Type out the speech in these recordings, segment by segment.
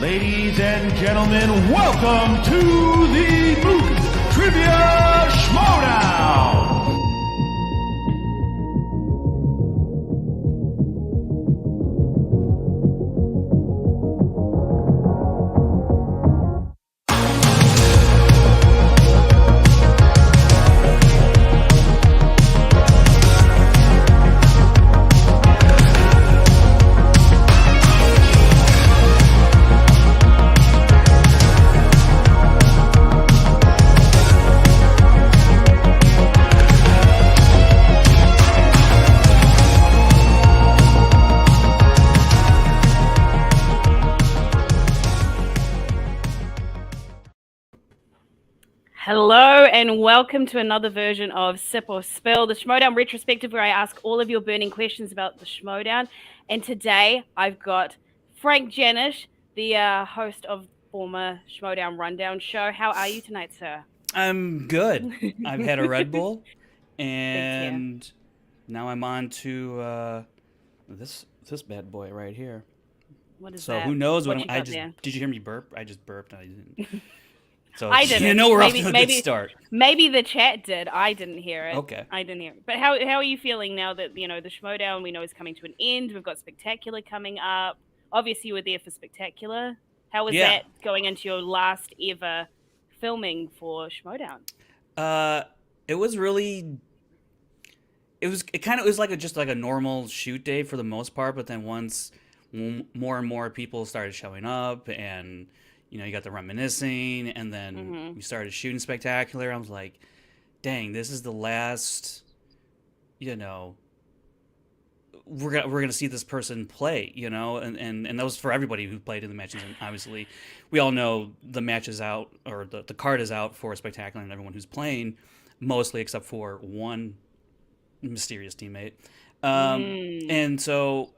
Ladies and gentlemen, welcome to the Movie Trivia Schmoedown! Hello and welcome to another version of Sip or Spill, the Schmoedown Retrospective, where I ask all of your burning questions about the Schmoedown. And today I've got Frank Janish, the host of former Schmoedown Rundown show. How are you tonight, sir? I'm good. I've had a Red Bull, and now I'm on to this bad boy right here. What is so that? Who knows what there? Did you hear me burp? I just burped. I didn't. So I didn't. You know we're off to a good start. Maybe the chat did. I didn't hear it. Okay. I didn't hear it. But how are you feeling now that the Schmoedown we know is coming to an end? We've got Spectacular coming up. Obviously, you were there for Spectacular. How was that going into your last ever filming for Schmoedown? It was really. It was like just like a normal shoot day for the most part, but then once more and more people started showing up and. You got the reminiscing, and then we started shooting Spectacular. I was like, dang, this is the last, we're gonna see this person play, and that was for everybody who played in the matches. And obviously, we all know the match is out, or the card is out for Spectacular and everyone who's playing, mostly except for one mysterious teammate. And so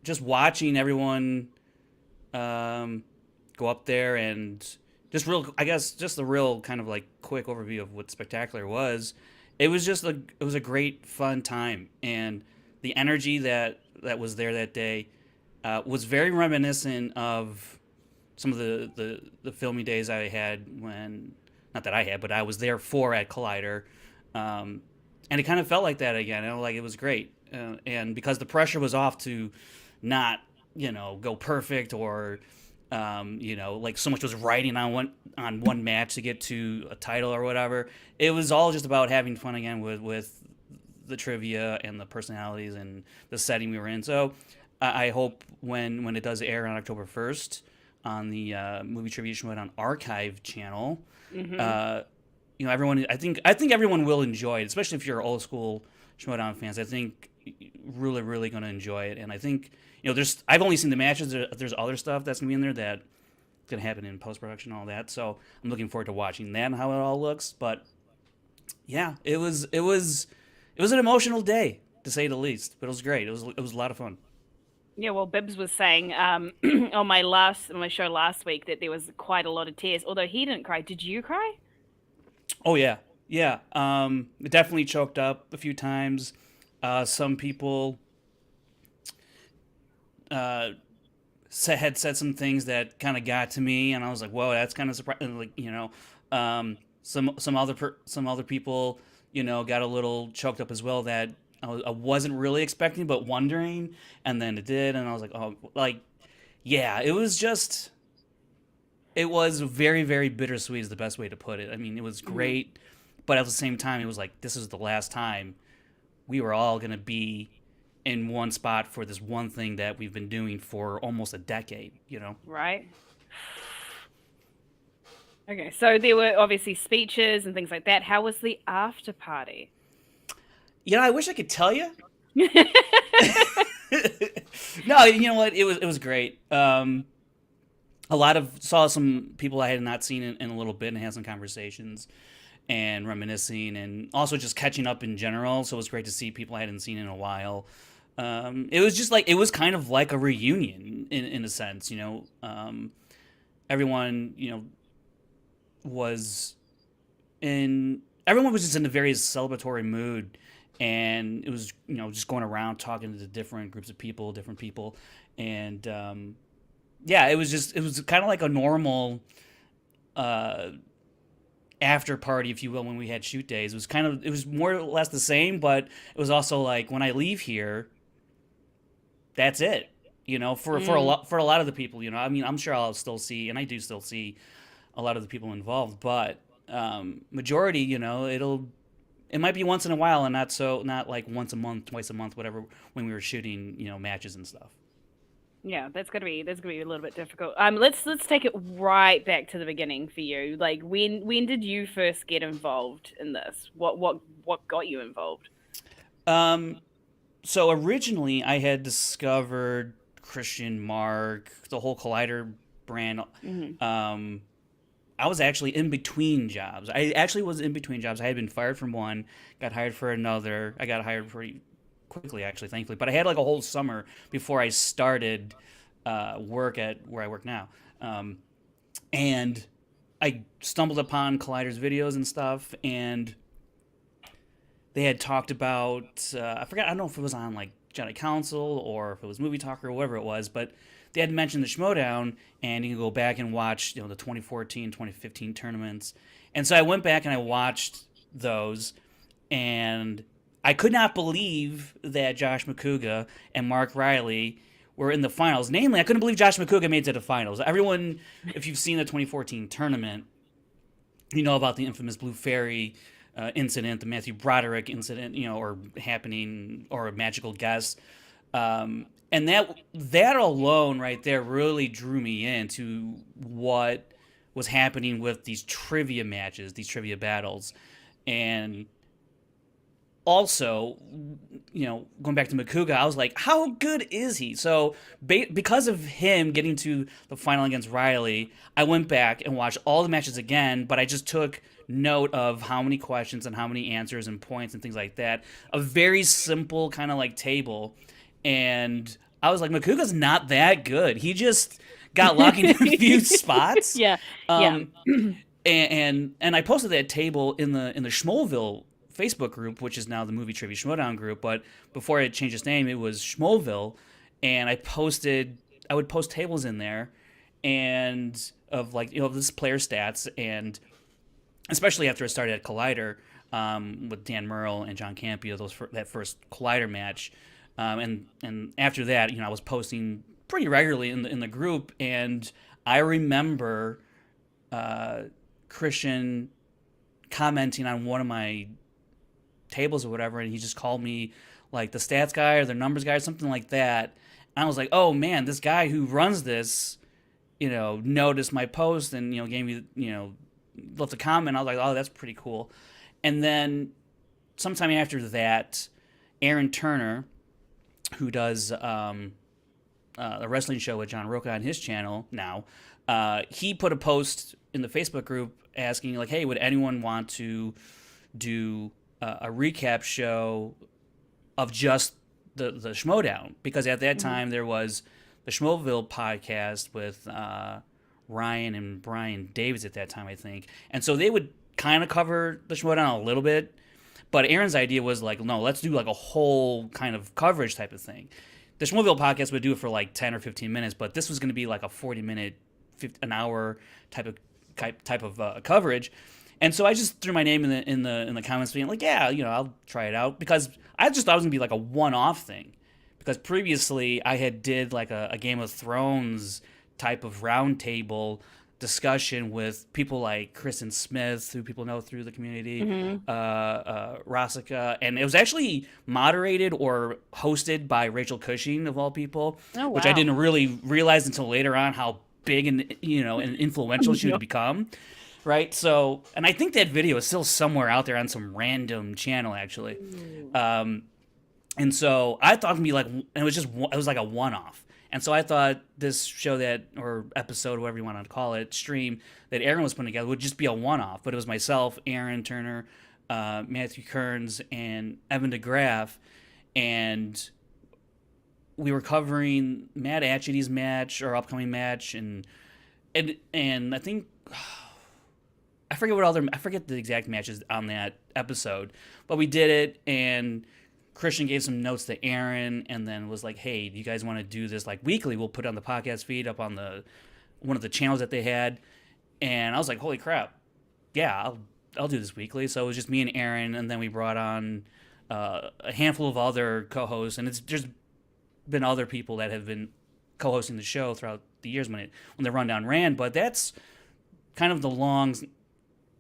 just watching everyone go up there and just the real kind of like quick overview of what Spectacular was. It was just it was a great fun time, and the energy that was there that day was very reminiscent of some of the filming days I had not that I had, but I was there for at Collider, and it kind of felt like that again. It was great, and because the pressure was off to not go perfect or like so much was riding on one match to get to a title or whatever. It was all just about having fun again with the trivia and the personalities and the setting we were in. So I hope when it does air on October 1st on the Movie Trivia Schmoedown Archive channel, everyone. I think everyone will enjoy it, especially if you're old school Schmoedown fans. I think really, really going to enjoy it, and I think. I've only seen the matches. There's other stuff that's gonna be in there that's gonna happen in post production and all that. So I'm looking forward to watching that and how it all looks. But yeah, it was an emotional day to say the least. But it was great. It was a lot of fun. Yeah, well, Bibbs was saying on my show last week that there was quite a lot of tears. Although he didn't cry. Did you cry? Oh yeah. It definitely choked up a few times. Some people. Had said some things that kind of got to me, and I was like, "Whoa, that's kind of surprising." Like, some other people, got a little choked up as well that I wasn't really expecting, but wondering, and then it did, and I was like, "Oh, like, yeah." It was very, very bittersweet is the best way to put it. I mean, it was great, but at the same time, it was like this is the last time we were all gonna be in one spot for this one thing that we've been doing for almost a decade, Right. Okay, so there were obviously speeches and things like that. How was the after party? I wish I could tell you. No, you know what? It was great. Saw some people I had not seen in a little bit and had some conversations and reminiscing and also just catching up in general. So it was great to see people I hadn't seen in a while. It was just it was kind of like a reunion in a sense, everyone, everyone was just in a very celebratory mood, and it was, just going around talking to different groups of people, different people, and yeah, it was kind of like a normal uh, after party, if you will, when we had shoot days. It was more or less the same, but it was also like when I leave here, that's it. Mm. For a lot of the people, I mean, I'm sure I'll still see, and I do still see a lot of the people involved, but majority, it might be once in a while, and not like once a month, twice a month, whatever, when we were shooting, matches and stuff. Yeah, that's gonna be a little bit difficult. Let's take it right back to the beginning for you. Like, when did you first get involved in this? What got you involved? Um, so originally, I had discovered Christian Mark, the whole Collider brand. Hmm. Um, I was actually in between jobs. I actually was in between jobs. I had been fired from one, got hired for another. I got hired pretty quickly, actually, thankfully. But I had like a whole summer before I started work at where I work now. And I stumbled upon Collider's videos and stuff, and they had talked about I forgot, I don't know if it was on like Jedi Council or if it was Movie Talker or whatever it was, but they had mentioned the Schmoedown, and you can go back and watch the 2014, 2015 tournaments. And so I went back and I watched those, and I could not believe that Josh McCouga and Mark Riley were in the finals. Namely, I couldn't believe Josh McCouga made it to the finals. Everyone, if you've seen the 2014 tournament, you know about the infamous Blue Fairy incident, the Matthew Broderick incident, or happening, or a magical guess. And that alone right there really drew me into what was happening with these trivia matches, these trivia battles. And also, going back to Makuga, I was like, how good is he? So, because of him getting to the final against Riley, I went back and watched all the matches again, but I just took note of how many questions and how many answers and points and things like that. A very simple kind of like table. And I was like, Makuga's not that good. He just got lucky in a few spots. Yeah, yeah. Um, and I posted that table in the Schmoeville Facebook group, which is now the Movie Trivia Schmoedown group. But before it changed its name, it was Schmoeville, and I would post tables in there, and of like this player stats, and especially after I started at Collider with Dan Merle and John Campio, that first Collider match, and after that, I was posting pretty regularly in the group, and I remember Christian commenting on one of my tables or whatever, and he just called me like the stats guy or the numbers guy or something like that. And I was like, oh man, this guy who runs this, noticed my post and gave me left a comment. I was like, oh, that's pretty cool. And then sometime after that, Aaron Turner, who does a wrestling show with John Roca on his channel now, he put a post in the Facebook group asking like, hey, would anyone want to do a recap show of just the Schmoedown? Because at that time there was the Schmoville podcast with Ryan and Brian Davis at that time, I think, and so they would kind of cover the Schmoedown a little bit. But Aaron's idea was like, no, let's do like a whole kind of coverage type of thing. The Schmoville podcast would do it for like 10 or 15 minutes, but this was going to be like a 40-minute, an hour type of coverage. And so I just threw my name in the comments, being like, yeah, I'll try it out, because I just thought it was gonna be like a one-off thing, because previously I had did like a Game of Thrones type of roundtable discussion with people like Kristen Smith, who people know through the community, Rasica, and it was actually moderated or hosted by Rachel Cushing, of all people, Oh, which I wow. didn't really realize until later on how big and influential she would become. Right, so, and I think that video is still somewhere out there on some random channel, actually. And so I thought it'd be like, and it was like a one-off. And so I thought this show or episode, whatever you want to call it, stream that Aaron was putting together would just be a one-off. But it was myself, Aaron Turner, Matthew Kearns, and Evan DeGraff, and we were covering Matt Atchity's match, or upcoming match, and I think I forget the exact matches on that episode, but we did it, and Christian gave some notes to Aaron, and then was like, "Hey, do you guys want to do this like weekly? We'll put it on the podcast feed up on the one of the channels that they had." And I was like, "Holy crap, yeah, I'll do this weekly." So it was just me and Aaron, and then we brought on a handful of other co-hosts, and it's just been other people that have been co-hosting the show throughout the years when the rundown ran. But that's kind of the long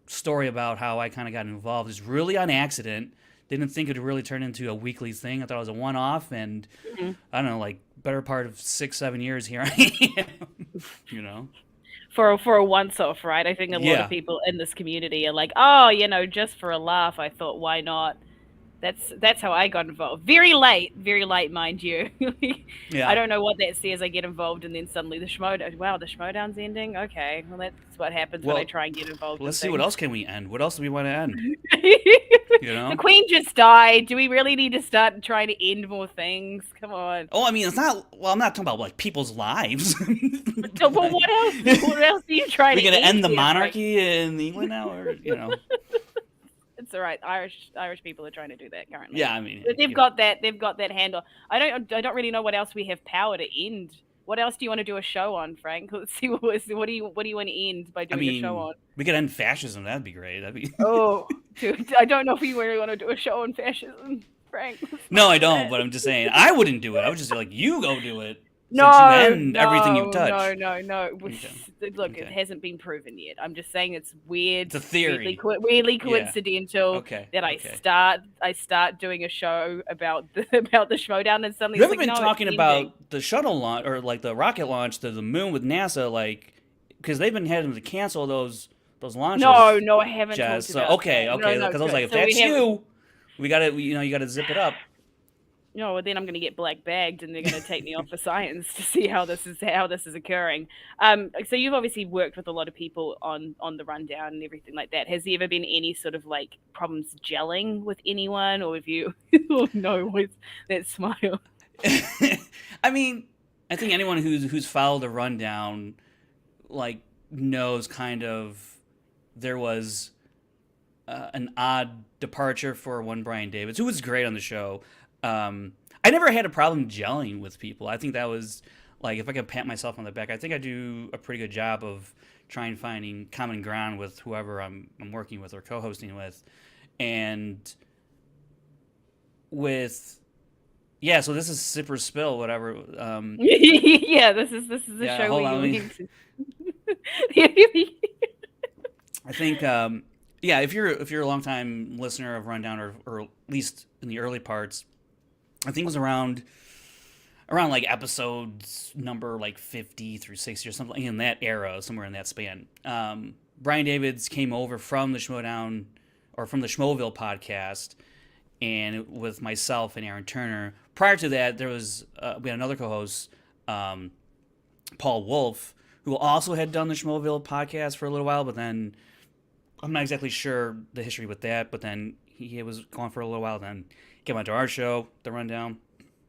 story about how I kind of got involved. It's really on accident. Didn't think it would really turn into a weekly thing. I thought it was a one-off, and I don't know, like better part of 6-7 years here I am. You know, for a once-off, right? I think a lot of people in this community are like, oh, just for a laugh. I thought, why not? That's how I got involved. Very late, mind you. I don't know what that says. I get involved, and then suddenly the Schmoedown's ending. Okay, well that's what happens when I try and get involved. Let's see, what else can we end? What else do we want to end? The Queen just died. Do we really need to start trying to end more things? Come on. Oh, I mean, it's not. Well, I'm not talking about like people's lives. But what else? What else are you trying to? We're gonna end the monarchy in England now, or It's all right. Irish people are trying to do that currently. Yeah, I mean, they've got that handle. I don't really know what else we have power to end. What else do you want to do a show on, Frank? Let's see what do you want to end by doing a show on? We could end fascism. That'd be great. Oh, dude, I don't know if we really want to do a show on fascism, Frank. No, I don't. But I'm just saying, I wouldn't do it. I would just be like, you go do it. No, everything you touch. No. Okay. Look, it hasn't been proven yet. I'm just saying it's weird. It's a theory. Weirdly coincidental that I start doing a show about the Schmoedown, and suddenly you haven't been talking about the shuttle launch or like the rocket launch to the moon with NASA, like because they've been having to cancel those launches. No, I haven't. Jazz. So okay, because I was like, if that's you, we gotta, you gotta zip it up. No, well, then I'm going to get black bagged, and they're going to take me off for science to see how this is occurring. So you've obviously worked with a lot of people on the rundown and everything like that. Has there ever been any sort of like problems gelling with anyone, or have you? Oh no, with that smile. I mean, I think anyone who's followed the rundown, like, knows kind of there was an odd departure for one Brian Davids, who was great on the show. I never had a problem gelling with people. I think that was, like, if I could pat myself on the back, I think I do a pretty good job of trying finding common ground with whoever I'm working with or co-hosting with. And with, so this is Sip or Spill, whatever. Yeah, this is a show where you I think, if you're a longtime listener of Rundown, or at least in the early parts, I think it was around like episodes number like 50 through 60 or something in that era, somewhere in that span. Brian Davids came over from the Schmoedown, or from the Schmoeville podcast, and with myself and Aaron Turner. Prior to that, there was we had another co-host, Paul Wolf, who also had done the Schmoeville podcast for a little while, but then I'm not exactly sure the history with that. But then he was gone for a little while. Then came onto our show, The Rundown,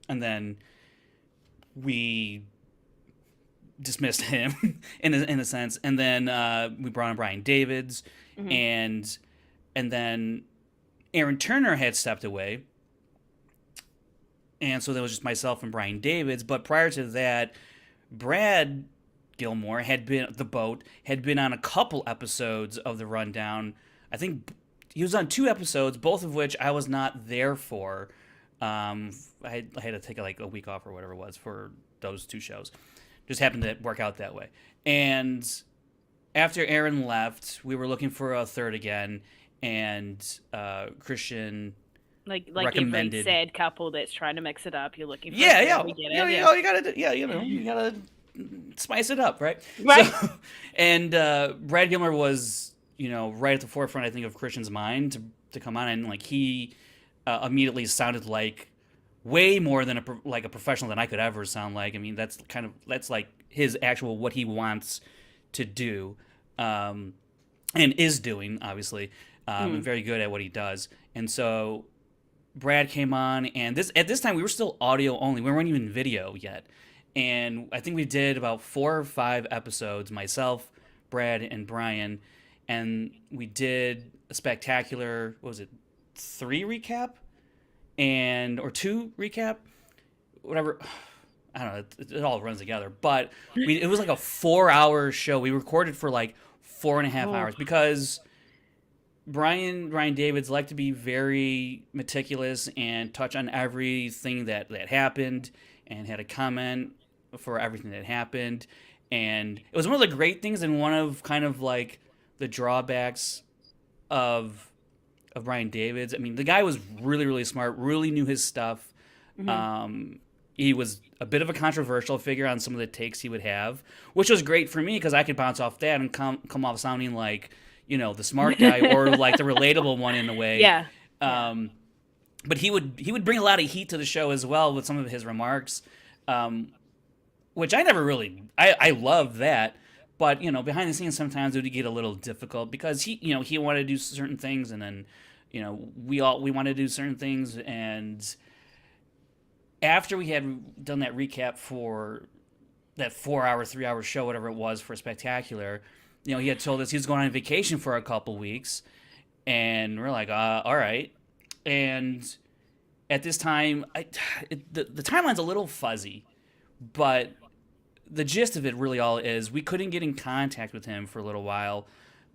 and then we dismissed him in a sense. And then we brought in Brian Davids, and then Aaron Turner had stepped away, and so there was just myself and Brian Davids. But prior to that, Brad Gilmore had been on a couple episodes of The Rundown. I think he was on 2 episodes, both of which I was not there for. I had to take like a week off or whatever it was for those 2 shows. Just happened to work out that way. And after Aaron left, we were looking for a third again, and Christian like recommended, every sad couple that's trying to mix it up. You're looking for you gotta spice it up, right? Right. So, and Brad Gilmore was, right at the forefront, I think, of Christian's mind to come on, and like he immediately sounded like way more than a professional than I could ever sound like. I mean, that's like his actual what he wants to do, and is doing, obviously, and very good at what he does. And so Brad came on, and at this time we were still audio only. We weren't even video yet. And I think we did about 4 or 5 episodes, myself, Brad, and Brian, and we did a spectacular, what was it, 3 recap? or two recap, whatever. I don't know. It all runs together, but it was like a 4-hour show. We recorded for like 4.5 hours because Brian Davids liked to be very meticulous and touch on everything that happened and had a comment for everything that happened. And it was one of the great things and one of kind of like the drawbacks of Brian Davids. I mean, the guy was really, really smart, really knew his stuff. He was a bit of a controversial figure on some of the takes he would have, which was great for me because I could bounce off that and come off sounding like, the smart guy or like the relatable one in a way. Yeah. But he would bring a lot of heat to the show as well with some of his remarks, which I never really I love that. But behind the scenes sometimes it would get a little difficult because he wanted to do certain things and then we wanted to do certain things, and after we had done that recap for that 4-hour, 3-hour show, whatever it was for Spectacular, he had told us he was going on vacation for a couple weeks, and we're like, all right. And at this time, the timeline's a little fuzzy, but the gist of it really all is we couldn't get in contact with him for a little while,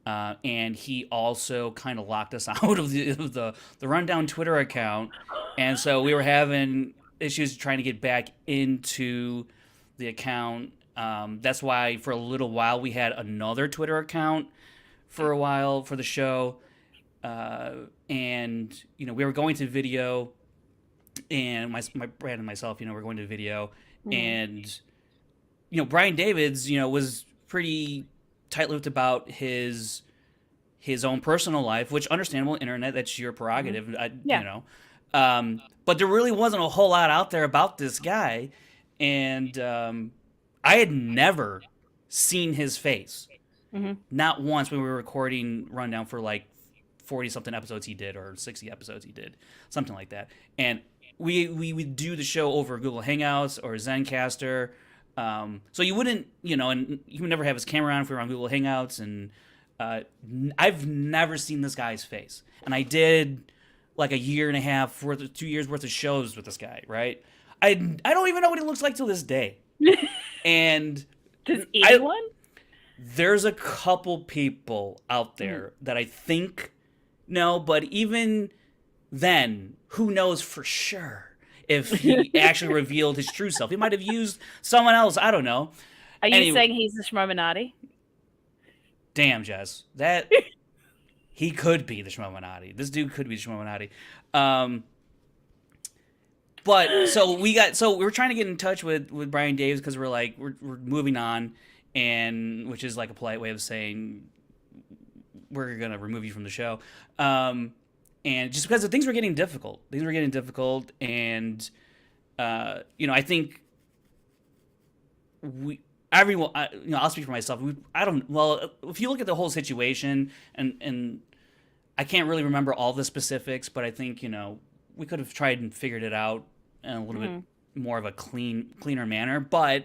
and he also kind of locked us out of the Rundown Twitter account, and so we were having issues trying to get back into the account. That's why for a little while we had another Twitter account for a while for the show, and we were going to video, and my Brad and myself, we're going to video, and Brian Davids, was pretty tight-lipped about his own personal life, which understandable, internet, that's your prerogative. But there really wasn't a whole lot out there about this guy, and I had never seen his face, not once when we were recording Rundown for like 40-something episodes he did, or 60 episodes he did, something like that. And we would do the show over Google Hangouts or Zencaster, so you wouldn't, and he would never have his camera on if we were on Google Hangouts, and I've never seen this guy's face. And I did like 2 years worth of shows with this guy, right? I don't even know what he looks like till this day. And does anyone? There's a couple people out there that I think know, but even then, who knows for sure if he actually revealed his true self? He might have used someone else. I don't know. Are you saying he's the Schmoedown? Damn, Jess, that he could be the Schmoedown. This dude could be the Schmoedown. But so we were trying to get in touch with Brian Davids because we're like we're moving on, and which is like a polite way of saying we're gonna remove you from the show, and just because things were getting difficult, and I think everyone, I'll speak for myself. If you look at the whole situation, and I can't really remember all the specifics, but I think we could have tried and figured it out in a little bit more of a cleaner manner. But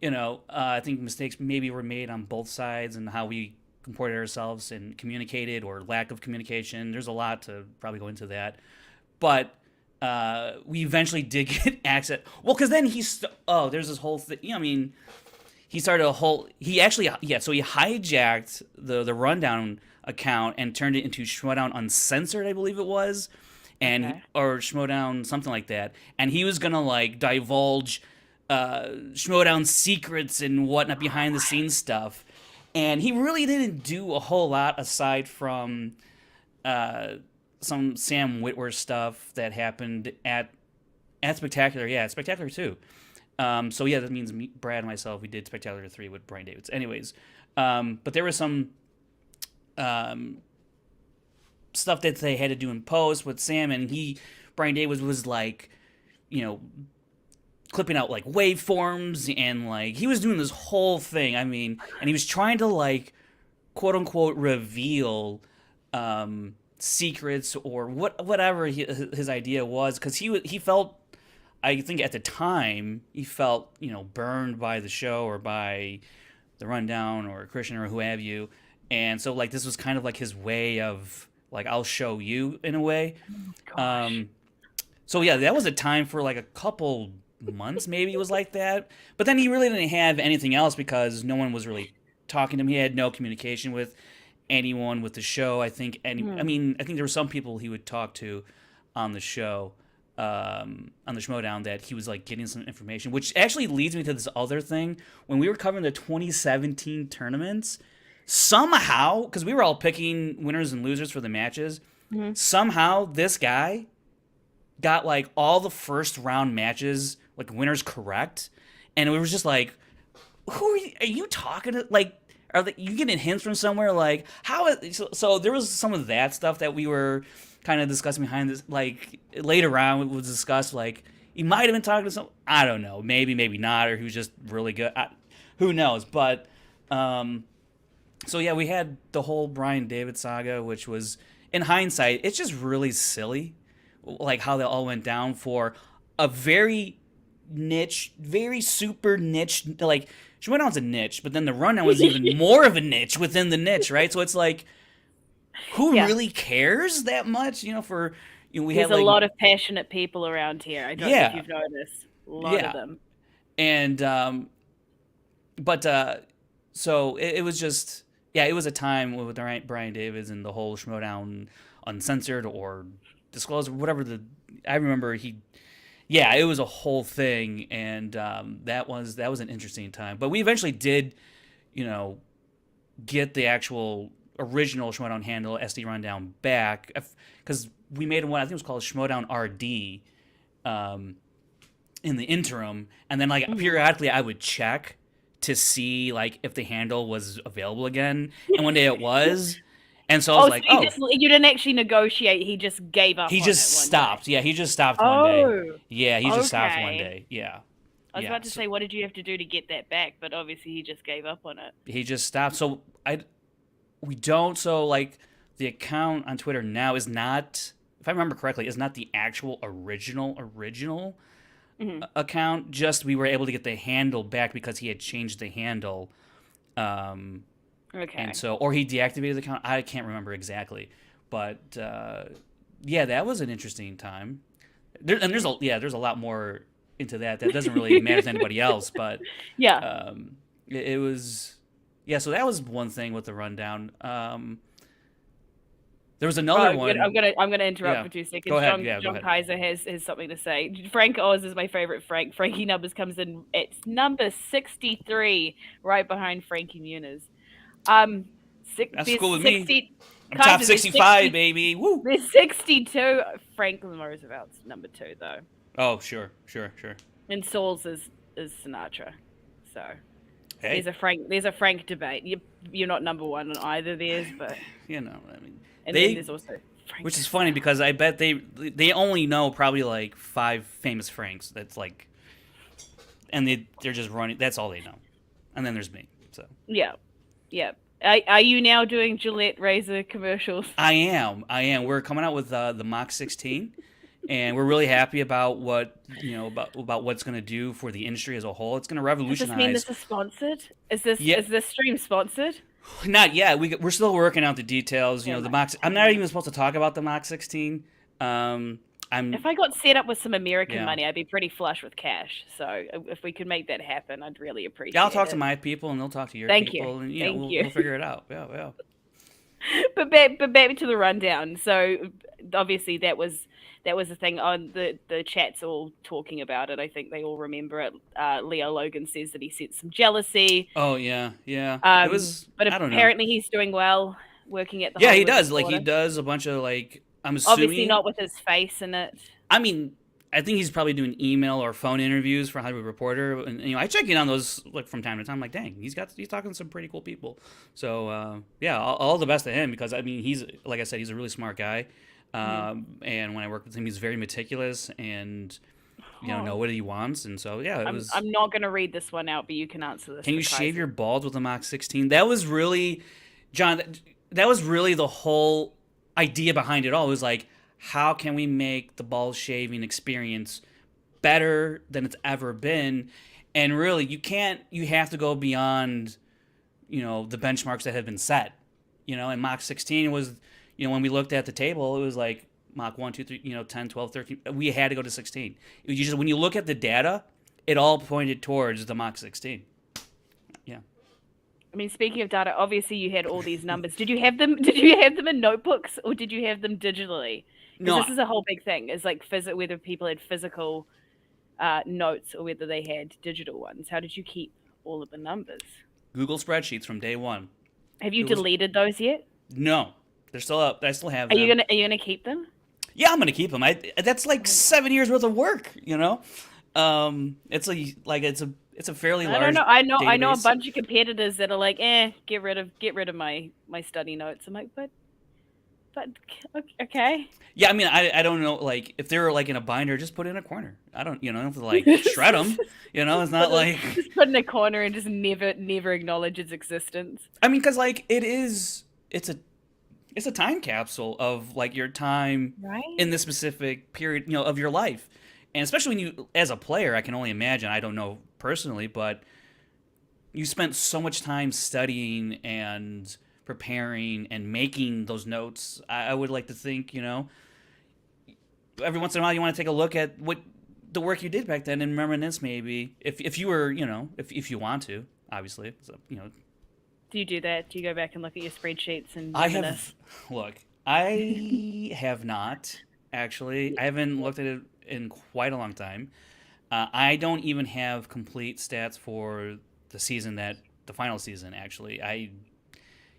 I think mistakes maybe were made on both sides and how we comported ourselves and communicated, or lack of communication. There's a lot to probably go into that, but we eventually did get access. Well, because then there's this whole thing. He started so he hijacked the Rundown account and turned it into Schmoedown Uncensored, I believe it was, or Schmoedown something like that. And he was gonna like divulge Schmoedown secrets and whatnot, behind the scenes stuff. And he really didn't do a whole lot aside from some Sam Witwer stuff that happened at Spectacular. Yeah, Spectacular 2. So yeah, that means Brad and myself, we did Spectacular 3 with Brian Davids. Anyways, but there was some stuff that they had to do in post with Sam, and Brian Davids was like, clipping out like waveforms, and like he was doing this whole thing. And he was trying to like quote unquote reveal secrets or whatever his idea was, because he felt, I think at the time, he felt burned by the show or by the Rundown or Christian or who have you, and so like this was kind of like his way of like, I'll show you in a way. So yeah, that was a time for like a couple months, maybe it was like that. But then he really didn't have anything else because no one was really talking to him. He had no communication with anyone with the show. I Hmm. mean, I think there were some people he would talk to on the show, on the Schmoedown, that he was like getting some information, which actually leads me to this other thing. When we were covering the 2017 tournaments, somehow, because we were all picking winners and losers for the matches, Hmm. somehow this guy got like all the first round matches, like winners, correct, and it was just like, who are you talking to? Like, you getting hints from somewhere? Like, so there was some of that stuff that we were kind of discussing behind this. Like later on, it was discussed like he might have been talking to some. I don't know, maybe not, or he was just really good. Who knows? But so yeah, we had the whole Brian David saga, which was, in hindsight, it's just really silly, like how that all went down for a very niche, very super niche. Like she went on to niche, but then the rundown was even more of a niche within the niche, right? So it's like, who Yeah. really cares that much? For we There's had a like, lot of passionate people around here. I don't know if yeah, you've noticed. A lot of yeah, them. and but so it was just, yeah, it was a time with Brian Davis and the whole Schmoedown uncensored or disclosed or whatever. I remember yeah, it was a whole thing, and that was an interesting time. But we eventually did, you know, get the actual original Schmoedown handle SD rundown back, because we made one. I think it was called Schmoedown RD, in the interim, and then like Mhm. periodically I would check to see like if the handle was available again, and one day it was, and so I was Oh, so like, oh, you didn't actually negotiate. He just gave up he on just it one day. stopped. Yeah, he just stopped one day. Oh, Yeah, he just stopped one okay. day. Yeah, I was yeah. about to say, what did you have to do to get that back? But obviously, he just gave up on it. He just stopped. So we don't. So like the account on Twitter now is not, if I remember correctly, is not the actual original Hmm. account. Just we were able to get the handle back because he had changed the handle. Okay. And so, or he deactivated the account. I can't remember exactly, but yeah, that was an interesting time. There's a lot more into that doesn't really matter to anybody else, but Yeah. it was, yeah. So that was one thing with the rundown. There was Oh, another one. I'm gonna interrupt Yeah, for 2 seconds. go ahead. Yeah, go John ahead. Kaiser has something to say. Frank Oz is my favorite Frank. Frankie Numbers comes in at number 63, right behind Frankie Muniz. Um, That's there's cool with me. 60. I'm top Kaiser, there's 65, 60. baby. Woo. There's 62. Franklin Roosevelt's number 2 though, Oh, sure. and Saul's is Sinatra. So Hey, there's a Frank debate. You're not number 1 on either of theirs, but I mean, and then they, there's also Frank. which is funny because I bet they only know probably like 5 famous Franks. That's like, and they're just running. That's all they know. And then there's me. So Yeah, yeah. Are you now doing Gillette razor commercials? I am. We're coming out with the Mach 16, and we're really happy about about what's going to do for the industry as a whole. It's going to Does this mean revolutionize. this is sponsored? Yeah, Is this stream sponsored? not yet. We're still working out the details. Yeah, The mate. Mach. I'm not even supposed to talk about the Mach 16. If I'm I got set up with some American Yeah. money, I'd be pretty flush with cash. So if we could make that happen, I'd really appreciate Yeah, I'll talk to it. my people, and they'll talk to your Thank you. people, and Thank we'll you. we'll figure it out. Yeah. But back to the rundown. So obviously that was the thing. On the chat's all talking about it. I think they all remember it. Leo Logan says that he sensed some jealousy. Oh yeah. It was. But I don't know. apparently he's doing well, working at the Yeah, he Hollywood does. Like he Reporter. does a bunch of like. I'm Obviously assuming. not with his face in it. I mean, I think he's probably doing email or phone interviews for Hollywood Reporter, and I check in on those like from time to time. Like, dang, he's talking to some pretty cool people. So yeah, all the best to him, because I mean, he's, like I said, he's a really smart guy. And when I work with him, he's very meticulous and know what he wants. And so yeah, it was. I'm not going to read this one out, but you can answer this. Can you for shave Kaiser. your balls with a Mach 16? That was really, John. That was really the whole idea behind it all. It was like, how can we make the ball shaving experience better than it's ever been? And really, you have to go beyond, the benchmarks that have been set. And Mach 16 was, when we looked at the table, it was like, Mach 1, 2, 3, 10, 12, 13. We had to go to 16. When you look at the data, it all pointed towards the Mach 16. Yeah. I mean, speaking of data, obviously you had all these numbers. Did you have them? Did you have them in notebooks or did you have them digitally? Because No, this is a whole big thing. Is like whether people had physical notes or whether they had digital ones. How did you keep all of the numbers? Google spreadsheets from day one. Have you It was deleted those yet? No, they're still up. I still have Are them. you gonna keep them? Yeah, I'm gonna keep them. That's like 7 years worth of work. It's a fairly I large. don't know. I know a database. bunch of competitors that are like, get rid of my study notes. I'm like, but okay. Yeah, I mean, I don't know. Like, if they were like in a binder, just put it in a corner. I don't, don't have to like shred them. It's not like. Just put in a corner and just never acknowledge its existence. I mean, because like it's a time capsule of like your time Right. in this specific period, of your life, and especially when you, as a player, I can only imagine. I don't know personally, but you spent so much time studying and preparing and making those notes. I would like to think, every once in a while you want to take a look at what the work you did back then and reminisce maybe if you were, if you want to, obviously. So, Do you do that? Do you go back and look at your spreadsheets and I reminisce? I have not actually. I haven't looked at it in quite a long time. I don't even have complete stats for the final season. Actually, I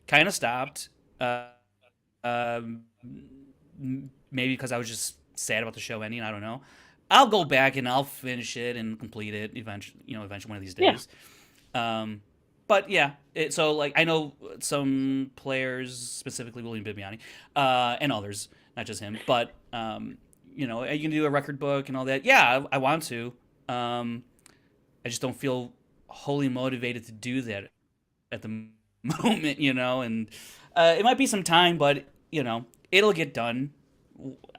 kind of stopped. Um, Maybe because I was just sad about the show ending. I don't know. I'll go back and I'll finish it and complete it eventually one of these Yeah. days. But yeah, so like I know some players, specifically William Bibiani, and others, not just him. But you can do a record book and all that. Yeah, I want to. I just don't feel wholly motivated to do that at the moment, and it might be some time, but it'll get done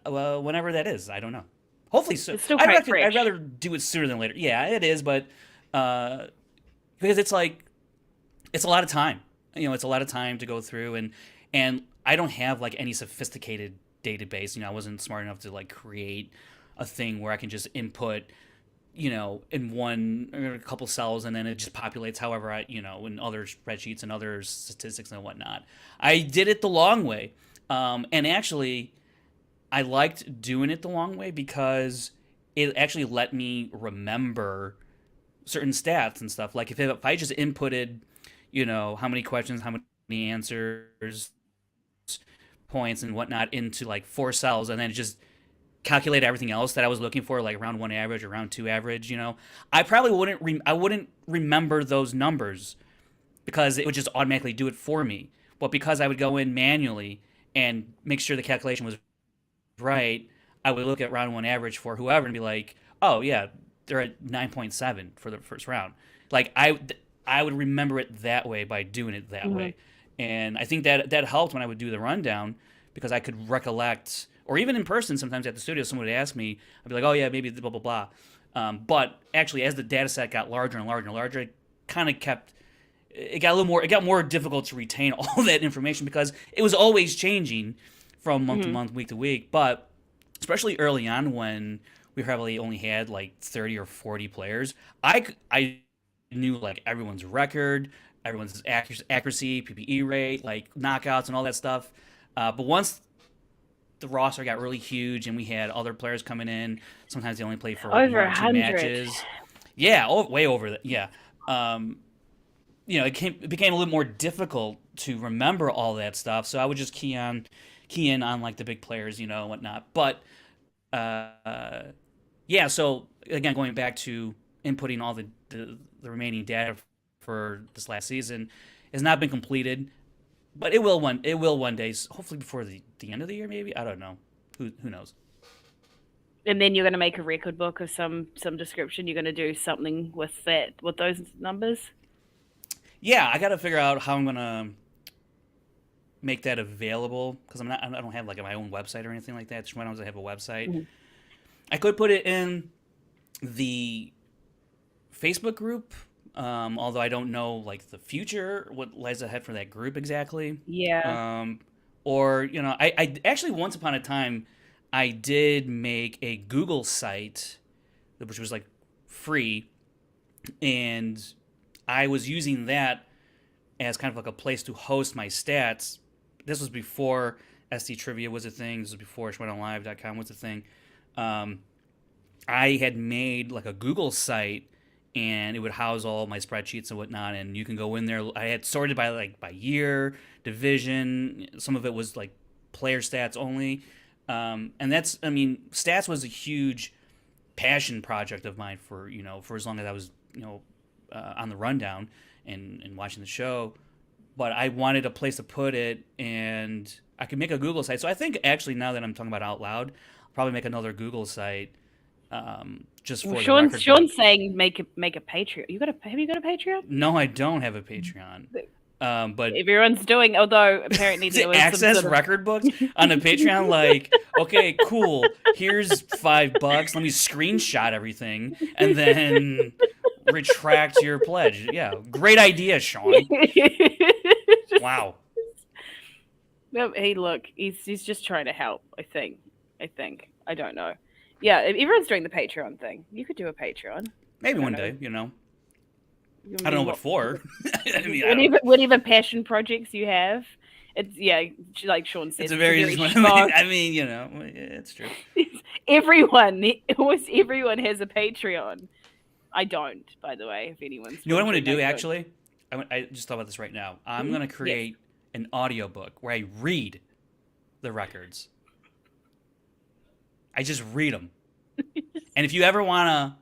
whenever that is. I don't know. Hopefully soon. It's still quite fresh. I'd rather do it sooner than later. Yeah, it is, but because it's like it's a lot of time. It's a lot of time to go through, and I don't have like any sophisticated database. I wasn't smart enough to like create a thing where I can just input in one or a couple cells, and then it just populates however in other spreadsheets and other statistics and whatnot. I did it the long way. And actually, I liked doing it the long way because it actually let me remember certain stats and stuff. Like if I just inputted, how many questions, how many answers, points, and whatnot into like 4 cells, and then just calculate everything else that I was looking for, like round 1 average or round 2 average, I probably wouldn't remember those numbers because it would just automatically do it for me. But because I would go in manually and make sure the calculation was right, I would look at round 1 average for whoever and be like, oh yeah, they're at 9.7 for the first round. Like I would remember it that way by doing it that way. And I think that helped when I would do the rundown because I could recollect, or even in person sometimes at the studio, someone would ask me, I'd be like, oh yeah, maybe blah, blah, blah. But actually as the data set got larger and larger and larger, it kind of it got more difficult to retain all that information because it was always changing from month to month, week to week. But especially early on when we probably only had like 30 or 40 players, I knew like everyone's record, everyone's accuracy, PPE rate, like knockouts and all that stuff. But once the roster got really huge and we had other players coming in, sometimes they only played for like Over 1 or 2 100. matches. Yeah, way over that. Yeah. It became a little more difficult to remember all that stuff. So I would just key in on like the big players, and whatnot. But yeah. So again, going back to inputting all the remaining data for this last season has not been completed, but it will one day. Hopefully before the end of the year, maybe. I don't know. Who knows? And then you're going to make a record book of some description. You're going to do something with those numbers. Yeah, I got to figure out how I'm gonna make that available because I don't have like my own website or anything like that. Schmoedown doesn't have a website. I could put it in the Facebook group, although I don't know like the future, what lies ahead for that group exactly. Yeah. Or I actually once upon a time I did make a Google site, which was like free, and I was using that as kind of like a place to host my stats. This was before SD Trivia was a thing. This was before Schmoedownlive.com was a thing. I had made like a Google site, and it would house all my spreadsheets and whatnot. And you can go in there. I had sorted by year, division. Some of it was like player stats only. And stats was a huge passion project of mine for as long as I was on the rundown and watching the show. But I wanted a place to put it, and I could make a Google site. So I think actually now that I'm talking about it out loud, I'll probably make another Google site. Just for Sean's saying make a Patreon. Have you got a Patreon? No, I don't have a Patreon. But everyone's doing. Although apparently there was access some record books on a Patreon. Like, okay, cool. Here's $5. Let me screenshot everything and then retract your pledge. Yeah, great idea, Sean. Wow. No, hey, look, he's just trying to help. I think. I don't know. Yeah, everyone's doing the Patreon thing. You could do a Patreon. Maybe one day, I don't know what for. Whatever passion projects you have. It's like Sean said. It's a very it's true. Almost everyone has a Patreon. I don't, by the way, if anyone's... You know what I'm going to do, actually? I just thought about this right now. I'm going to create an audiobook where I read the records. I just read them. And if you ever want to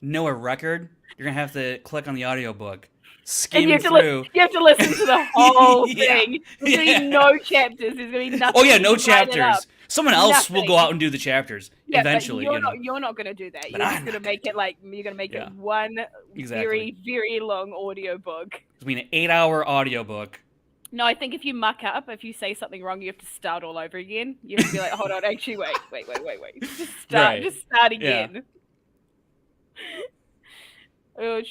know a record, you're going to have to click on the audiobook, skim through. You have to listen to the whole thing. There's going to be no chapters. There's going to be nothing. Oh, yeah, no chapters. Someone else will go out and do the chapters eventually. But you're not going to do that. You're just going to make it it one very, very long audiobook. It's going to be an 8-hour audiobook. No, I think if you muck up, if you say something wrong, you have to start all over again. You have to be like, hold on, actually, wait. Just start again. Yeah.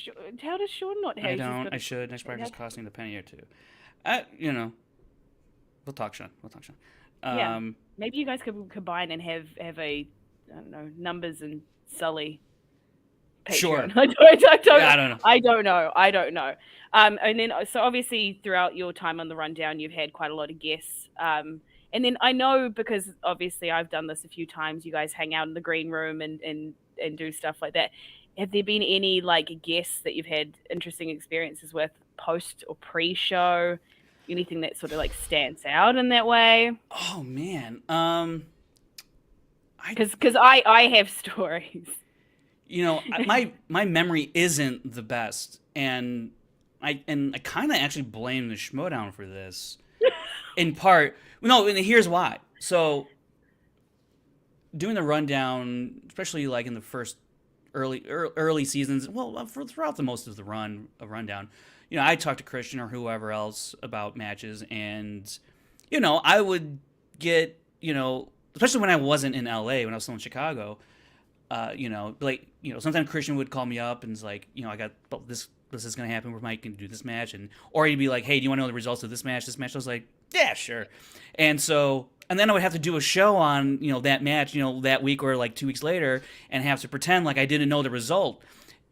How does Sean not have? I don't. I should. Next practice costing a penny or two. We'll talk, Sean. Maybe you guys could combine and have a, I don't know, Numbers and Sully Patreon. Sure. I don't know. I don't know. And then, so obviously throughout your time on the rundown, you've had quite a lot of guests. And then I know, because obviously I've done this a few times, you guys hang out in the green room and do stuff like that. Have there been any guests that you've had interesting experiences with post or pre-show? Anything that sort of stands out in that way? Oh man. Because I have stories. My memory isn't the best, and I kind of actually blame the Schmoedown for this, in part. No, and here's why. So, doing the rundown, especially in the first early seasons, throughout the most of the rundown, I talked to Christian or whoever else about matches, and I would get especially when I wasn't in LA, when I was still in Chicago. Sometimes Christian would call me up and is like, I got this is going to happen. We're Mike can do this match. Or he'd be like, hey, do you want to know the results of this match? I was like, yeah, sure. And then I would have to do a show on, that match, that week or 2 weeks later, and have to pretend like I didn't know the result.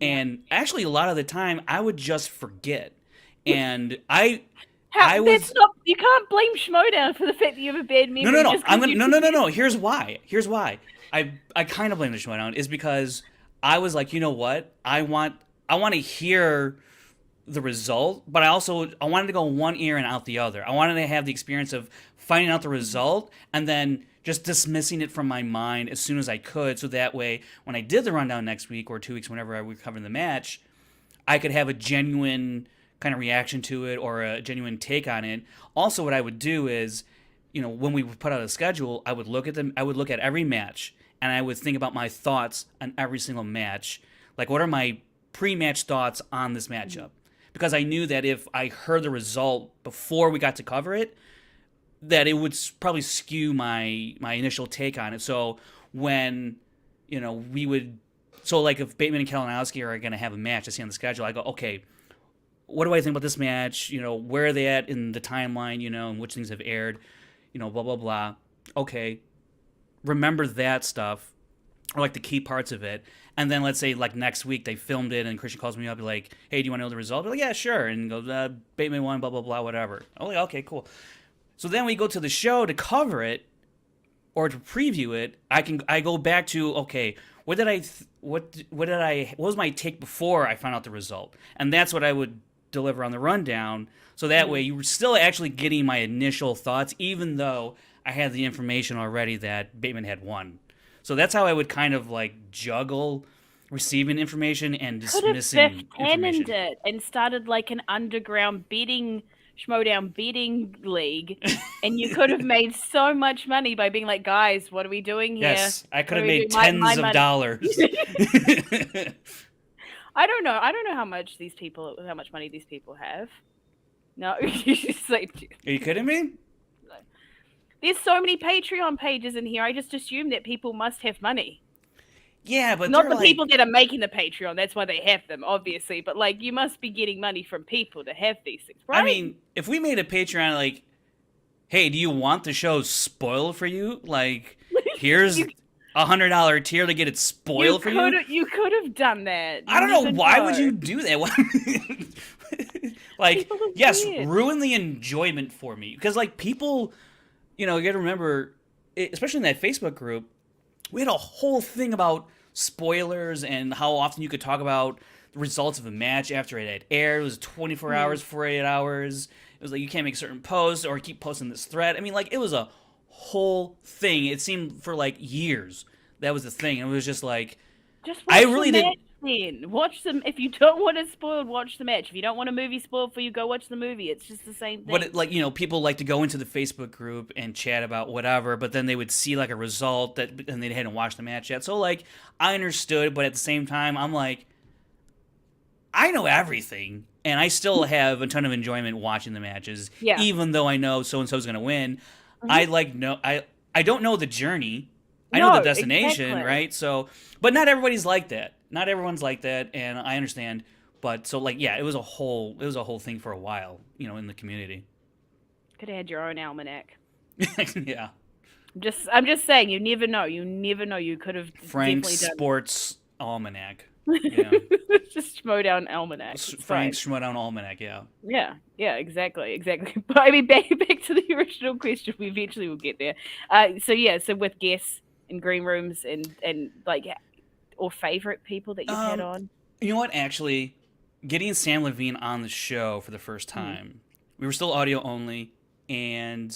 And actually, a lot of the time, I would just forget. And you can't blame Schmoedown for the fact that you have a bad memory. No. Here's why. I kind of blame the Schmoedown is because I was like, you know what? I want to hear the result, but I wanted to go one ear and out the other. I wanted to have the experience of finding out the result and then just dismissing it from my mind as soon as I could, so that way when I did the rundown next week or 2 weeks, whenever I would cover the match, I could have a genuine kind of reaction to it or a genuine take on it. Also, what I would do is, when we would put out a schedule, I would look at every match, and I would think about my thoughts on every single match. What are my pre-match thoughts on this matchup? Because I knew that if I heard the result before we got to cover it, that it would probably skew my initial take on it. So when, if Bateman and Kalinowski are going to have a match I see on the schedule, I go, okay, what do I think about this match? Where are they at in the timeline, and which things have aired, blah, blah, blah. Okay, remember that stuff, or like the key parts of it. And then let's say like next week they filmed it and Christian calls me up, like, hey, do you want to know the result? I'm like, yeah, sure. And goes, Bateman won, blah, blah, blah, whatever. I'm like, okay, cool. So then we go to the show to cover it or to preview it. I go back to, okay, what was my take before I found out the result? And that's what I would deliver on the rundown. So that way you were still actually getting my initial thoughts, even though I had the information already that Bateman had won. So that's how I would kind of like juggle receiving information and dismissing information. It and started like an underground Schmoedown betting league, and you could have made so much money by being like, guys, what are we doing here? Yes, I could have made tens of dollars. I don't know how much money these people have. No, you just like, are you kidding me? There's so many Patreon pages in here. I just assume that people must have money. Yeah, but not the people that are making the Patreon. That's why they have them, obviously. But like, you must be getting money from people to have these things, right? I mean, if we made a Patreon, like, hey, do you want the show spoiled for you? Like, here's $100 tier to get it spoiled for you. You could have done that. I don't know. Why would you do that? Like, yes, ruin the enjoyment for me. Because, like, people, you know, you got to remember, especially in that Facebook group, we had a whole thing about spoilers and how often you could talk about the results of a match after it had aired. It was 24 hours, 48 hours. It was like, you can't make certain posts or keep posting this thread. I mean, like, it was a whole thing. It seemed for, like, years. That was the thing. It was just like, I really didn't. Watch them. If you don't want it spoiled, watch the match. If you don't want a movie spoiled for you, go watch the movie. It's just the same thing. But like, you know, people like to go into the Facebook group and chat about whatever, but then they would see like a result and they hadn't watched the match yet. So like, I understood, but at the same time, I'm like, I know everything, and I still have a ton of enjoyment watching the matches, even though I know so and so's gonna win. I don't know the journey. I know the destination, right? So, but not everybody's like that. Not everyone's like that, and I understand. But so, like, yeah, it was a whole thing for a while, you know, in the community. Could have had your own almanac. Yeah. I'm just saying, you never know. You never know. You could have Frank's Sports Almanac. Yeah. Just Schmoedown Almanac. Frank's Schmoedown Almanac. Yeah. Yeah. Exactly. But I mean, back to the original question. We eventually will get there. So with guests in green rooms and like, or favorite people that you've had on. You know what? Actually, getting Sam Levine on the show for the first time, we were still audio only, and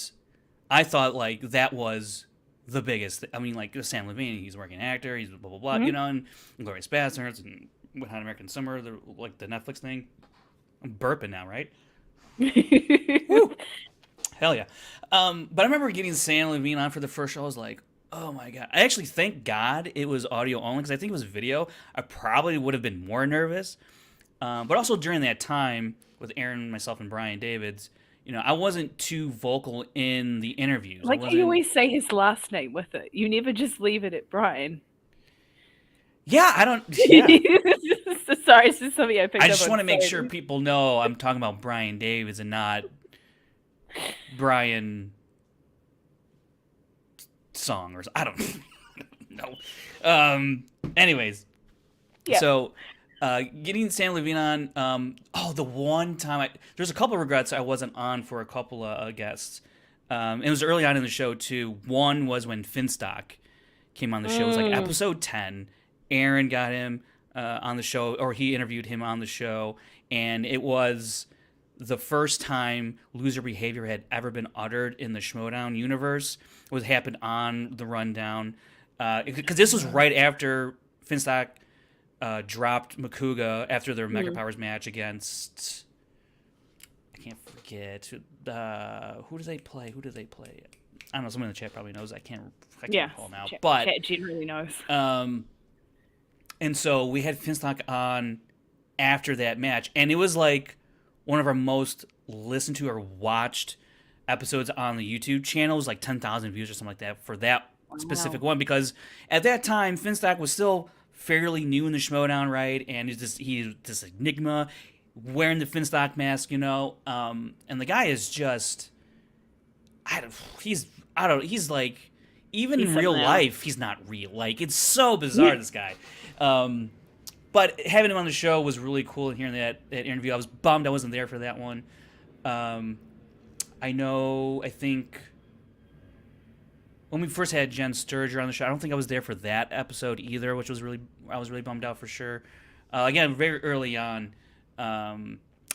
I thought like that was the biggest. I mean, like Sam Levine, he's a working actor, he's blah blah blah, you know, and Glorious Bastards and Wet Hot American Summer, the Netflix thing. I'm burping now, right? Woo! Hell yeah! But I remember getting Sam Levine on for the first show. I was like, oh my god! I actually thank God it was audio only, because I think it was video. I probably would have been more nervous. But also during that time with Aaron, myself, and Brian Davids, you know, I wasn't too vocal in the interviews. Like, you always say his last name with it. You never just leave it at Brian. Yeah, I don't. Yeah. Sorry, it's just something I picked up on. I just want to make sure people know I'm talking about Brian Davids and not Brian Song, or I don't know. Anyways, so getting Sam Levine on. The one time there's a couple of regrets I wasn't on for a couple of guests. It was early on in the show too. One was when Finstock came on the show. It was like episode 10. Aaron got him on the show, or he interviewed him on the show, and it was the first time loser behavior had ever been uttered in the Schmoedown universe. It happened on the rundown, because this was right after Finstock dropped Makuga after their Mega Powers match against, I can't forget, who did they play? I don't know. Someone in the chat probably knows. I can't recall now. But chat generally knows. And so we had Finstock on after that match, and it was like one of our most listened to or watched episodes on the YouTube channel. It was like 10,000 views or something like that for that specific one, because at that time Finstock was still fairly new in the Schmoedown, right? And he's this enigma wearing the Finstock mask, you know. And the guy is just, he's like even He's in real something else. life, he's not real. Like, it's so bizarre, this guy. But having him on the show was really cool, and hearing that interview, I was bummed I wasn't there for that one. I think when we first had Jen Sturger on the show, I don't think I was there for that episode either, which was I was really bummed out for sure. Again, very early on. I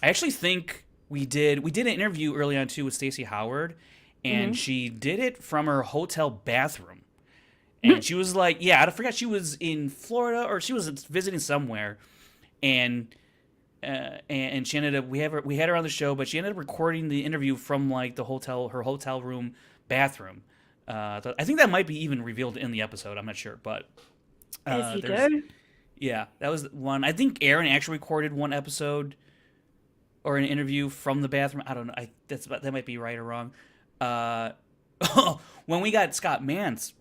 actually think we did an interview early on too with Stacey Howard, and she did it from her hotel bathroom. And she was like, yeah, I forgot, she was in Florida or she was visiting somewhere, and she ended up we had her on the show, but she ended up recording the interview from like her hotel room bathroom. I think that might be even revealed in the episode. I'm not sure, but As you do. yeah, that was one. I think Aaron actually recorded one episode or an interview from the bathroom. I don't know. That might be right or wrong. When we got Scott Mance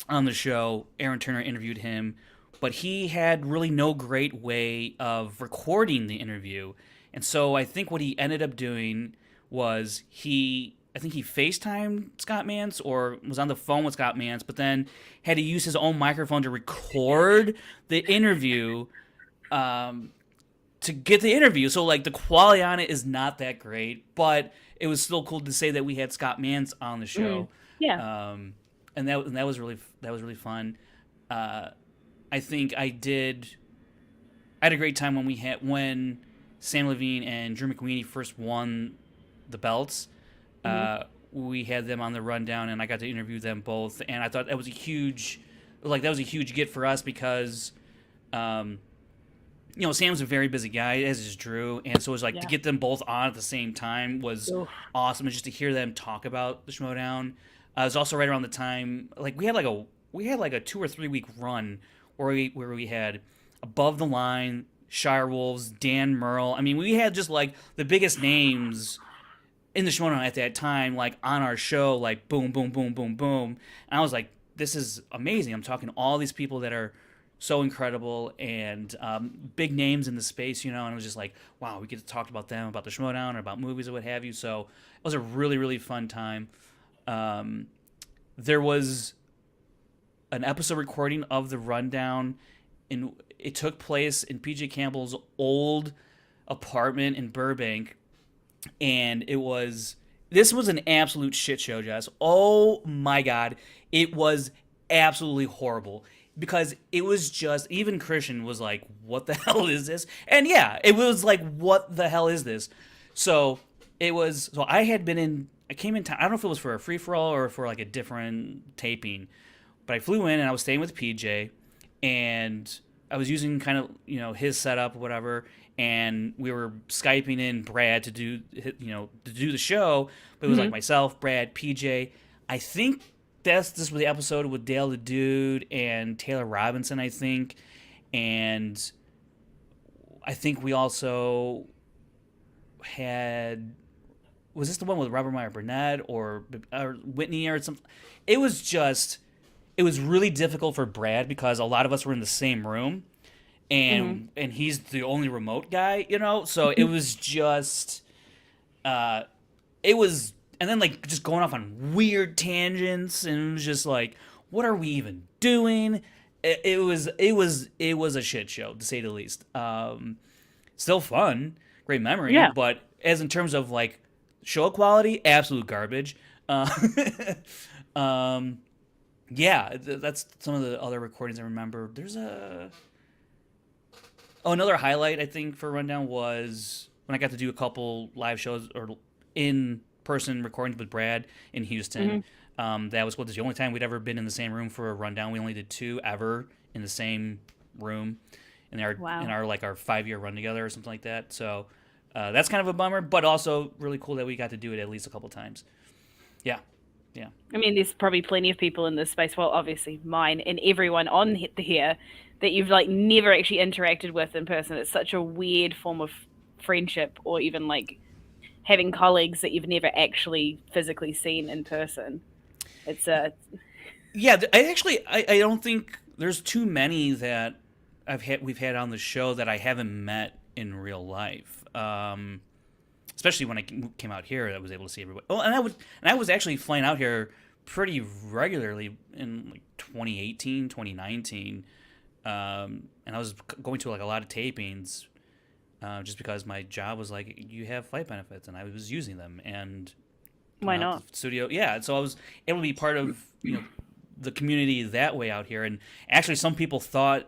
on the show, Aaron Turner interviewed him, but he had really no great way of recording the interview. And so I think what he ended up doing was he FaceTimed Scott Mance or was on the phone with Scott Mance, but then had to use his own microphone to record the interview to get the interview. So like the quality on it is not that great, but it was still cool to say that we had Scott Mance on the show. Yeah. And that was really fun. I think I had a great time when Sam Levine and Drew McWeeny first won the belts. We had them on the rundown, and I got to interview them both. And I thought that was a huge get for us because, Sam's a very busy guy, as is Drew, and so it was like to get them both on at the same time was awesome, and just to hear them talk about the Schmoedown. It was also right around the time we had like a 2 or 3 week run where we had Above the Line, Shire Wolves, Dan Merle. I mean, we had just like the biggest names in the Schmoedown at that time, like on our show, like boom, boom, boom, boom, boom. And I was like, this is amazing. I'm talking to all these people that are so incredible and big names in the space, and it was just like, wow, we get to talk about them, about the Schmoedown, or about movies or what have you. So it was a really, really fun time. There was an episode recording of the rundown, and it took place in PJ Campbell's old apartment in Burbank, and this was an absolute shit show, Jess. Oh my god, it was absolutely horrible. Because it was just, even Christian was like, what the hell is this? And yeah, it was like, what the hell is this? So I came in town, I don't know if it was for a free-for-all or for like a different taping, but I flew in and I was staying with PJ, and I was using kind of, his setup or whatever, and we were Skyping in Brad to do the show, but it was like myself, Brad, PJ. I think this was the episode with Dale the Dude and Taylor Robinson, I think. And I think we also had... Was this the one with Robert Meyer Burnett or Whitney or something? It was really difficult for Brad because a lot of us were in the same room. And he's the only remote guy, So it was just... And then just going off on weird tangents, and it was just like, what are we even doing? It was a shit show, to say the least. Still fun, great memory, but as in terms of show quality, absolute garbage. That's some of the other recordings I remember. There's another highlight I think for Rundown was when I got to do a couple live shows or in person recordings with Brad in Houston. That was the only time we'd ever been in the same room for a rundown. We only did 2 ever in the same room in our 5-year run together or something like that. So that's kind of a bummer, but also really cool that we got to do it at least a couple times. Yeah. I mean, there's probably plenty of people in this space, well, obviously mine and everyone on here, that you've never actually interacted with in person. It's such a weird form of friendship, or even having colleagues that you've never actually physically seen in person. It's I don't think there's too many that we've had on the show that I haven't met in real life. Especially when I came out here, I was able to see everybody. Oh, and I was actually flying out here pretty regularly in like 2018, 2019. And I was going to like a lot of tapings just because my job was like, you have flight benefits, and I was using them. And Why coming out not? to the studio, yeah. So I was able to be part of the community that way out here. And actually, some people thought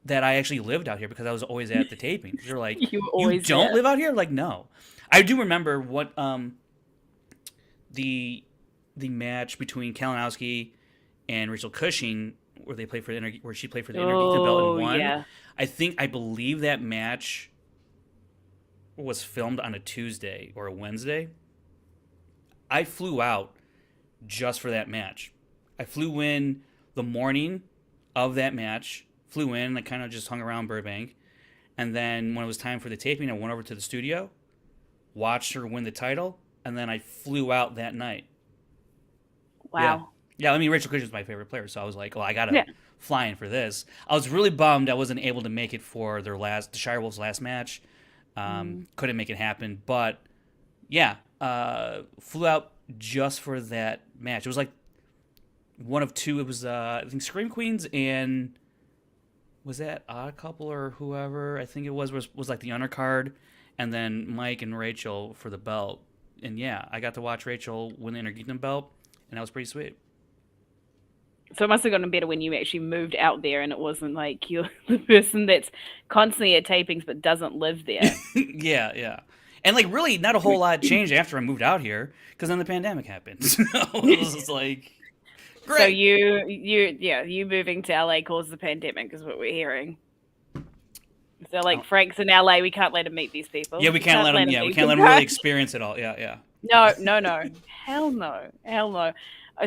that I actually lived out here because I was always at the tapings. They're like, You were "You always don't there. live out here?" Like, no. I do remember what the match between Kalinowski and Rachel Cushing, where they played for the where she played for the Intergeekdom belt Oh, and won. yeah. I believe that match was filmed on a Tuesday or a Wednesday. I flew out just for that match. I flew in the morning of that match. Flew in. I kind of just hung around Burbank, and then when it was time for the taping, I went over to the studio, watched her win the title, and then I flew out that night. Wow. Yeah, I mean, Rachel Cushing's my favorite player, so I was like, well, I gotta Yeah. fly in for this. I was really bummed I wasn't able to make it for the Shirewolves' last match. Couldn't make it happen, but yeah, flew out just for that match. It was like one of two. It was I think Scream Queens and was that Odd Couple or whoever I think it was like the undercard, and then Mike and Rachel for the belt. And yeah, I got to watch Rachel win the Intergeekdom belt, and that was pretty sweet. So it must have gotten better when you actually moved out there and it wasn't like you're the person that's constantly at tapings but doesn't live there. Yeah. And like really not a whole lot changed after I moved out here because then the pandemic happened. So it was just like great. So you moving to LA caused the pandemic is what we're hearing. So like Frank's in LA, we can't let him meet these people. Yeah, we can't let him. Yeah, we can't let him really experience it all. Yeah. No. Hell no.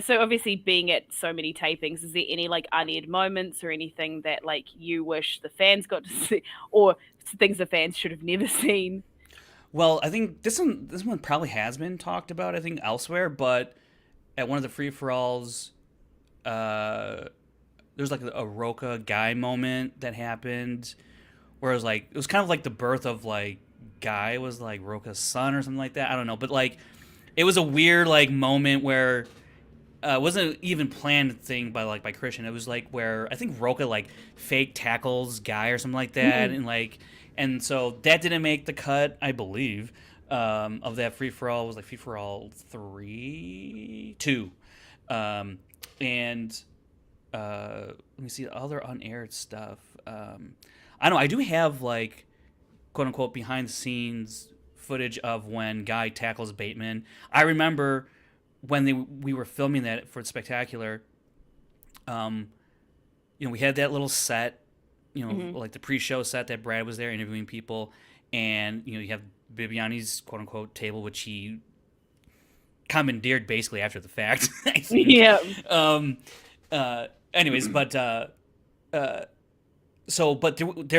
So obviously being at so many tapings, is there any like unaired moments or anything that like you wish the fans got to see or things the fans should have never seen? Well, I think this one probably has been talked about, I think, elsewhere, but at one of the free-for-alls, there's like a Roca Guy moment that happened where it was kind of like the birth of like Guy was like Roca's son or something like that. I don't know, but like it was a weird like moment where it wasn't even planned thing by Christian. It was like where I think Roca like fake tackles Guy or something like that, and so that didn't make the cut, I believe. Of that free for all was like free for all 2, and let me see other unaired stuff. I know I do have like quote unquote behind the scenes footage of when Guy tackles Bateman. I remember when we were filming that for Spectacular. We had that little set, like the pre-show set that Brad was there interviewing people, and you have Bibiani's quote unquote table, which he commandeered basically after the fact. I think. Yeah. Anyways, but there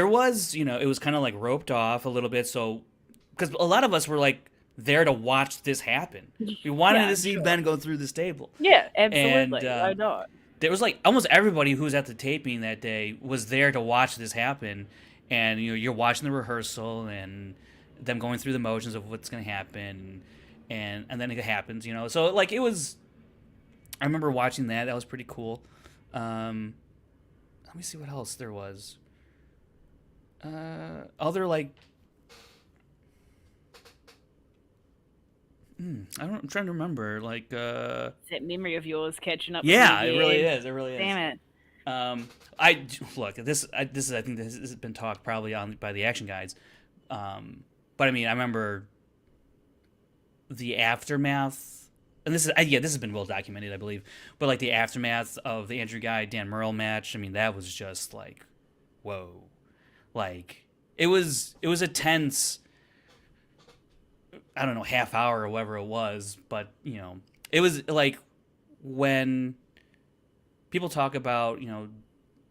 was, it was kind of like roped off a little bit, so because a lot of us were like there to watch this happen. We wanted to see Ben go through this table. Yeah, absolutely. And, Why not? There was like almost everybody who was at the taping that day was there to watch this happen, and you're watching the rehearsal and them going through the motions of what's going to happen, and then it happens, So like it was, I remember watching that. That was pretty cool. Let me see what else there was. Other like. I'm trying to remember. Like, that memory of yours catching up. Yeah, it really is. It really is. Damn it. I think this has been talked probably on by the action guides. But I mean, I remember the aftermath, and this has been well documented, I believe. But like the aftermath of the Andrew Guy Dan Murrell match, I mean, that was just like, whoa, like it was a tense. I don't know, half hour or whatever it was, but it was like when people talk about,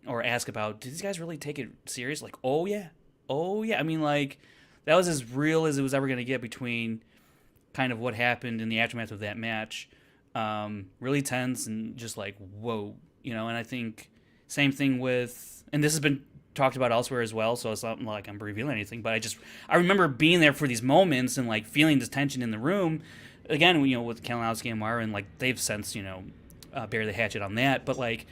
or ask about, did these guys really take it serious? Like, oh yeah. I mean, like that was as real as it was ever going to get between kind of what happened in the aftermath of that match. Really tense and just like, whoa, and I think same thing with, and this has been talked about elsewhere as well, so it's not like I'm revealing anything, but I remember being there for these moments and like feeling this tension in the room again, with Kalinowski and Mara, and like they've since bury the hatchet on that, but like,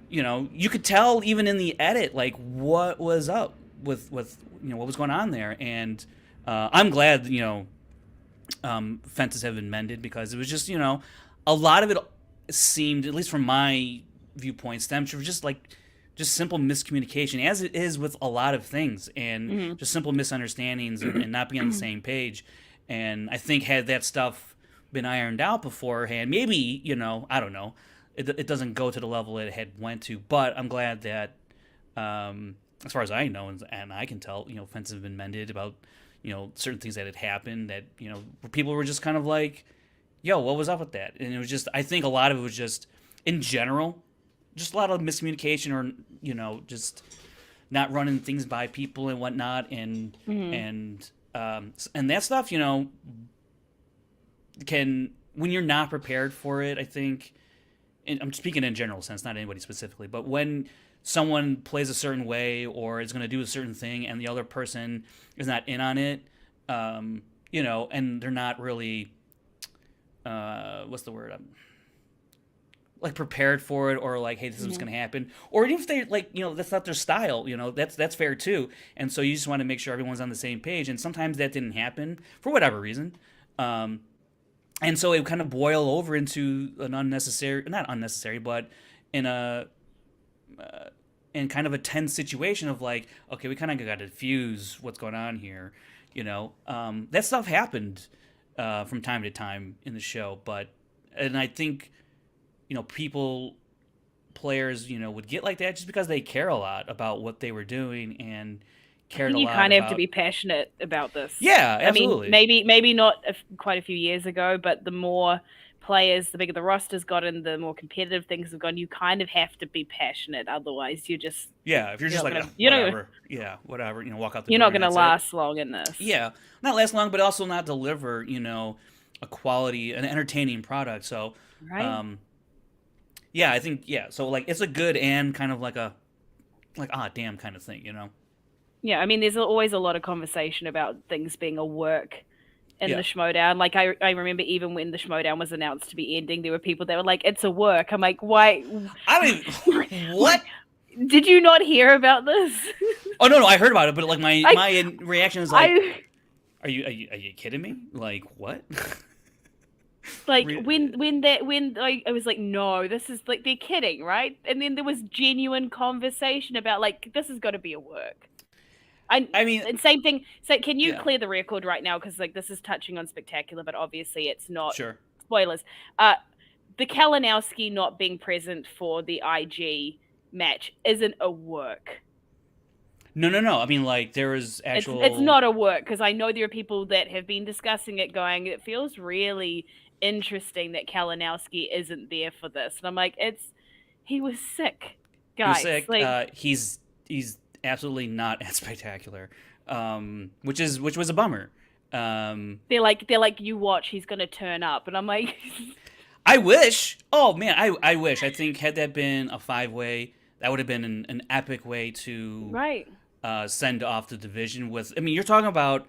you could tell even in the edit like what was up with what was going on there, and I'm glad fences have been mended, because it was just a lot of it seemed, at least from my viewpoint, stemmed from just simple miscommunication, as it is with a lot of things, and just simple misunderstandings, and not being on the same page. And I think had that stuff been ironed out beforehand, maybe I don't know, it doesn't go to the level it had went to. But I'm glad that, as far as I know and I can tell, fences have been mended about certain things that had happened, that people were just kind of like, yo, what was up with that? And it was just, I think a lot of it was just, in general, just a lot of miscommunication, or just not running things by people and whatnot, and and that stuff, can, when you're not prepared for it, I think, and I'm speaking in a general sense, not anybody specifically, but when someone plays a certain way or is going to do a certain thing and the other person is not in on it, and they're not really, what's the word? Like prepared for it, or like, hey, this is what's going to happen, or even if they like, that's not their style, that's fair too. And so you just want to make sure everyone's on the same page. And sometimes that didn't happen for whatever reason. And so it would kind of boil over into an not unnecessary, but in kind of a tense situation of like, okay, we kind of got to diffuse what's going on here. That stuff happened from time to time in the show, and I think, players, would get like that just because they care a lot about what they were doing and cared a lot. You kind of have to be passionate about this. Yeah, absolutely. I mean, maybe not quite a few years ago, but the more players, the bigger the roster's gotten, the more competitive things have gone. You kind of have to be passionate, otherwise you just if you're just like whatever, walk out the door. You're not going to last long in this. Yeah, not last long, but also not deliver a quality, an entertaining product. So right. I think so like it's a good and kind of like a damn kind of thing, Yeah, I mean, there's always a lot of conversation about things being a work in the Schmoedown. Like, I remember even when the Schmoedown was announced to be ending, there were people that were like, it's a work. I'm like, why? I mean, what? Did you not hear about this? Oh, no, I heard about it, but like my reaction is like, are you kidding me? Like, what? Like when I was like, no, this is like, they're kidding, right? And then there was genuine conversation about like, this has got to be a work. I mean, and same thing. So can you clear the record right now? Because like this is touching on Spectacular, but obviously it's not. Sure. Spoilers. The Kalinowski not being present for the IG match isn't a work. No. I mean, like there was actual. It's not a work, because I know there are people that have been discussing it, going, it feels really interesting that Kalinowski isn't there for this, and I'm like, he was sick, guys. He was sick. Like, he's absolutely not as Spectacular, which was a bummer. They're like, you watch, he's gonna turn up, and I'm like, I wish. Oh man, I wish. I think had that been a 5-way, that would have been an epic way to send off the division with. I mean, you're talking about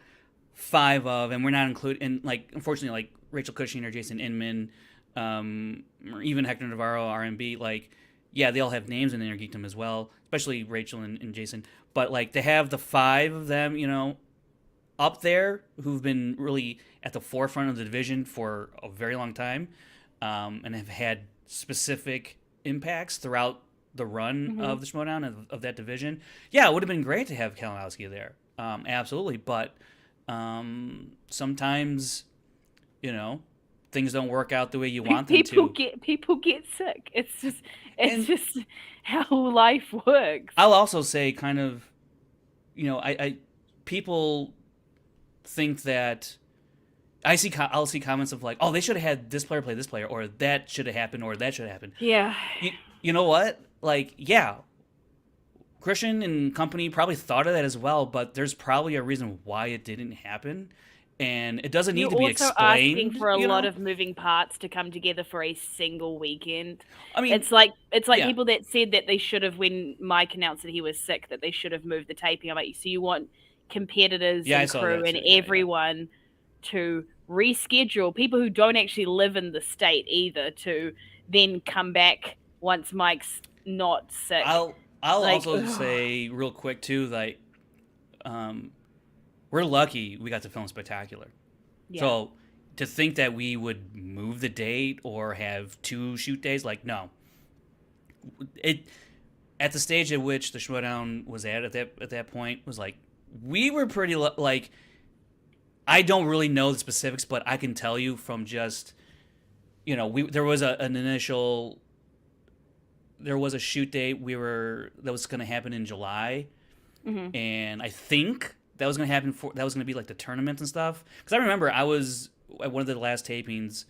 5 of, and we're not including, like, unfortunately, like Rachel Cushing or Jason Inman, or even Hector Navarro, RMB, like. Yeah, they all have names in Inner Geekdom as well, especially Rachel and Jason. But like to have the 5 of them, up there, who've been really at the forefront of the division for a very long time, and have had specific impacts throughout the run of the Schmoedown of that division. Yeah, it would have been great to have Kalinowski there, absolutely. But sometimes, things don't work out the way you want them to. People get sick. It's just how life works. I'll also say, kind of, I people think that I'll see comments of like, oh, they should have had this player play this player, or that should have happened, or that should have happened. Yeah. You know what? Like, yeah, Christian and company probably thought of that as well, but there's probably a reason why it didn't happen. And it doesn't need to be explained. You're also asking for a lot of moving parts to come together for a single weekend. I mean, it's like people that said that they should have, when Mike announced that he was sick, that they should have moved the taping. I'm like, so you want competitors and crew and everyone to reschedule, people who don't actually live in the state either, to then come back once Mike's not sick. I'll Like, also say real quick too, like, we're lucky we got to film Spectacular. yeah. So to think that we would move the date or have 2 shoot days, like, no. It at the stage at which the Schmoedown was at that point was like, we were pretty like, I don't really know the specifics, but I can tell you from just, there was there was a shoot date that was going to happen in July, and I think that was going to that was going to be like the tournaments and stuff. Because I remember I was at one of the last tapings.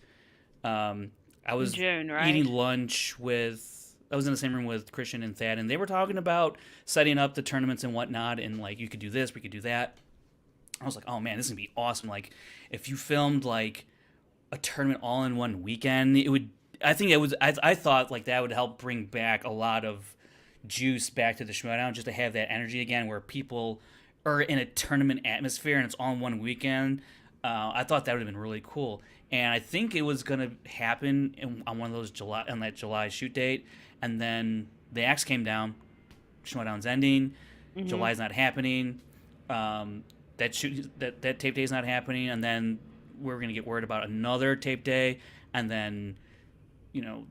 I was June, right? eating lunch I was in the same room with Christian and Thad, and they were talking about setting up the tournaments and whatnot, and like, you could do this, we could do that. I was like, oh man, this is gonna be awesome. Like, if you filmed like a tournament all in one weekend, it would. I think it was. I thought like that would help bring back a lot of juice back to the Schmoedown, just to have that energy again, where people are in a tournament atmosphere and it's all in one weekend. I thought that would have been really cool, and I think it was gonna happen on one of those on that July shoot date, and then the axe came down. Schmoedown's ending. July's not happening. That tape day is not happening, and then we're gonna get worried about another tape day, and then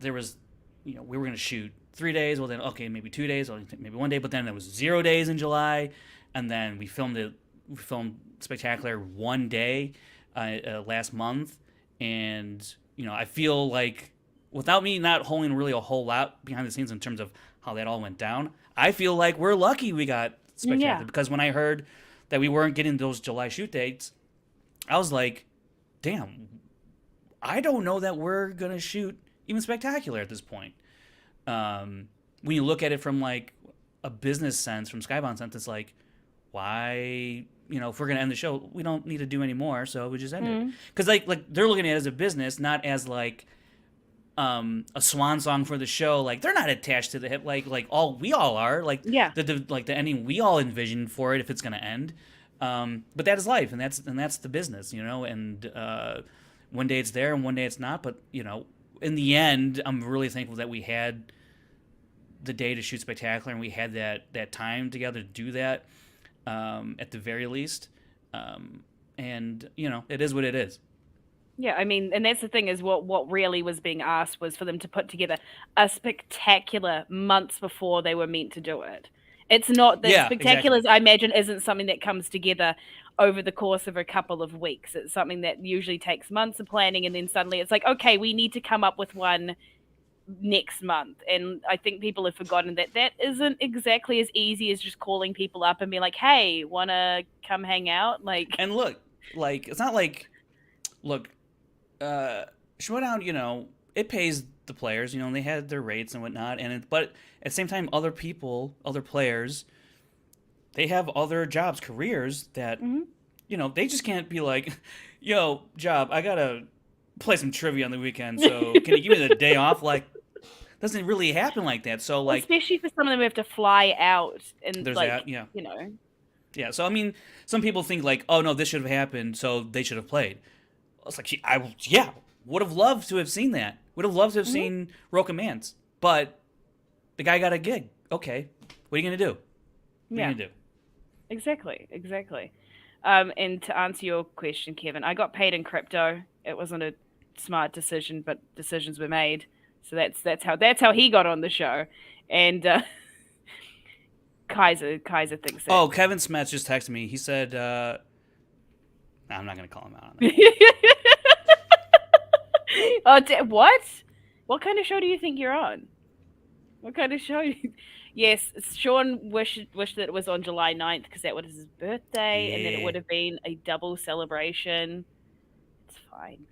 there was we were gonna shoot 3 days. Well, then okay, maybe 2 days, or maybe 1 day, but then there was 0 days in July, and then we filmed Spectacular 1 day last month, and I feel like, without me not holding really a whole lot behind the scenes in terms of how that all went down, I feel like we're lucky we got Spectacular, because when I heard that we weren't getting those July shoot dates, I was like, damn, I don't know that we're going to shoot even Spectacular at this point. When you look at it from like a business sense, from Skybound sense, it's like, why, if we're going to end the show, we don't need to do any more, so we just end it. Because like they're looking at it as a business, not as like a swan song for the show. Like, they're not attached to the hip, like we all are, like, the ending we all envisioned for it, if it's going to end. But that is life, and that's the business, and one day it's there and one day it's not. But in the end, I'm really thankful that we had the day to shoot Spectacular, and we had that time together to do that, at the very least. And it is what it is. Yeah, I mean, and that's the thing, is what really was being asked was for them to put together a Spectacular months before they were meant to do it. It's not that Spectaculars, exactly. I imagine, isn't something that comes together over the course of a couple of weeks. It's something that usually takes months of planning, and then suddenly it's like, okay, we need to come up with one next month. And I think people have forgotten that isn't exactly as easy as just calling people up and being like, hey, want to come hang out? Like, and look, like, it's not like, look, Schmoedown, it pays the players, and they had their rates and whatnot, but at the same time, other players, they have other jobs, careers that, they just can't be like, yo, job, I gotta play some trivia on the weekend, so can you give me the day off? Like, doesn't really happen like that. So, like, especially for some of them who have to fly out, and there's like, that, yeah. Yeah, so I mean, some people think like, oh no, this should have happened, so they should have played. It's like, would have loved to have seen that. Would have loved to have seen Roka Mance, but the guy got a gig. Okay, what are you gonna do? What are you gonna do? Exactly. And to answer your question, Kevin, I got paid in crypto. It wasn't a smart decision, but decisions were made. So that's how he got on the show. And Kaiser thinks that. Oh, Kevin Smets just texted me. He said, I'm not gonna call him out on that. What? What kind of show do you think you're on? What kind of show? Yes, Sean wished that it was on July 9th, because that was his birthday, and then it would have been a double celebration. It's fine.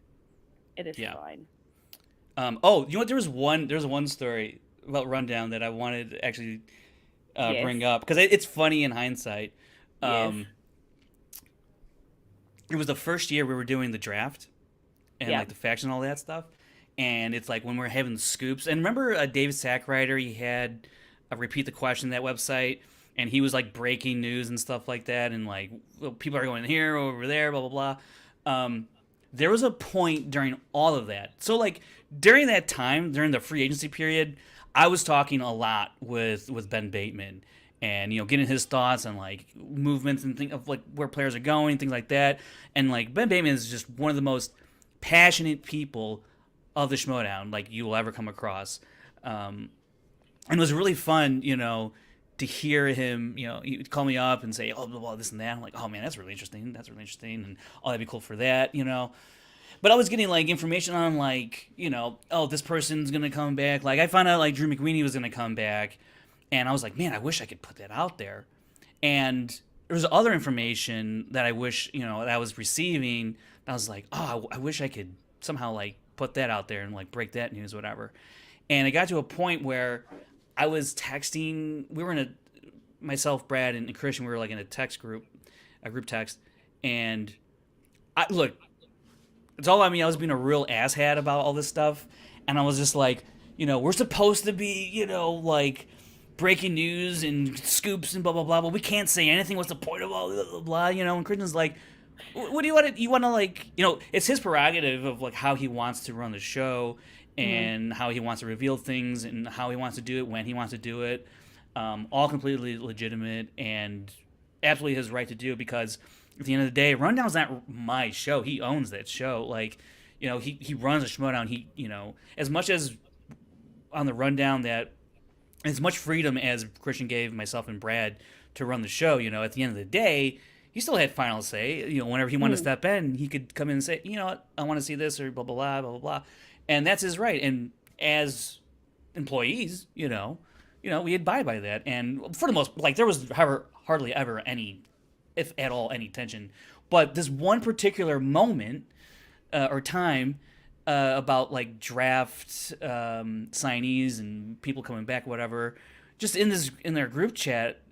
It is fine. Oh, you know what? There's one story about Rundown that I wanted to actually bring up, because it's funny in hindsight. It was the first year we were doing the draft and like the faction and all that stuff, and it's like when we're having scoops. And remember David Sackrider? He had Repeat the Question, that website, and he was like breaking news and stuff like that, and like people are going here, over there, blah blah blah. there was a point during all of that. So like during that time, during the free agency period, I was talking a lot with Ben Bateman, and getting his thoughts on like movements and things of like where players are going, things like that. And like Ben Bateman is just one of the most passionate people of the Schmoedown like you will ever come across. And it was really fun, to hear him, he'd call me up and say, oh, blah, blah, this and that. I'm like, oh, man, that's really interesting. And, oh, that'd be cool for that, But I was getting, like, information on, like, oh, this person's going to come back. Like, I found out, like, Drew McWeeny was going to come back. And I was like, man, I wish I could put that out there. And there was other information that I wish, that I was receiving. And I was like, oh, I wish I could somehow, like, put that out there and, like, break that news, whatever. And it got to a point where I was texting. We were in myself, Brad, and Christian. We were like in a group text. And look, it's all about me. I was being a real asshat about all this stuff, and I was just like, we're supposed to be, like breaking news and scoops and blah blah blah, but we can't say anything. What's the point of all blah blah blah? And Christian's like, what do you want to? You want to like, it's his prerogative of like how he wants to run the show. And how he wants to reveal things and how he wants to do it, when he wants to do it. All completely legitimate and absolutely his right to do, because at the end of the day, Rundown's not my show. He owns that show. Like, he runs a Schmoedown. He, as much as on the Rundown that as much freedom as Christian gave myself and Brad to run the show, at the end of the day, he still had final say. Whenever he wanted to step in, he could come in and say, I want to see this or blah, blah, blah, blah, blah, blah. And that's his right. And as employees, we abide by that. And for the most, like, there was hardly ever any, if at all, any tension. But this one particular moment or time about like draft signees and people coming back, whatever, just in their group chat,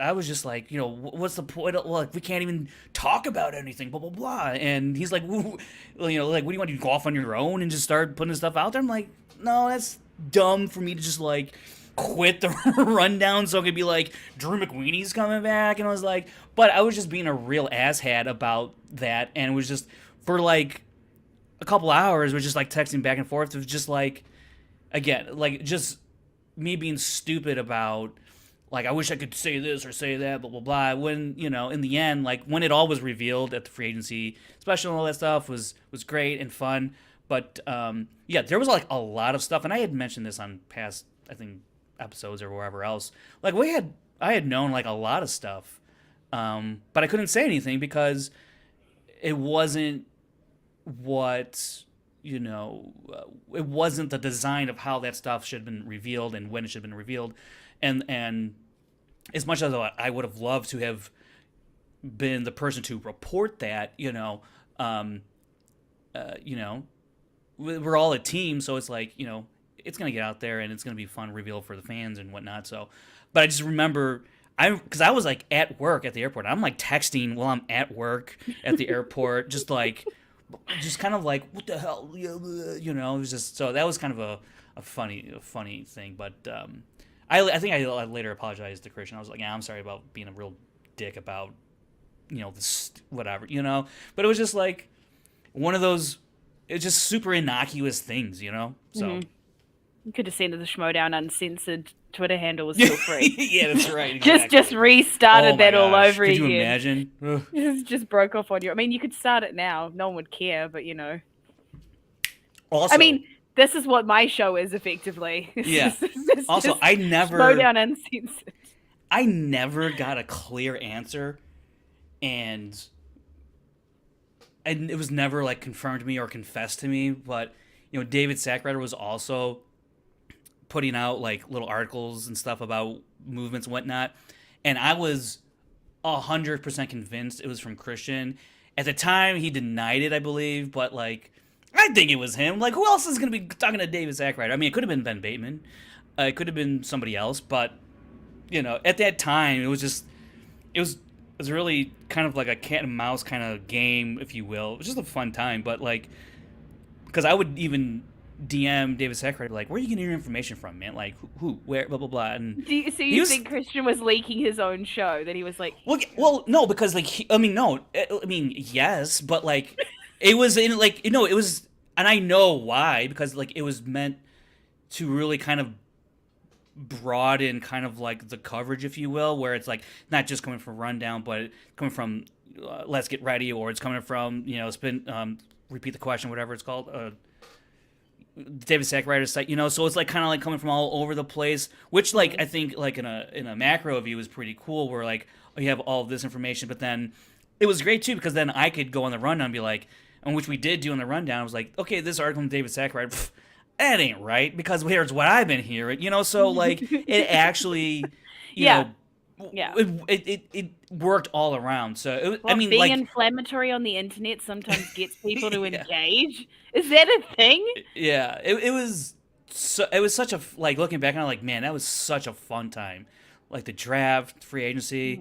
I was just like, what's the point? Like, we can't even talk about anything, blah, blah, blah. And he's like, like, what do you want to do, go off on your own and just start putting stuff out there? I'm like, no, that's dumb for me to just, like, quit the Rundown so it could be like, Drew McWeeney's coming back. And I was like, but I was just being a real asshat about that. And it was just, for, like, a couple hours, we're just, like, texting back and forth. It was just, like, again, like, just me being stupid about, like, I wish I could say this or say that, blah, blah, blah. When, in the end, like, when it all was revealed at the free agency special and all that stuff was great and fun. But, yeah, there was, like, a lot of stuff. And I had mentioned this on past, I think, episodes or wherever else. Like, I had known, like, a lot of stuff. But I couldn't say anything because it wasn't what, it wasn't the design of how that stuff should have been revealed and when it should have been revealed. And as much as I would have loved to have been the person to report that, we're all a team, so it's like, it's gonna get out there and it's gonna be fun reveal for the fans and whatnot. So, but I just remember because I was like at work at the airport. I'm like texting while I'm at work at the airport, just kind of like, what the hell, it was just, so that was kind of a funny thing, but. I think I later apologized to Christian. I was like, yeah, I'm sorry about being a real dick about, this, whatever, But it was just like one of those, it's just super innocuous things, So. You could have seen that the Schmoedown Uncensored Twitter handle was still free. Yeah, that's right. Exactly. just restarted that all over Could again. Could you imagine? It just broke off on you. I mean, you could start it now. No one would care, but, Also, I mean, this is what my show is, effectively. Yeah. Also, I never... Schmoedown Uncensored. I never got a clear answer, and it was never, like, confirmed to me or confessed to me, but, David Sackrider was also putting out, like, little articles and stuff about movements and whatnot, and I was 100% convinced it was from Christian. At the time, he denied it, I believe, but, like... I think it was him. Like, who else is going to be talking to David Sackrider? I mean, it could have been Ben Bateman. It could have been somebody else. But, at that time, it was really kind of like a cat and mouse kind of game, if you will. It was just a fun time. But, like, because I would even DM David Sackrider, like, where are you getting your information from, man? Like, who, where, blah, blah, blah. And you think Christian was leaking his own show? That he was like... Well, no, because, like, yes, but, like... It was in like it was, and I know why, because like it was meant to really kind of broaden kind of like the coverage, if you will, where it's like not just coming from Rundown, but coming from Let's Get Ready, or it's coming from spin repeat the question, whatever it's called. David Sack writer's site, so it's like kind of like coming from all over the place, which like I think like in a macro view is pretty cool, where like you have all of this information, but then it was great too because then I could go on the rundown and be like, and which we did do on the rundown. I was like, okay, this article from David Sack writer, that ain't right because here's what I've been hearing, so like it actually, Yeah. it worked all around. So Well, I mean, being like inflammatory on the internet sometimes gets people to Yeah. engage. Is that a thing? Yeah, it was it was such a like looking back on it, like man, that was such a fun time, like the draft, free agency.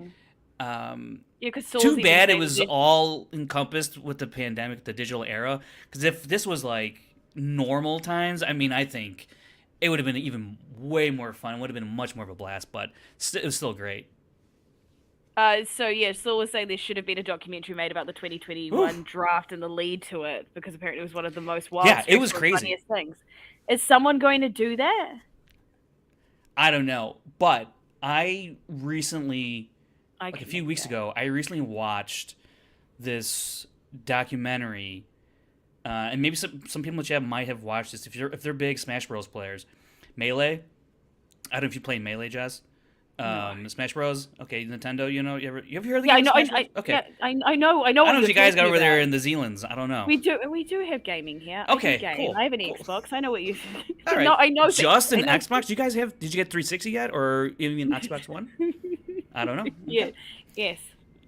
Um, Yeah, because Too bad it was all encompassed with the pandemic, the digital era. Because if this was like normal times, I mean, I think it would have been even way more fun. It would have been much more of a blast, but it was still great. Saul was saying there should have been a documentary made about the 2021 draft and the lead to it because apparently it was one of the most wild, Yeah, it was stressful, crazy. funniest things. Is someone going to do that? I don't know, but I recently, I like a can few make weeks that. ago, I recently watched this documentary, and maybe some people in the chat might have watched this if they're big Smash Bros. Players. Melee. I don't know if you play Melee, Jess. No. Smash Bros. Okay, Nintendo. You ever heard of the Yeah, I game know. Smash Bros? Okay. Yeah, I know. I don't know what if you guys got talking over there about. in the Zealands. I don't know. We do have gaming here. Okay, I do game. cool, I have an cool. Xbox. I know what you. All right. No, I know. Just an I know- Xbox? Do you guys have? Did you get 360 yet, or even Xbox One? I don't know. Yeah. Yes.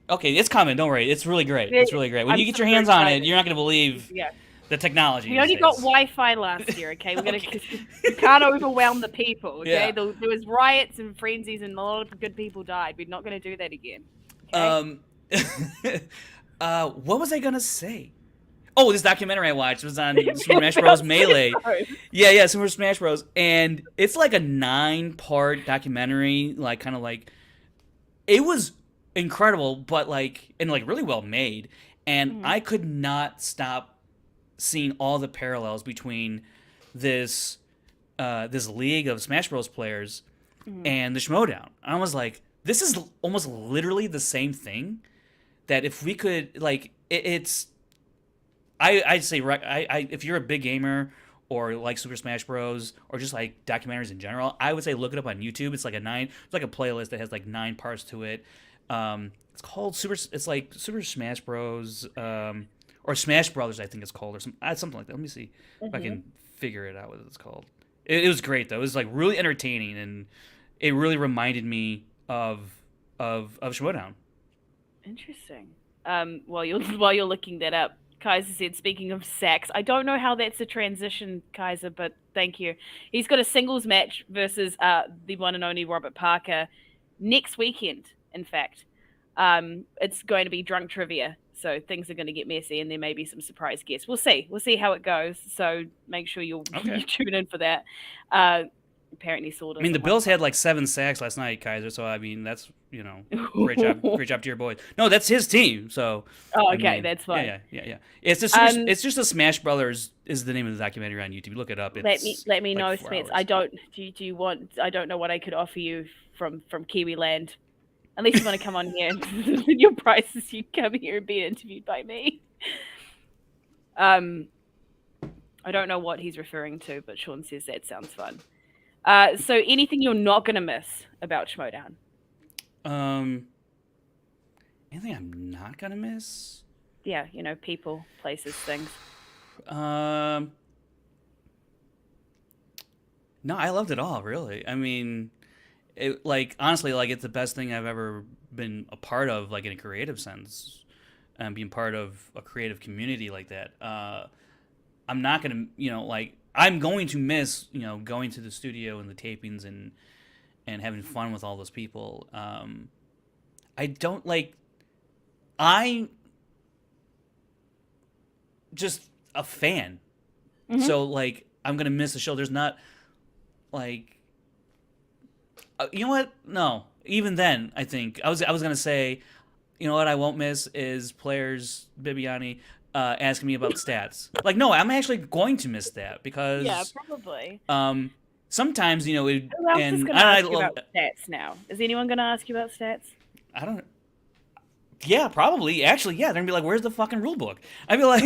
Okay, it's coming. Don't worry. It's really great. Yeah, It's really great. When I'm you get your super hands on it, excited. you're not going to believe Yeah. the technology. We these only got days. Wi-Fi last year. Okay, we're gonna. Okay. You can't overwhelm the people. Okay, Yeah. there was riots and frenzies, and a lot of good people died. We're not gonna do that again. Okay? What was I gonna say? Oh, this documentary I watched was on Super Smash Bros. Melee. Yeah, Super Smash Bros. And it's like a 9-part documentary, like kind of like it was incredible, but like and like really well made. And I could not stop seeing all the parallels between this this league of Smash Bros. Players and the Schmoedown. I was like, this is almost literally the same thing. That if we could like it's I'd say if you're a big gamer or like Super Smash Bros. Or just like documentaries in general, I would say look it up on YouTube. It's like it's like a playlist that has like 9 parts to it. It's called it's like Super Smash Bros. Or Smash Brothers, I think it's called, or something like that. Let me see if I can figure it out what it's called. It was great though. It was like really entertaining, and it really reminded me of Schmoedown. Interesting. While you're looking that up, Kaiser said, speaking of sacks, I don't know how that's a transition, Kaiser, but thank you. He's got a singles match versus the one and only Robert Parker next weekend, in fact. It's going to be drunk trivia, so things are going to get messy, and there may be some surprise guests. We'll see how it goes, so make sure you tune in for that. Apparently Saul I mean, the Bills had like 7 sacks last night, Kaiser. So I mean, that's great job to your boys. No, that's his team. So oh, I okay, mean, that's fine. Yeah. It's just it's just the Smash Brothers is the name of the documentary on YouTube. Look it up. It's let me like know, 4 Smith. hours. I don't. Do you want? I don't know what I could offer you from Kiwi Land. Unless you want to come on here, and your price is you come here and be interviewed by me. I don't know what he's referring to, but Sean says that sounds fun. So anything you're not gonna miss about Schmoedown? Anything I'm not gonna miss? Yeah, people, places, things. No, I loved it all. Really, I mean, honestly, it's the best thing I've ever been a part of, like in a creative sense, and being part of a creative community like that. I'm not gonna, I'm going to miss, going to the studio and the tapings and having fun with all those people. I don't I'm just a fan, so I'm gonna miss the show. There's not you know what? No, even then, I think I was gonna say, you know what I won't miss is players Bibiani. asking me about stats. Like, no, I'm actually going to miss that Yeah, because probably. sometimes Who else is and going to I ask you love about stats now? Is anyone going to ask you about stats? I don't. Yeah, probably. Actually, yeah, they're gonna be like, "Where's the fucking rule book?" I'd be like,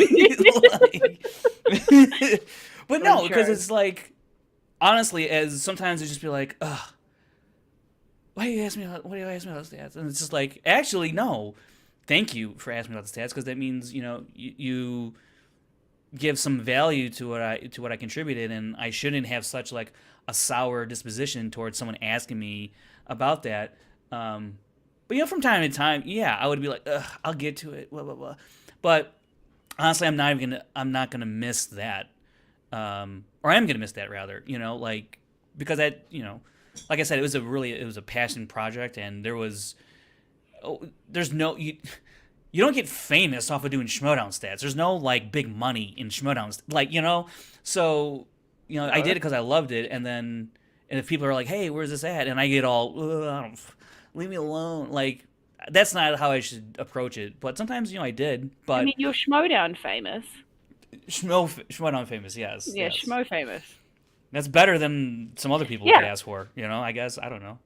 but Really no, because true. it's like, honestly, as sometimes it just be like, "Ugh, why do you ask me? Why do you ask me about stats?" And it's just like, actually, no, thank you for asking me about the stats because that means you give some value to what I contributed, and I shouldn't have such like a sour disposition towards someone asking me about that. Um, but from time to time, yeah, I would be like, ugh, I'll get to it, blah blah blah. But honestly, I'm not gonna miss that, or I am gonna miss that rather, like because like I said, it was a passion project, and there's no you don't get famous off of doing Schmoedown stats. There's no like big money in Schmoedown, like so I did No. it because I loved it, and if people are like, hey, where's this at, and I get all leave me alone, like that's not how I should approach it. But sometimes I did, I but mean, you're Schmoedown famous. Schmoedown famous, yes, Yeah, yes, Schmo famous. that's better than some other people could Yeah, ask for. I guess I don't know.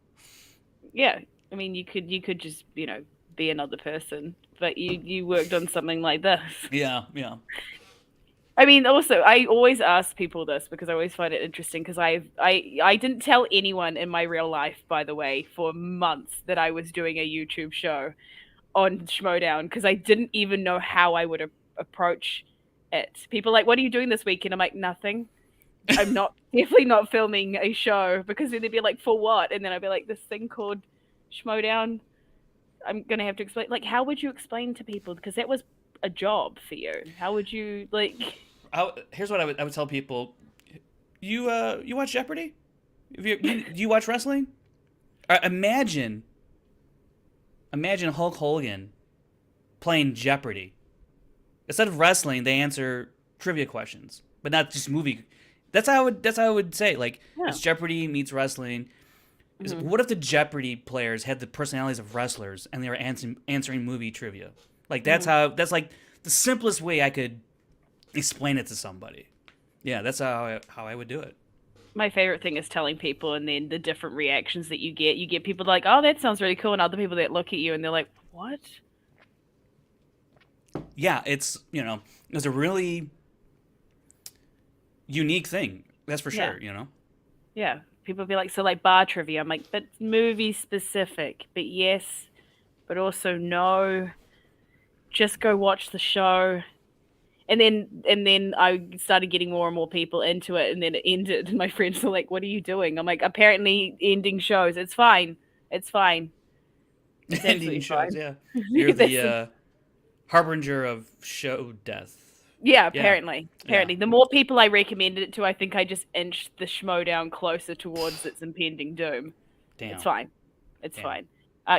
yeah. I mean, you could just be another person, but you worked on something like this. Yeah, yeah. I mean, also, I always ask people this because I always find it interesting because I didn't tell anyone in my real life, by the way, for months that I was doing a YouTube show on Schmoedown because I didn't even know how I would approach it. People are like, "What are you doing this weekend?" I'm like, "Nothing. I'm not definitely not filming a show," because then they'd be like, "For what?" And then I'd be like, "This thing called Schmoedown. I'm gonna have to explain." Like, how would you explain to people? Because that was a job for you. How would you like? Here's what I would tell people: you watch Jeopardy? Do you watch wrestling? Imagine Hulk Hogan playing Jeopardy. Instead of wrestling, they answer trivia questions, but not just movie. That's how I would say. Like Yeah. it's Jeopardy meets wrestling. Mm-hmm. What if the Jeopardy players had the personalities of wrestlers and they were answering movie trivia? Like Mm-hmm. that's like the simplest way I could explain it to somebody. Yeah, that's how I would do it. My favorite thing is telling people and then the different reactions that you get. You get people like, "Oh, that sounds really cool," and other people that look at you and they're like, "What?" Yeah, it's a really unique thing. That's for Yeah. sure. Yeah. People be like, "So like bar trivia." I'm like, "But movie specific." But yes, but also no. Just go watch the show. And then I started getting more and more people into it, and then it ended. My friends were like, "What are you doing?" I'm like, "Apparently ending shows. It's fine. It's fine. It's Ending absolutely shows. fine." Yeah, you're That's the harbinger of show death. Yeah, Yeah, apparently. yeah. Apparently. The more people I recommended it to, I think I just inched the Schmoedown closer towards its impending doom. It's Damn, fine. It's damn. fine.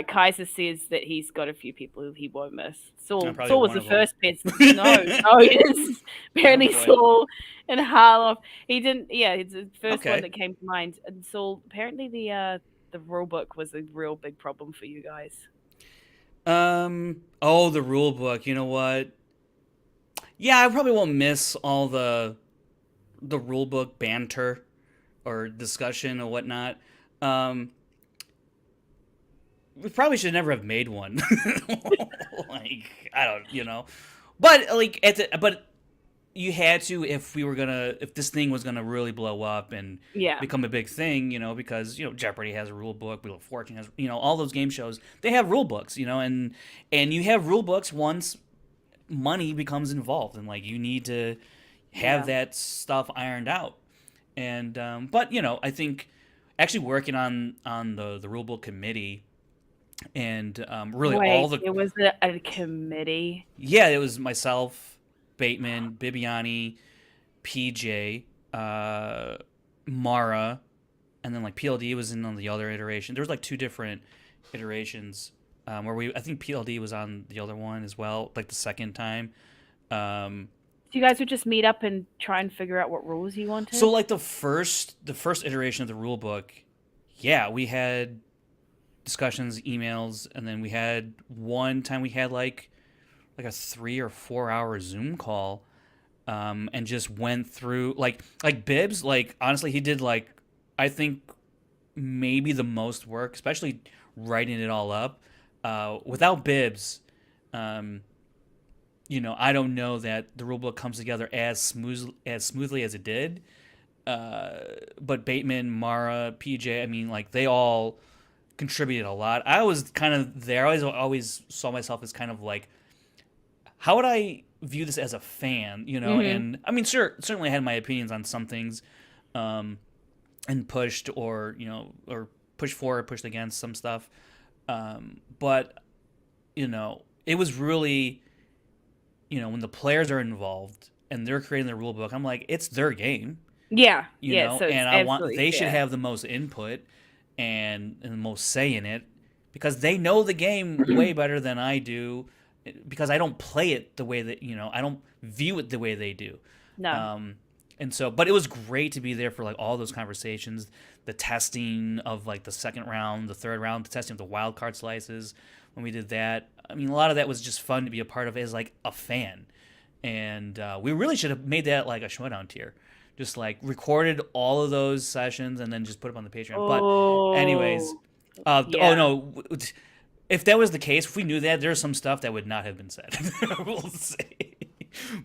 Kaiser says that he's got a few people who he won't miss. I'm Saul probably Saul was one the of them. first person. No, no, he is. Oh Apparently boy. Saul and Harloff. He didn't yeah, it's the first one Okay. that came to mind. And Saul apparently the rule book was a real big problem for you guys. Oh, the rule book. You know what? Yeah, I probably won't miss all the rule book banter or discussion or whatnot. Um, we probably should never have made one. Like I don't, but like but you had to if this thing was gonna really blow up and Yeah. become a big thing, because Jeopardy has a rule book, Wheel of Fortune has, all those game shows they have rule books, and you have rule books once money becomes involved, and like you need to have Yeah. that stuff ironed out. And but I think actually working on the rule book committee and really all Wait, the it was a committee. yeah, it was myself, Bateman, Bibiani, PJ, Mara, and then like PLD was in on the other iteration. There was like two different iterations where I think PLD was on the other one as well, like the second time. Um, So you guys would just meet up and try and figure out what rules you so wanted? like the first iteration of the rule book, yeah, we had discussions, emails, and then we had one time we had like like a 3 or 4 hour Zoom call, and just went through like Bibbs. Like honestly, he did like I think maybe the most work, especially writing it all up. Without Bibbs, um, I don't know that the rulebook comes together as smoothly as it did. But Bateman, Mara, PJ, I mean, like they all contributed a lot. I was kind of there. I always saw myself as kind of like, how would I view this as a fan? Mm-hmm. And I mean, sure, certainly I had my opinions on some things, um, and pushed or pushed for or pushed against some stuff. But it was really, when the players are involved and they're creating the rule book, I'm like, it's their game, Yeah, yeah. So it's and absolutely they should fair. have the most input and the most say in it because they know the game way better than I do because I don't play it the way that I don't view it the way they do. No. um, and so, but it was great to be there for like all those conversations, the testing of like the second round, the third round, the testing of the wild card slices when we did that. I mean, a lot of that was just fun to be a part of as like a fan, and we really should have made that like a Schmoedown tier, just like recorded all of those sessions and then just put them on the Patreon. But anyways, Oh, oh yeah. no, if that was the case, if we knew that, there's some stuff that would not have been said. We'll say,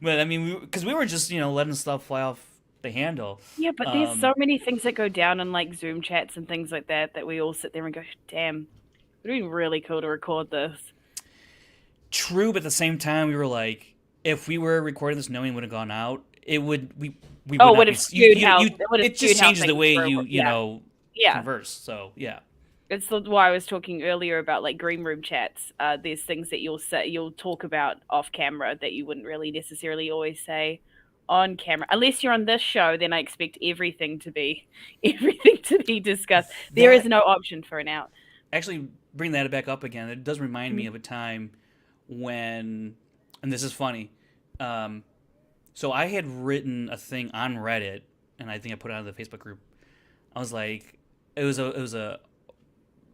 but I mean, because we were just letting stuff fly off the handle. Yeah, but there's Um, so many things that go down in like Zoom chats and things like that that we all sit there and go, damn, it would be really cool to record this. True, but at the same time, we were like, if we were recording this knowing it would have gone out, it would we Oh, would it would not be. have skewed how You it would have it skewed just how changes the things way were. you Yeah, yeah. converse. So yeah. It's why I was talking earlier about like green room chats. There's things that you'll talk about off camera that you wouldn't really necessarily always say on camera. Unless you're on this show, then I expect everything to be everything to be discussed. There is That no option for an out. actually bring that back up again. It does remind me Mhm. of a time when, and this is funny. Um, so I had written a thing on Reddit, and I think I put it on the Facebook group. I was like, it was a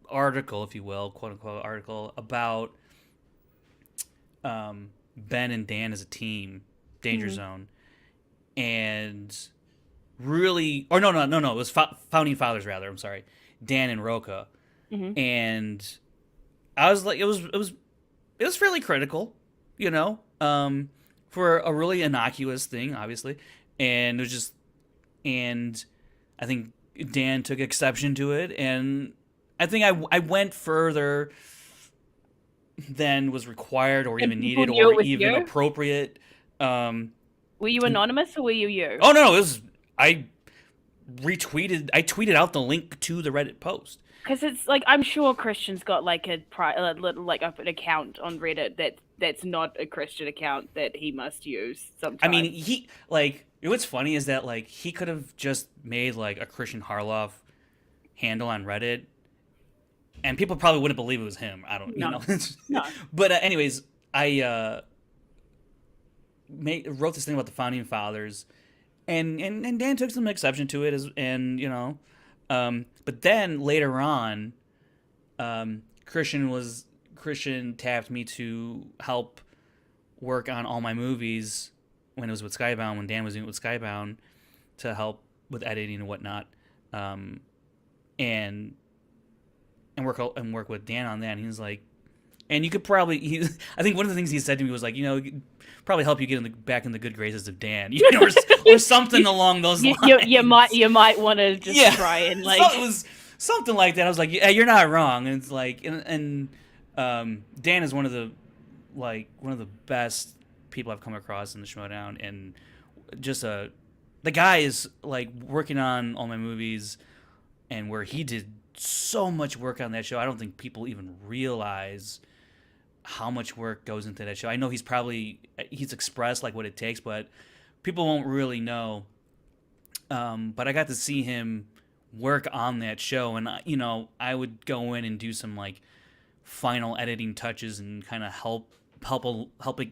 article, if you will, quote unquote article about Ben and Dan as a team, Danger Mhm. Zone, and really, or no, it was Founding Fathers rather. I'm sorry, Dan and Roca, Mhm. and I was like, it was fairly critical, you know, for a really innocuous thing, obviously, and it was just, and I think Dan took exception to it, and I think I went further than was required or And even people needed knew or it was even you. appropriate. Were you And anonymous or were you you? oh no, it was I tweeted out the link to the Reddit post. Because it's like I'm sure Christian's got like like an account on Reddit that's not a Christian account that he must use I mean, sometimes. he like what's funny is that like he could have just made like a Christian Harloff handle on Reddit, and people probably wouldn't believe it was him. I don't, No, no. but anyways, I wrote this thing about the founding fathers, and Dan took some exception to it, but then later on, Christian tapped me to help work on all my movies when it was with Skybound, when Dan was doing it with Skybound, to help with editing and whatnot, and work with Dan on that. And he was like, and you could probably, I think one of the things he said to me was like, probably help you get back in the good graces of Dan, or something you, along those you lines. might want to just Yeah, try and so it like was something like that. I was like, yeah, you're not wrong. And it's like, Dan is one of the best people I've come across in the Schmoedown, and just the guy is like working on all my movies, and where he did so much work on that show. I don't think people even realize how much work goes into that show. I know he's expressed like what it takes, but people won't really know. But I got to see him work on that show, and I would go in and do some like final editing touches and kind of help it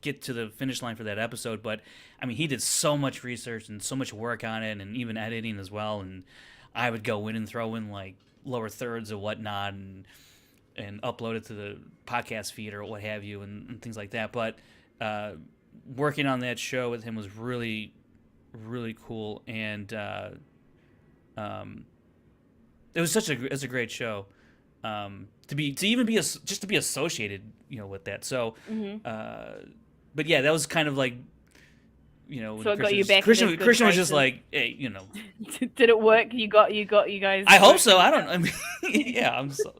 get to the finish line for that episode. But I mean, he did so much research and so much work on it, and even editing as well. And I would go in and throw in like lower thirds or whatnot, and and upload it to the podcast feed or what have you, and things like that. But working on that show with him was really, really cool, and it was it's a great show. To be associated, with that. So, but yeah, that was kind of like, So it got you back. Christian was just like, hey, Did it work? You guys. I hope so. I mean, yeah, I'm so,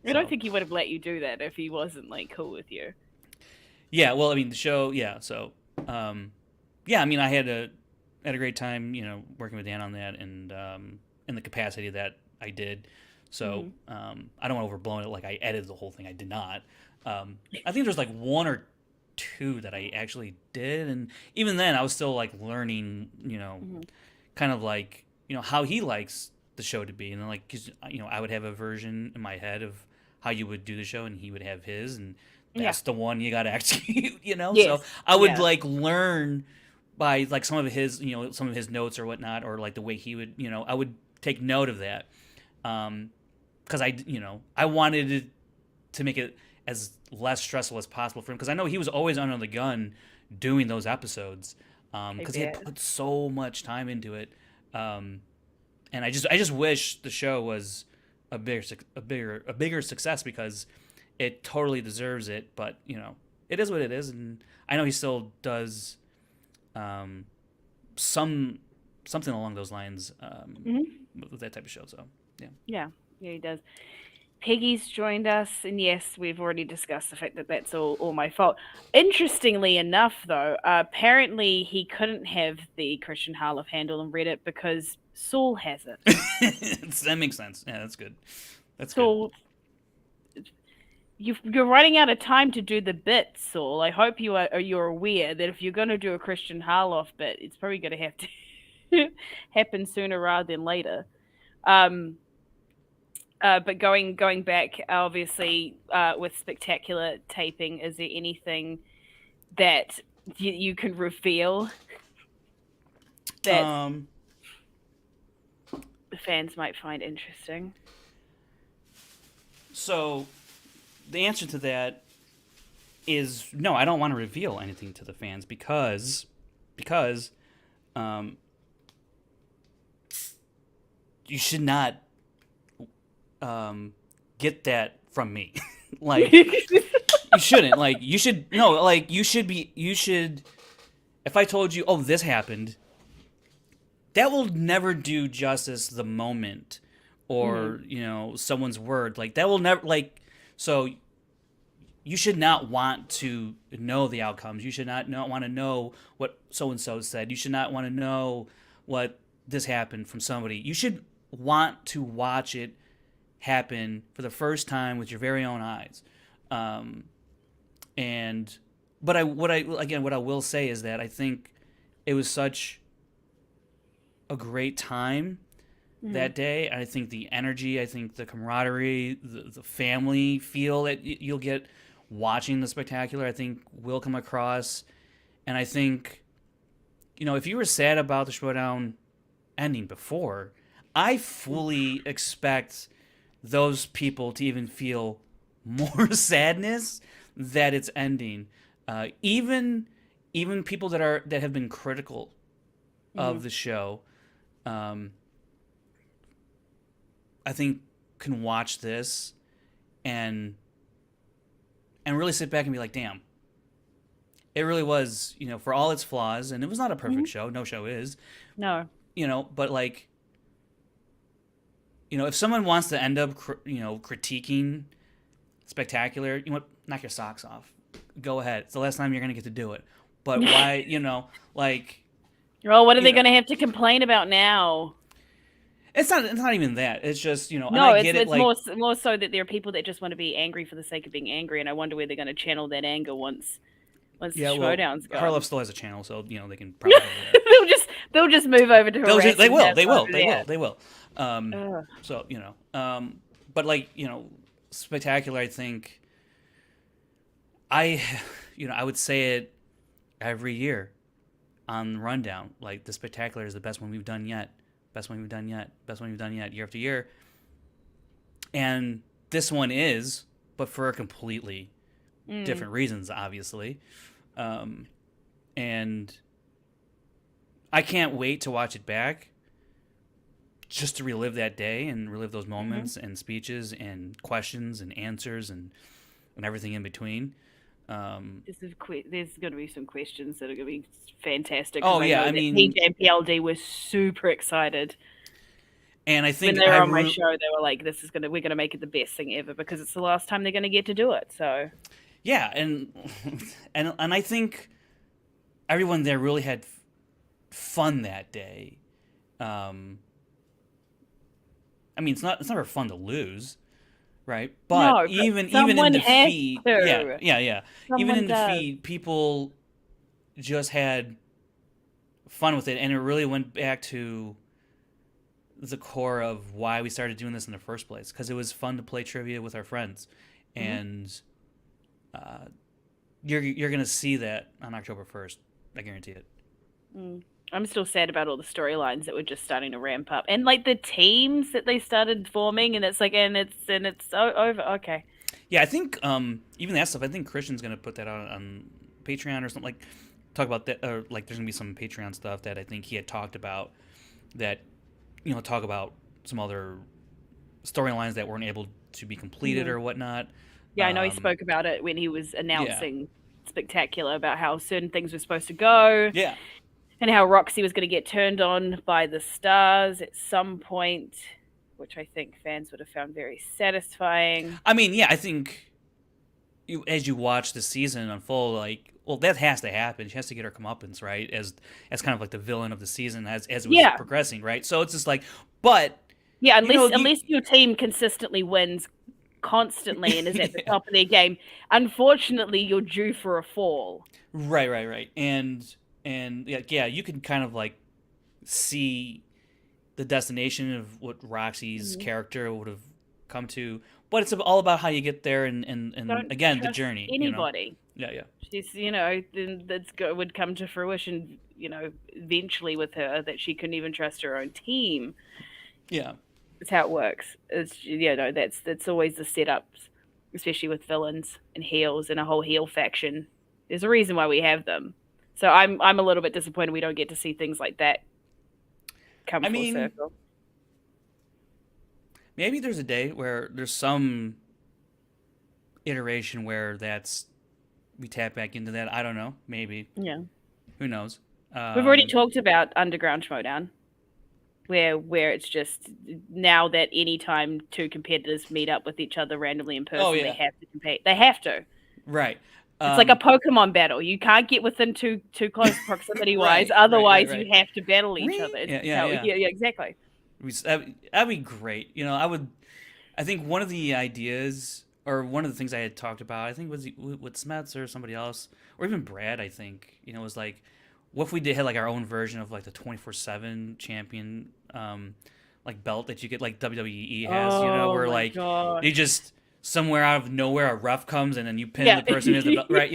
I don't think he would have let you do that if he wasn't like cool with you. Yeah, well, I mean, the show, yeah. So, yeah, I mean, I had a great time, working with Dan on that, and in the capacity that I did. So, I don't want to overblow it. Like, I edited the whole thing. I did not. I think there's like one or two that I actually did, and even then, I was still like learning, kind of like, how he likes the show to be, and then like, 'cause, I would have a version in my head of how you would do the show, and he would have his, and that's the one you got to execute, Yes. So I would like learn by like some of his, some of his notes or whatnot, or like the way he would, I would take note of that, because I wanted it to make it as less stressful as possible for him, because I know he was always under the gun doing those episodes, because he had put so much time into it, and I just wish the show was a bigger success, because it totally deserves it. But it is what it is, and I know he still does something along those lines with that type of show. So yeah, he does. Peggy's joined us, and yes, we've already discussed the fact that that's all my fault. Interestingly enough, though, apparently he couldn't have the Christian Harloff handle on Reddit because Saul has it. That makes sense. Yeah, that's good. That's Saul, good. You're running out of time to do the bit, Saul. I hope you're aware that if you're going to do a Christian Harloff bit, it's probably going to have to happen sooner rather than later. But going back, obviously, with Spectacular taping, is there anything that you can reveal that the fans might find interesting? So, the answer to that is no. I don't want to reveal anything to the fans because you should not get that from me. Like, you shouldn't. Like, you should if I told you, oh, this happened, that will never do justice the moment or someone's word. Like, that will never, like, so you should not want to know the outcomes. You should not want to know what so and so said. You should not want to know what this happened from somebody. You should want to watch it happen for the first time with your very own eyes. What I will say is that I think it was such a great time that day. I think the energy, I think the camaraderie, the family feel that you'll get watching the Spectacular, I think will come across. And I think, if you were sad about the Schmoedown ending before, I fully expect those people to even feel more sadness that it's ending. Even people that have been critical of the show, I think can watch this and really sit back and be like, damn, it really was, for all its flaws, and it was not a perfect show. No show is. No. But like, if someone wants to end up, critiquing Spectacular, knock your socks off. Go ahead. It's the last time you're going to get to do it. But why, like... Well, what are they going to have to complain about now? It's not even that. It's just, No, and I get it's like, more so that there are people that just want to be angry for the sake of being angry, and I wonder where they're going to channel that anger once the Schmoedown's gone. Harloff still has a channel, so, they can probably... they'll just move over to harass. They will. So, but like, Spectacular, I think I would say it every year on Rundown. Like, the Spectacular is the best one we've done yet. Best one we've done yet. Best one we've done yet, year after year. And this one is, but for completely different reasons, obviously. And I can't wait to watch it back just to relive that day and relive those moments and speeches and questions and answers and everything in between. There's going to be some questions that are going to be fantastic. Oh, yeah, I mean... PJ and PLD were super excited. And I think when they were on my show, they were like, we're going to make it the best thing ever because it's the last time they're going to get to do it. So... Yeah, and I think everyone there really had fun that day. I mean, it's never fun to lose, right? But no, even in defeat, yeah. Even in does. defeat, people just had fun with it, and it really went back to the core of why we started doing this in the first place, because it was fun to play trivia with our friends, and you're gonna see that on October 1st. I guarantee it. I'm still sad about all the storylines that were just starting to ramp up, and like the teams that they started forming, and it's over. Okay. Yeah, I think even that stuff. I think Christian's gonna put that out on Patreon or something. Like talk about that, or like there's gonna be some Patreon stuff that I think he had talked about. That talk about some other storylines that weren't able to be completed or whatnot. Yeah, I know he spoke about it when he was announcing Spectacular about how certain things were supposed to go. Yeah. And how Roxy was going to get turned on by the stars at some point, which I think fans would have found very satisfying. I mean, yeah, I think as you watch the season unfold, that has to happen. She has to get her comeuppance, right? As kind of like the villain of the season as it was progressing, right? So it's just like, but... Yeah, unless your team consistently wins constantly and is at the top of their game, unfortunately you're due for a fall. Right. And yeah, you can kind of like see the destination of what Roxy's character would have come to, but it's all about how you get there and again the journey. Anybody. Yeah. She's would come to fruition, eventually with her, that she couldn't even trust her own team. Yeah. That's how it works. That's always the setups, especially with villains and heels and a whole heel faction. There's a reason why we have them. So I'm a little bit disappointed we don't get to see things like that come full circle. Maybe there's a day where there's some iteration where we tap back into that. I don't know. Maybe. Yeah. Who knows? We've already talked about Underground Schmoedown, where it's just now that anytime two competitors meet up with each other randomly in person, they have to compete. They have to. Right. It's like a Pokemon battle. You can't get within too close proximity-wise. Otherwise, you have to battle each other. Yeah, exactly. That'd be great. I think one of the ideas, or one of the things I had talked about, I think was with Smets or somebody else, or even Brad, I think, was like, what if we had like our own version of like the 24/7 champion like belt that you get like WWE has, where like you just somewhere out of nowhere a ref comes and then you pin the person who's the belt, right?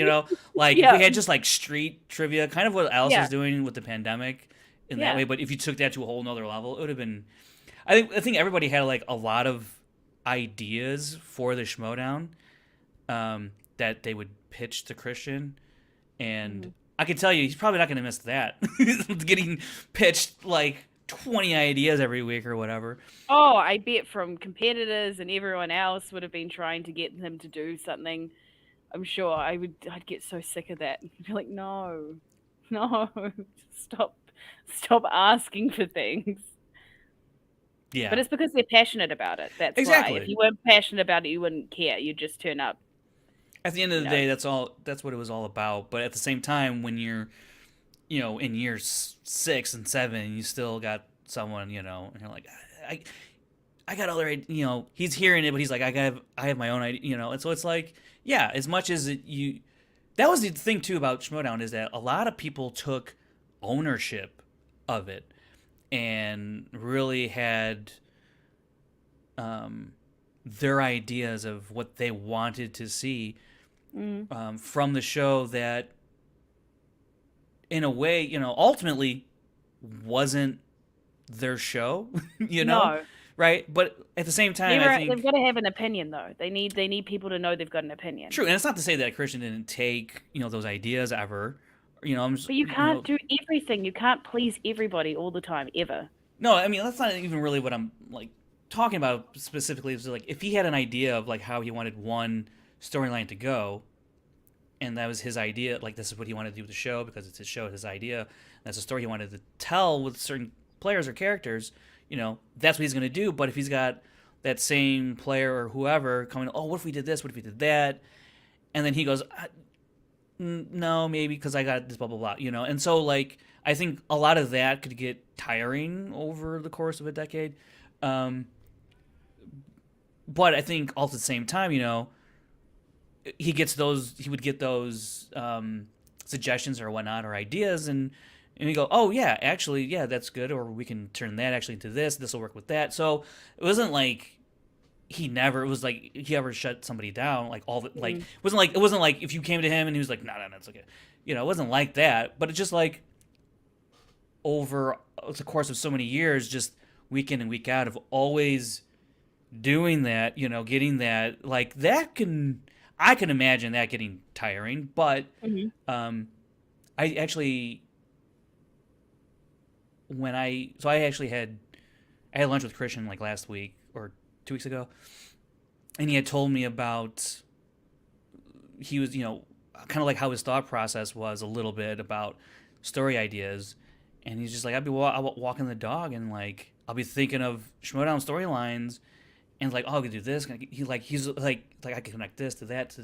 Like if we had just like street trivia, kind of what Alice is doing with the pandemic in that way, but if you took that to a whole nother level, it would have been. I think everybody had like a lot of ideas for the Schmoedown that they would pitch to Christian, and I can tell you he's probably not going to miss that. Getting pitched like 20 ideas every week or whatever. Oh, I bet from competitors and everyone else would have been trying to get him to do something. I'm sure I'd get so sick of that. I'd be like, no, stop asking for things. Yeah. But it's because they're passionate about it. That's exactly why. If you weren't passionate about it, you wouldn't care. You'd just turn up. At the end of the day, that's what it was all about. But at the same time, when you're, in years 6 and 7, you still got someone, and you're like, I got other, he's hearing it, but he's like, I have my own idea, and so it's like, yeah, as much as that was the thing too about Schmoedown, is that a lot of people took ownership of it and really had their ideas of what they wanted to see from the show, that in a way, ultimately wasn't their show, No. right? But at the same time, I think They've got to have an opinion, though. They need people to know they've got an opinion. true, and it's not to say that Christian didn't take those ideas ever. I'm just, But you can't do everything. You can't please everybody all the time, ever. no, I mean that's not even really what I'm like talking about specifically. Is like if he had an idea of like how he wanted one storyline to go, and that was his idea, like this is what he wanted to do with the show because it's his show, his idea. That's a story he wanted to tell with certain players or characters. That's what he's going to do. But if he's got that same player or whoever coming, oh, what if we did this? What if we did that? And then he goes, no, maybe because I got this, blah, blah, blah, And so, like, I think a lot of that could get tiring over the course of a decade. But I think all at the same time, he would get those suggestions or whatnot or ideas and we go, oh yeah, actually, yeah, that's good, or we can turn that actually into this will work with that. So it wasn't like it was like he ever shut somebody down like all the like it wasn't like if you came to him and he was like no, it's okay, it wasn't like that. But it's just like over the course of so many years, just week in and week out of always doing that, getting that, like that I can imagine that getting tiring. But I actually I had lunch with Christian like last week or 2 weeks ago, and he had told me about he was kind of like how his thought process was a little bit about story ideas, and he's just like I'll walking the dog and like I'll be thinking of Schmoedown storylines, and like, oh, I could do this. He's like I could connect this to that,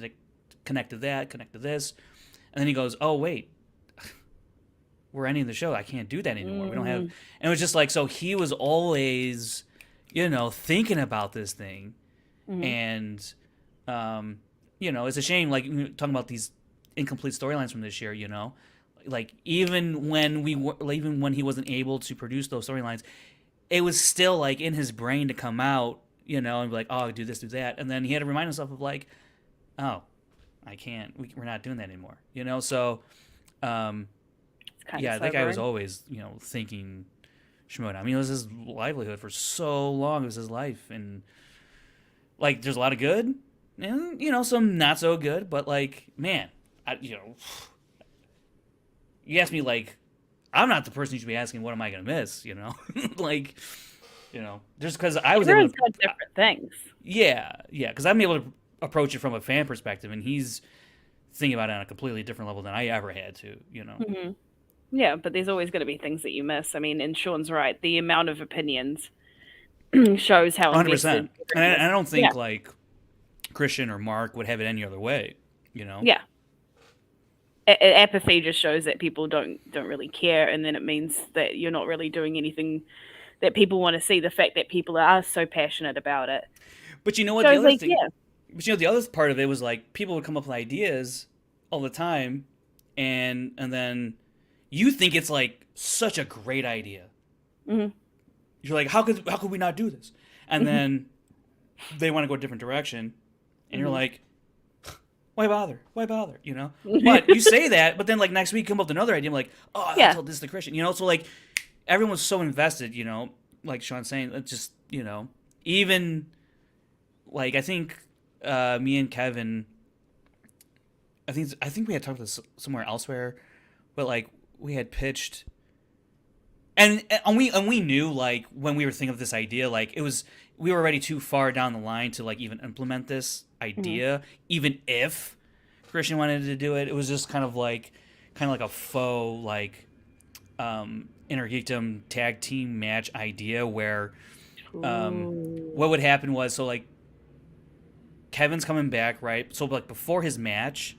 connect to that, connect to this, and then he goes, oh wait, we're ending the show. I can't do that anymore. We don't have. And it was just like, so he was always, thinking about this thing, and it's a shame. Like talking about these incomplete storylines from this year, like even when he wasn't able to produce those storylines, it was still like in his brain to come out, and be like, oh, do this, do that, and then he had to remind himself of like, oh, I can't. We're not doing that anymore, So, yeah, that guy was always, thinking Schmoedown. I mean, it was his livelihood for so long. It was his life, and like, there's a lot of good, and some not so good. But like, man, you ask me like, I'm not the person you should be asking. What am I gonna miss? Like. Just because I was able to got different things. Yeah, because I'm able to approach it from a fan perspective, and he's thinking about it on a completely different level than I ever had to. Mm-hmm. Yeah, but there's always going to be things that you miss. I mean, and Sean's right. The amount of opinions shows how 100%. And I don't think like Christian or Mark would have it any other way. Yeah. Apathy just shows that people don't really care, and then it means that you're not really doing anything that people want to see. The fact that people are so passionate about it. But you know what? The other thing, but the other part of it was like people would come up with ideas all the time, and then you think it's like such a great idea. Mm-hmm. You're like, how could we not do this? And then they want to go a different direction, and you're like, why bother? Why bother? But you say that, but then like next week come up with another idea. I'm like, oh, I told this to Christian. So like. Everyone's so invested, like Sean's saying, it's just, even, like, I think me and Kevin, I think we had talked this somewhere elsewhere, but, like, we had pitched, and we knew, like, when we were thinking of this idea, like, we were already too far down the line to, like, even implement this idea, even if Christian wanted to do it. It was just kind of like a faux, like, Intergeekdom tag team match idea where what would happen was, so like Kevin's coming back, right? So like before his match,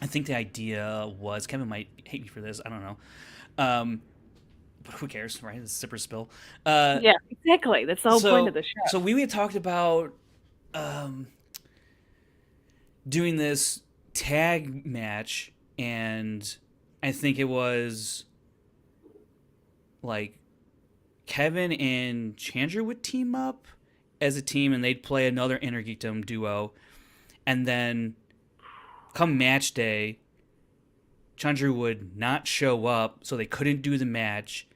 I think the idea was, Kevin might hate me for this, I don't know, but who cares, right? It's sip or spill. Yeah, exactly. That's the whole point of the show. So we had talked about doing this tag match, and I think it was like Kevin and Chandra would team up as a team, and they'd play another Intergeekdom duo, and then come match day, Chandra would not show up, so they couldn't do the match,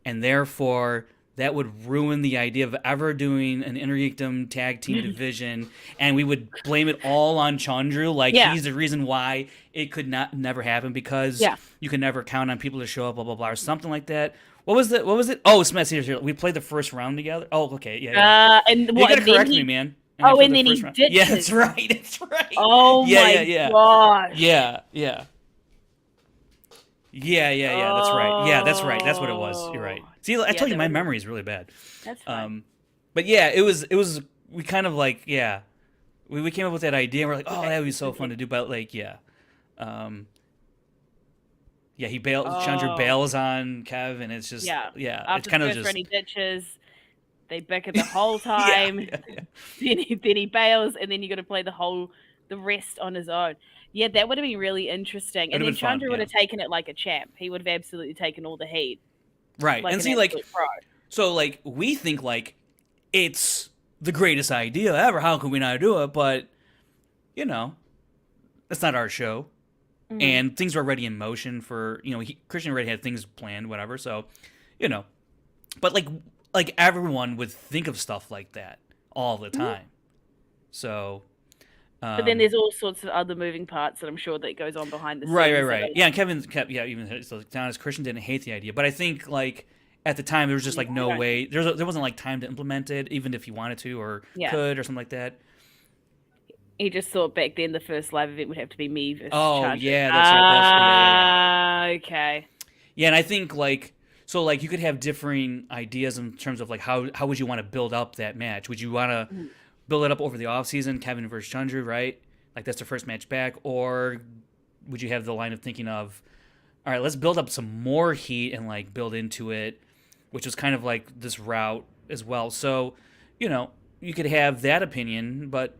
and therefore that would ruin the idea of ever doing an Intergeekdom tag team division, and we would blame it all on Chandru. Like, Yeah. he's the reason why it could never happen, because you can never count on people to show up, blah, blah, blah, or something like that. What was it? Oh, Smith, here. We played the first round together. Oh, okay. Yeah. And You what? gotta correct me, man. And then he first round. ditches. Yeah, that's right. That's right. Oh my gosh. Yeah. That's right. Yeah, that's right. That's what it was. You're right. See, I told you my memory is really bad. That's fine. But yeah, it was. We kind of like, we came up with that idea. And we're like, oh, that would be so fun to do. But like, he bails. Chandra bails on Kev, and it's just After it's kind the of first just. run, he ditches. They bicker the whole time. Then he bails, and then you got to play the rest on his own. Yeah, that would have been really interesting. And then Chandra would have taken it like a champ. He would have absolutely taken all the heat. Right. Like and see, like, pro. so, like, we think, like, it's the greatest idea ever. How can we not do it? But, you know, that's not our show. Mm-hmm. And things were already in motion for, Christian already had things planned, whatever. So, but, like everyone would think of stuff like that all the time. So, but then there's all sorts of other moving parts that I'm sure that goes on behind the scenes. Right. Yeah, and Kevin kept, even so, honest, Christian didn't hate the idea, but I think like at the time there was just like no way. There wasn't like time to implement it, even if he wanted to or could or something like that. He just thought back then the first live event would have to be me versus Chandra. Yeah, that's right. Okay. Yeah, and I think like. So, like, you could have differing ideas in terms of, like, how would you want to build up that match? Would you want to build it up over the offseason, Kevin versus Chandru, right? Like, that's the first match back. Or would you have the line of thinking of, all right, let's build up some more heat and, like, build into it, which was kind of like this route as well. So, you could have that opinion, but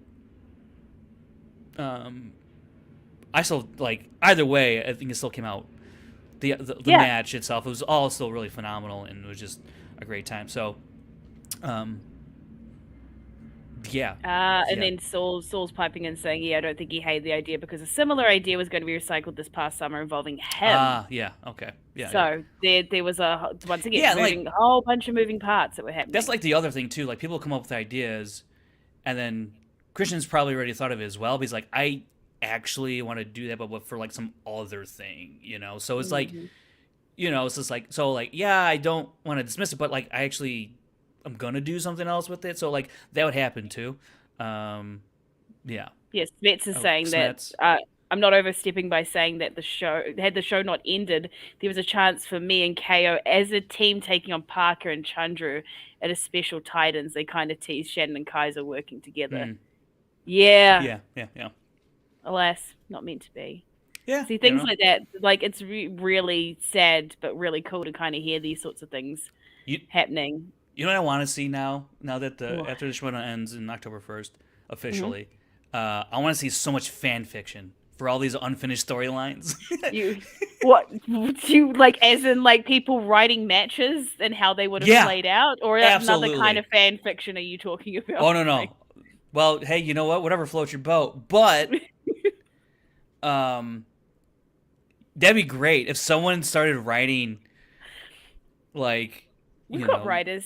I still, like, either way, I think it still came out. The match itself, it was all still really phenomenal, and it was just a great time. So, And then Saul's piping in saying, I don't think he hated the idea because a similar idea was going to be recycled this past summer involving him. Okay. Yeah. So there was a whole bunch of moving parts that were happening. That's like the other thing too. Like people come up with ideas, and then Christian's probably already thought of it as well. But he's like, I actually want to do that, but for like some other thing, So it's like, it's just like, so like, I don't want to dismiss it, but like I actually I'm gonna do something else with it. So like that would happen too. Yes, Smets is saying that I'm not overstepping by saying that had the show not ended, there was a chance for me and KO as a team taking on Parker and Chandru at a special Titans. They kind of teased Shannon and Kaiser working together. Yeah. Alas, not meant to be. Yeah. See, things like that, like, it's really sad, but really cool to kind of hear these sorts of things happening. You know what I want to see now that after the Schmoedown ends in October 1st, officially, I want to see so much fan fiction for all these unfinished storylines. You like, as in, like, people writing matches and how they would have played out? Or another kind of fan fiction are you talking about? Oh, no. Like, well, hey, you know what? Whatever floats your boat. But that'd be great if someone started writing, like, we've got writers,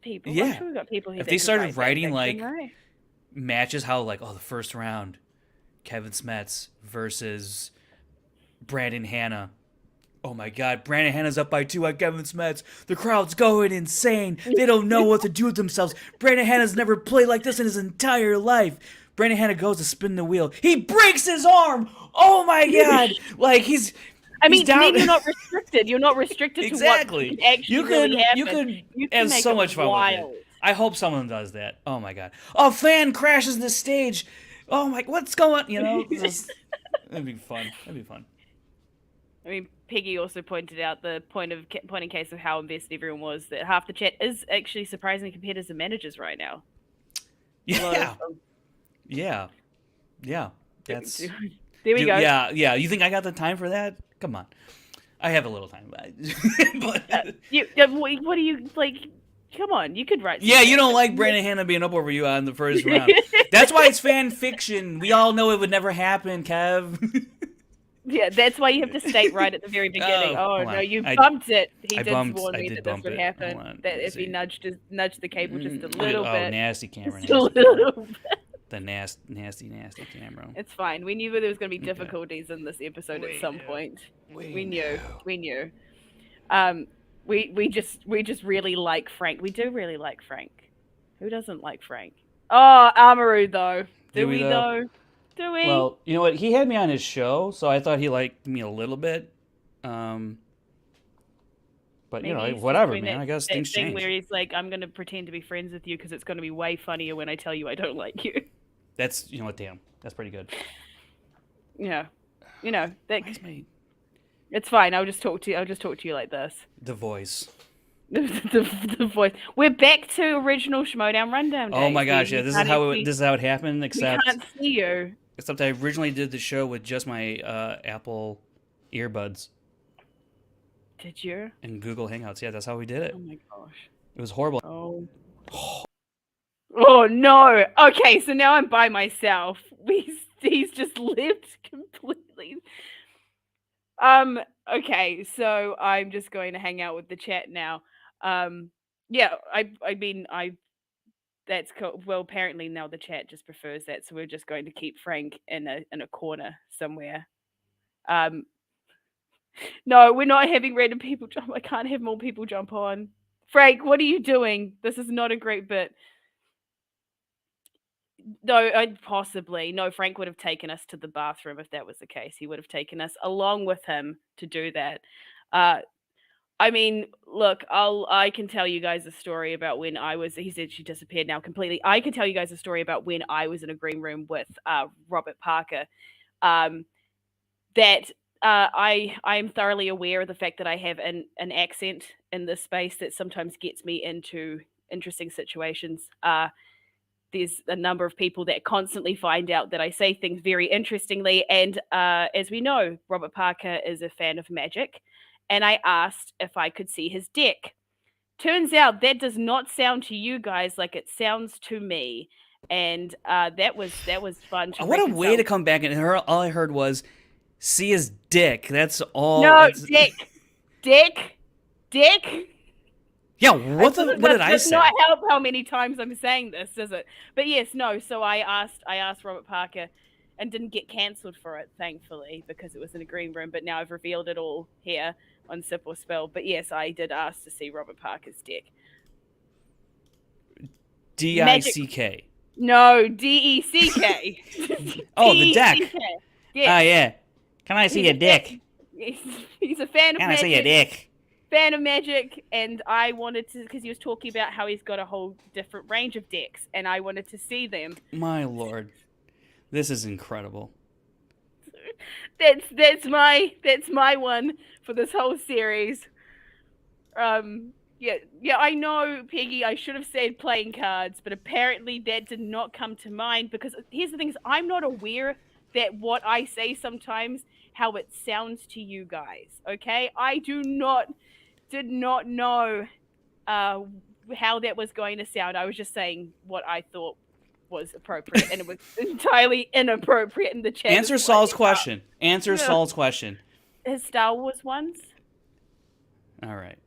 people. Yeah, I'm sure we've got people who if they started writing fiction, like matches, how like, the first round, Kevin Smets versus Brandon Hanna. Oh my God, Brandon Hanna's up by 2 on Kevin Smets. The crowd's going insane. They don't know what to do with themselves. Brandon Hanna's never played like this in his entire life. Brandon Hanna goes to spin the wheel. He breaks his arm. Oh my God! Like he's. I mean, then you're not restricted. You're not restricted exactly. to what can actually really happen. You could have so much fun with it. I hope someone does that. Oh my God! A fan crashes the stage. Oh my! What's going? That'd be fun. I mean, Peggy also pointed out the point in case of how invested everyone was, that half the chat is actually surprisingly competitors and managers right now. Yeah. That's. There we go. Yeah. You think I got the time for that? Come on, I have a little time. But what do you like? Come on, you could write. Yeah, you don't like Brandon Hanna being up over you on the first round. That's why it's fan fiction. We all know it would never happen, Kev. Yeah, that's why you have to state right at the very beginning. Oh, hold no, on. you bumped it. He I did warn I me did that this bump would it. happen. Hold on. That Let's if he see. nudged the cable just a Look at- little oh, bit. nasty camera, Just a nasty camera. little bit. The nasty camera. It's fine. We knew there was going to be difficulties in this episode We at some knew. point. We We knew. knew. We knew. We just really like Frank. We do really like Frank. Who doesn't like Frank? Oh, Amaru though. Do we though? Do we? Well, you know what? He had me on his show, so I thought he liked me a little bit. But you Maybe know, he's just whatever, doing man. I guess that things thing change. where he's like, I'm gonna pretend to be friends with you because it's gonna be way funnier when I tell you I don't like you. That's, you know what? Damn, that's pretty good. Yeah, you know that. Why is my It's fine. I'll just talk to you like this. the voice? The voice. We're back to original Schmoedown Rundown days. Oh my gosh, yeah. This is how it happened. We Except can't see you. I originally did the show with just my Apple earbuds Did you? and Google Hangouts. Yeah, that's how we did it. Oh my gosh. It was horrible. Oh. Oh no. Okay, so now I'm by myself. He's just lived completely. Okay, so I'm just going to hang out with the chat now. Yeah, I mean that's cool. Well, apparently now the chat just prefers that, so we're just going to keep Frank in a corner somewhere. No, we're not having random people jump. I can't have more people jump on. Frank, what are you doing? This is not a great bit. No, possibly. No, Frank would have taken us to the bathroom if that was the case. He would have taken us along with him to do that. I mean, look, I can tell you guys a story about when I was. He said she disappeared now completely. I can tell you guys a story about when I was in a green room with Robert Parker. That I am thoroughly aware of the fact that I have an accent in this space that sometimes gets me into interesting situations. There's a number of people that constantly find out that I say things very interestingly. And as we know, Robert Parker is a fan of magic. And I asked if I could see his dick. Turns out that does not sound to you guys like it sounds to me. And that was fun. What a way to come back. And all I heard was, see his dick. That's all. No, that's... dick. Yeah, what did I say? Does not help how many times I'm saying this, does it? But yes, no. So I asked Robert Parker, and didn't get cancelled for it, thankfully, because it was in a green room. But now I've revealed it all here on Sip or Spill. But yes, I did ask to see Robert Parker's dick. D-I-C-K. No, D-E-C-K. Oh, the deck. Yes. Oh yeah. Can I see your dick? He's a fan of Can I magic. see your dick? Fan of magic, and I wanted to, because he was talking about how he's got a whole different range of decks, and I wanted to see them. My lord, this is incredible. That's my one for this whole series. Yeah, I know, Peggy, I should have said playing cards, but apparently that did not come to mind, because here's the thing, is I'm not aware that what I say sometimes, how it sounds to you guys, okay? I did not know how that was going to sound. I was just saying what I thought was appropriate, and it was entirely inappropriate in the chat. Answer Saul's question. Answer Saul's question. His Star Wars ones? All right.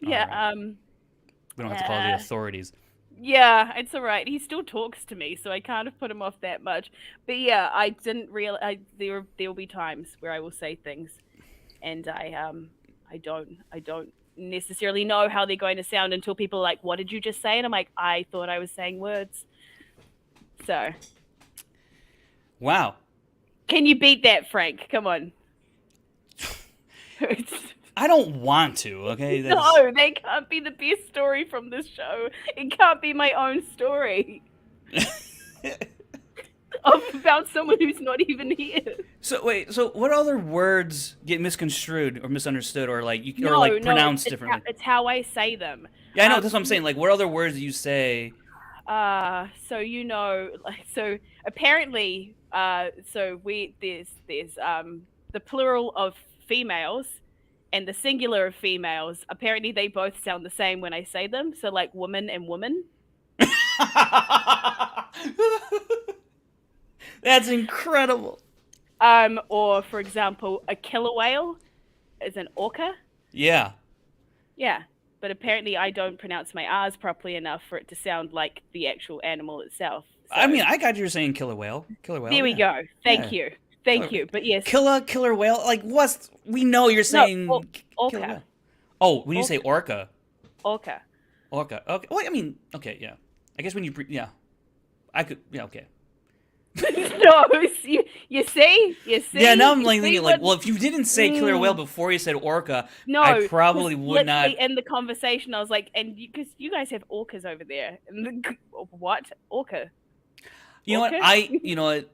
Yeah, All right. We don't have to call the authorities. Yeah, it's all right. He still talks to me, so I kind of put him off that much. But yeah, I didn't realize there will be times where I will say things, and I don't necessarily know how they're going to sound until people are like, "What did you just say?" And I'm like, "I thought I was saying words." So, wow. Can you beat that, Frank? Come on. I don't want to, okay? No, that can't be the best story from this show. It can't be my own story. About someone who's not even here. So wait, so what other words get misconstrued or misunderstood or pronounced differently? It's how I say them. Yeah, I know, that's what I'm saying. Like, what other words do you say? So you know, so apparently, there's the plural of females and the singular of females. Apparently, they both sound the same when I say them. So like woman and woman. That's incredible. Or for example, a killer whale is an orca. Yeah. Yeah, but apparently I don't pronounce my R's properly enough for it to sound like the actual animal itself. So I mean, I got you saying killer whale. Killer whale. there we Yeah. go. Thank Yeah. you. Thank Killer, you. But yes, killer whale. Like what's? We know you're no, saying killer orca. whale. Oh, when you say orca. Orca. Orca. Okay. Well, I mean, okay, yeah. I guess when you yeah, I could. Yeah. Okay. No, you see? Yeah. Now I'm You like see thinking like, what- well, if you didn't say killer whale before you said orca, No, I probably 'cause would not. literally in the conversation, I was like, and because you guys have orcas over there, and what orca? You know what? Orca? You know what?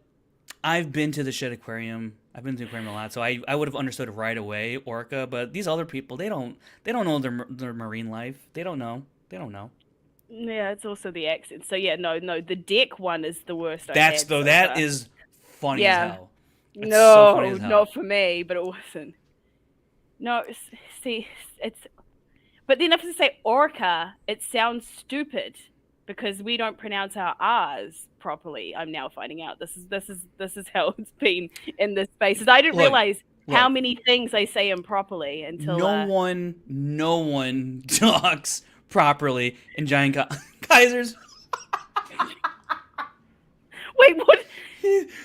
I've been to the Shed Aquarium. I've been to the aquarium a lot, so I would have understood right away orca. But these other people, they don't know their marine life. They don't know. They don't know. Yeah, it's also the accent. So yeah, no, the deck one is the worst. That's I've had though. so That far. is funny Yeah. as hell. That's No, so funny as hell. not for me, but it wasn't. No, see, it's. But then if I say orca, it sounds stupid because we don't pronounce our R's properly. I'm now finding out. This is how it's been in this space. I didn't Look, realize how look. many things I say improperly until. No one talks properly in giant Kaisers. Wait, what?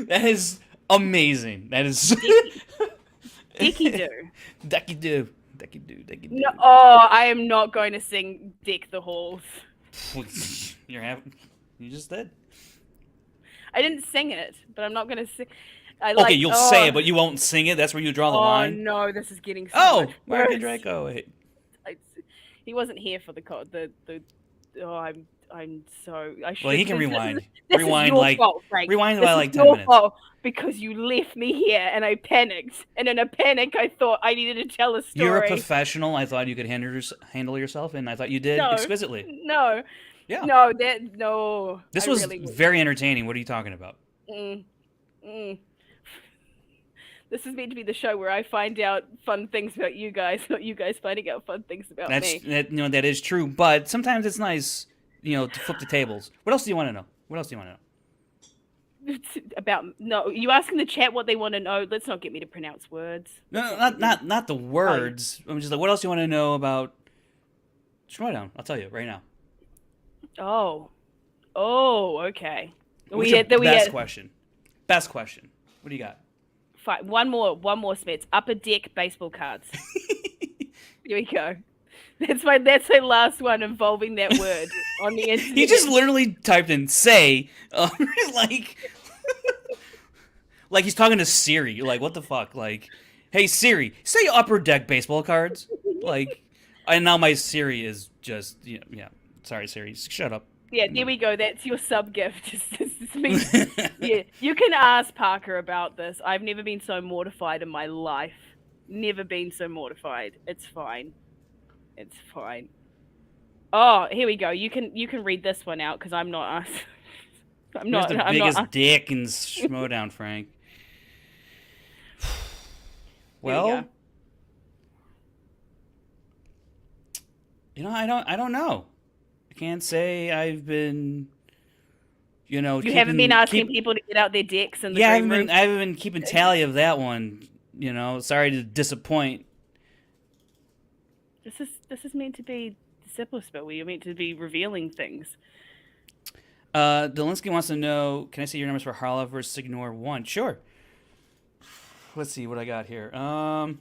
That is amazing. That is Dicky do. Ducky do. Ducky do. Ducky do. No, oh, I am not going to sing "Deck the Halls." You just did. I didn't sing it, but I'm not going to sing. Okay, you'll say it, but you won't sing it. That's where you draw the line. Oh no, this is getting so Oh, much Mark worse. Draco. He wasn't here for the code. Oh, I'm so. I should. Well, he can this rewind. Is, this Rewind is your like fault, Frank. rewind This by is like 10 your minutes. fault because you left me here and I panicked. And in a panic, I thought I needed to tell a story. You're a professional. I thought you could handle yourself, and I thought you did No. exquisitely. No. Yeah. No. This I was really wouldn't. very entertaining. What are you talking about? This is meant to be the show where I find out fun things about you guys, not you guys finding out fun things about me. That is true, but sometimes it's nice, to flip the tables. What else do you want to know? What else do you want to know? No, you asking the chat what they want to know. Let's not get me to pronounce words. No, not the words. I'm just like, what else do you want to know about Schmoedown? I'll tell you right now. Oh, okay. What's your best question? Best question. What do you got? Fine. One more Smiths. Upper deck baseball cards. Here we go. That's my last one involving that word on the internet. He just literally typed in "say," like he's talking to Siri. You're like, what the fuck? Like, hey Siri, say upper deck baseball cards. Like, and now my Siri is just yeah. Sorry Siri, shut up. Yeah, there we go. That's your sub gift. Yeah, you can ask Parker about this. I've never been so mortified in my life. Never been so mortified. It's fine. It's fine. Oh, here we go. You can read this one out because I'm not. I'm not. You're the biggest dick in Schmoedown, Frank. Well, I don't know. I can't say I've been. You haven't been asking people to get out their dicks in the I green room. haven't been keeping tally of that one. Sorry to disappoint. This is meant to be Sipple Spill, where you're meant to be revealing things. Delinsky wants to know, can I see your numbers for Harlow versus Signor 1? Sure. Let's see what I got here. Also,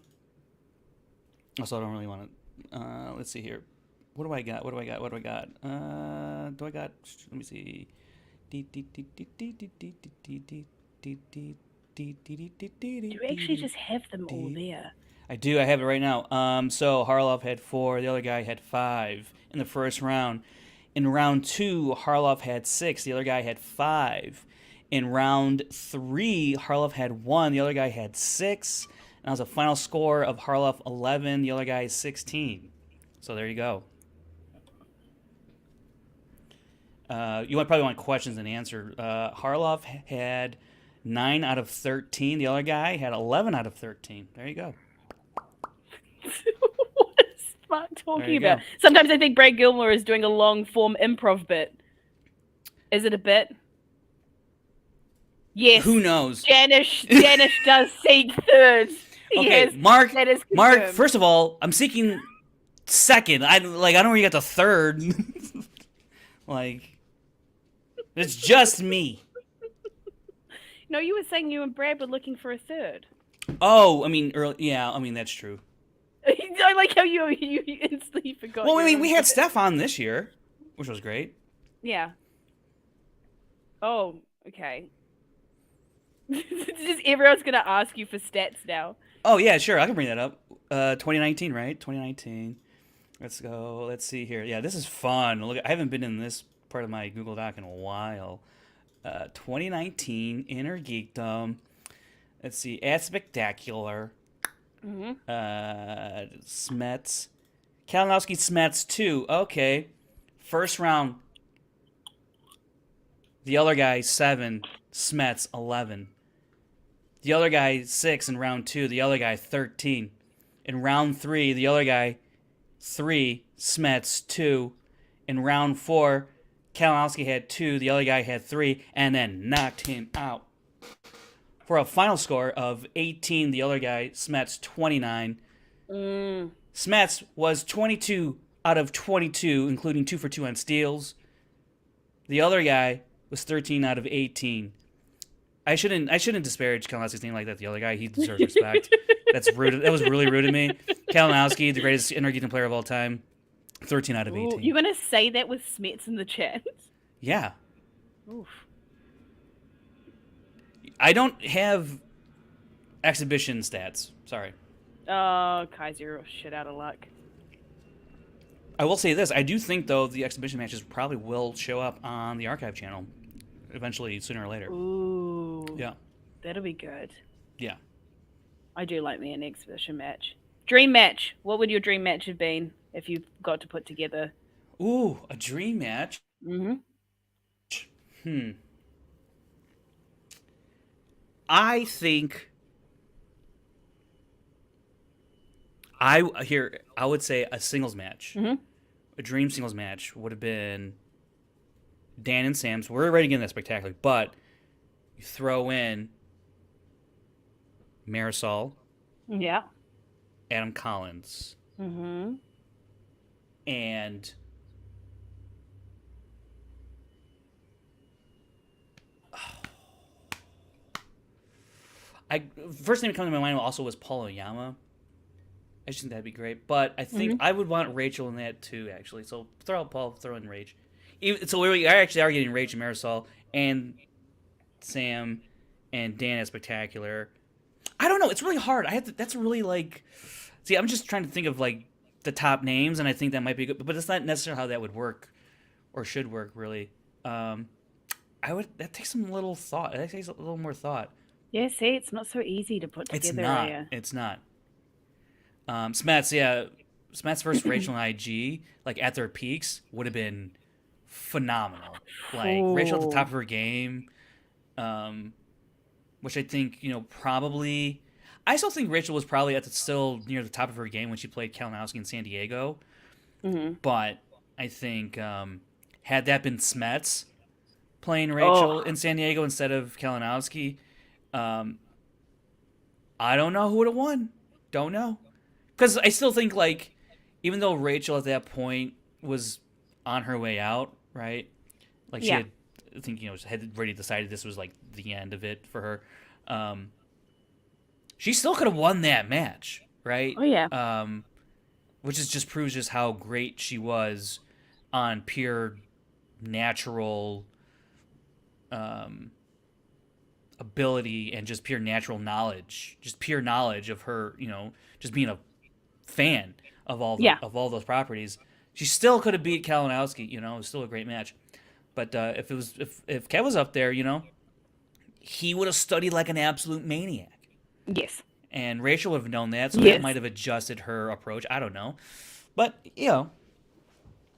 I don't really want to. Let's see here. What do I got? Do I got? Let me see. Do you actually just have them all there? I do. I have it right now. So Harloff had 4. The other guy had 5 in the first round. In round 2, Harloff had 6. The other guy had 5. In round 3, Harloff had 1. The other guy had 6. And that was a final score of Harloff 11. The other guy 16. So there you go. You probably want questions and answer. Harloff had 9 out of 13. The other guy had 11 out of 13. There you go. What is Mark talking about? Sometimes I think Brad Gilmore is doing a long form improv bit. Is it a bit? Yes. Who knows? Janish does seek third. Okay, Yes, Mark. that is Mark. confirmed. First of all, I'm seeking second. I don't know where you got the third. Like, it's just me. No, you were saying you and Brad were looking for a third. Oh, I mean, yeah. I mean, that's true. I like how you instantly forgot. Well, I your mean, own we had third. Steph on this year, which was great. Yeah. Oh, okay. Just everyone's gonna ask you for stats now. Oh yeah, sure. I can bring that up. 2019, right? 2019. Let's go. Let's see here. Yeah, this is fun. Look, I haven't been in this part of my Google Doc in a while. 2019 Inner Geekdom. Let's see. At Spectacular. Smets. Kalinowski Smets 2. Okay. First round. The other guy 7. Smets 11. The other guy 6 in round 2. The other guy 13. In round 3, the other guy 3. Smets 2. In round 4, Kalinowski had 2. The other guy had 3, and then knocked him out. For a final score of 18, the other guy, Smets, 29. Smets was 22 out of 22, including 2 for 2 on steals. The other guy was 13 out of 18. I shouldn't disparage Kalinowski's name like that. The other guy, he deserves respect. That's rude. That was really rude of me. Kalinowski, the greatest Inner player of all time, 13 out of 18. Ooh, you're gonna say that with Smets in the chat? Yeah. Oof. I don't have exhibition stats. Sorry. Oh, Kaiser, shit out of luck. I will say this. I do think, though, the exhibition matches probably will show up on the archive channel eventually, sooner or later. Ooh. Yeah. That'll be good. Yeah. I do like me an exhibition match. Dream match. What would your dream match have been if you got to put together? Ooh, a dream match? Mm-hmm. I think I would say a singles match. Mm-hmm. A dream singles match would have been Dan and Sam's. We're already getting that spectacular, but you throw in Marisol, Yeah. Adam Collins, Mm-hmm. and first name that comes to my mind also was Paul Oyama. I just think that'd be great, but I think I would want Rachel in that too, actually. So throw out Paul, throw in Rach. So we actually are getting Rach and Marisol and Sam and Dan as spectacular. I don't know. It's really hard. That's really like. See, I'm just trying to think of like the top names, and I think that might be good, but it's not necessarily how that would work, or should work really. That takes some little thought. That takes a little more thought. Yeah, see, it's not so easy to put together. It's not. It's not. Smets, yeah. Smets versus Rachel and IG, like at their peaks, would have been phenomenal. Like Rachel at the top of her game, which I think, probably. I still think Rachel was probably still near the top of her game when she played Kalinowski in San Diego. Mm-hmm. But I think had that been Smets playing Rachel in San Diego instead of Kalinowski, I don't know who would have won. Don't know. Because I still think, like, even though Rachel at that point was on her way out, right? Like, she had, I think, had already decided this was, like, the end of it for her. She still could have won that match, right? Oh, yeah. Which just proves just how great she was on pure natural ability and just pure natural knowledge. Just pure knowledge of her, just being a fan of all those properties. She still could have beat Kalinowski. It was still a great match. But if Kev was up there, he would have studied like an absolute maniac. Yes. And Rachel would have known that, so that might have adjusted her approach. I don't know, but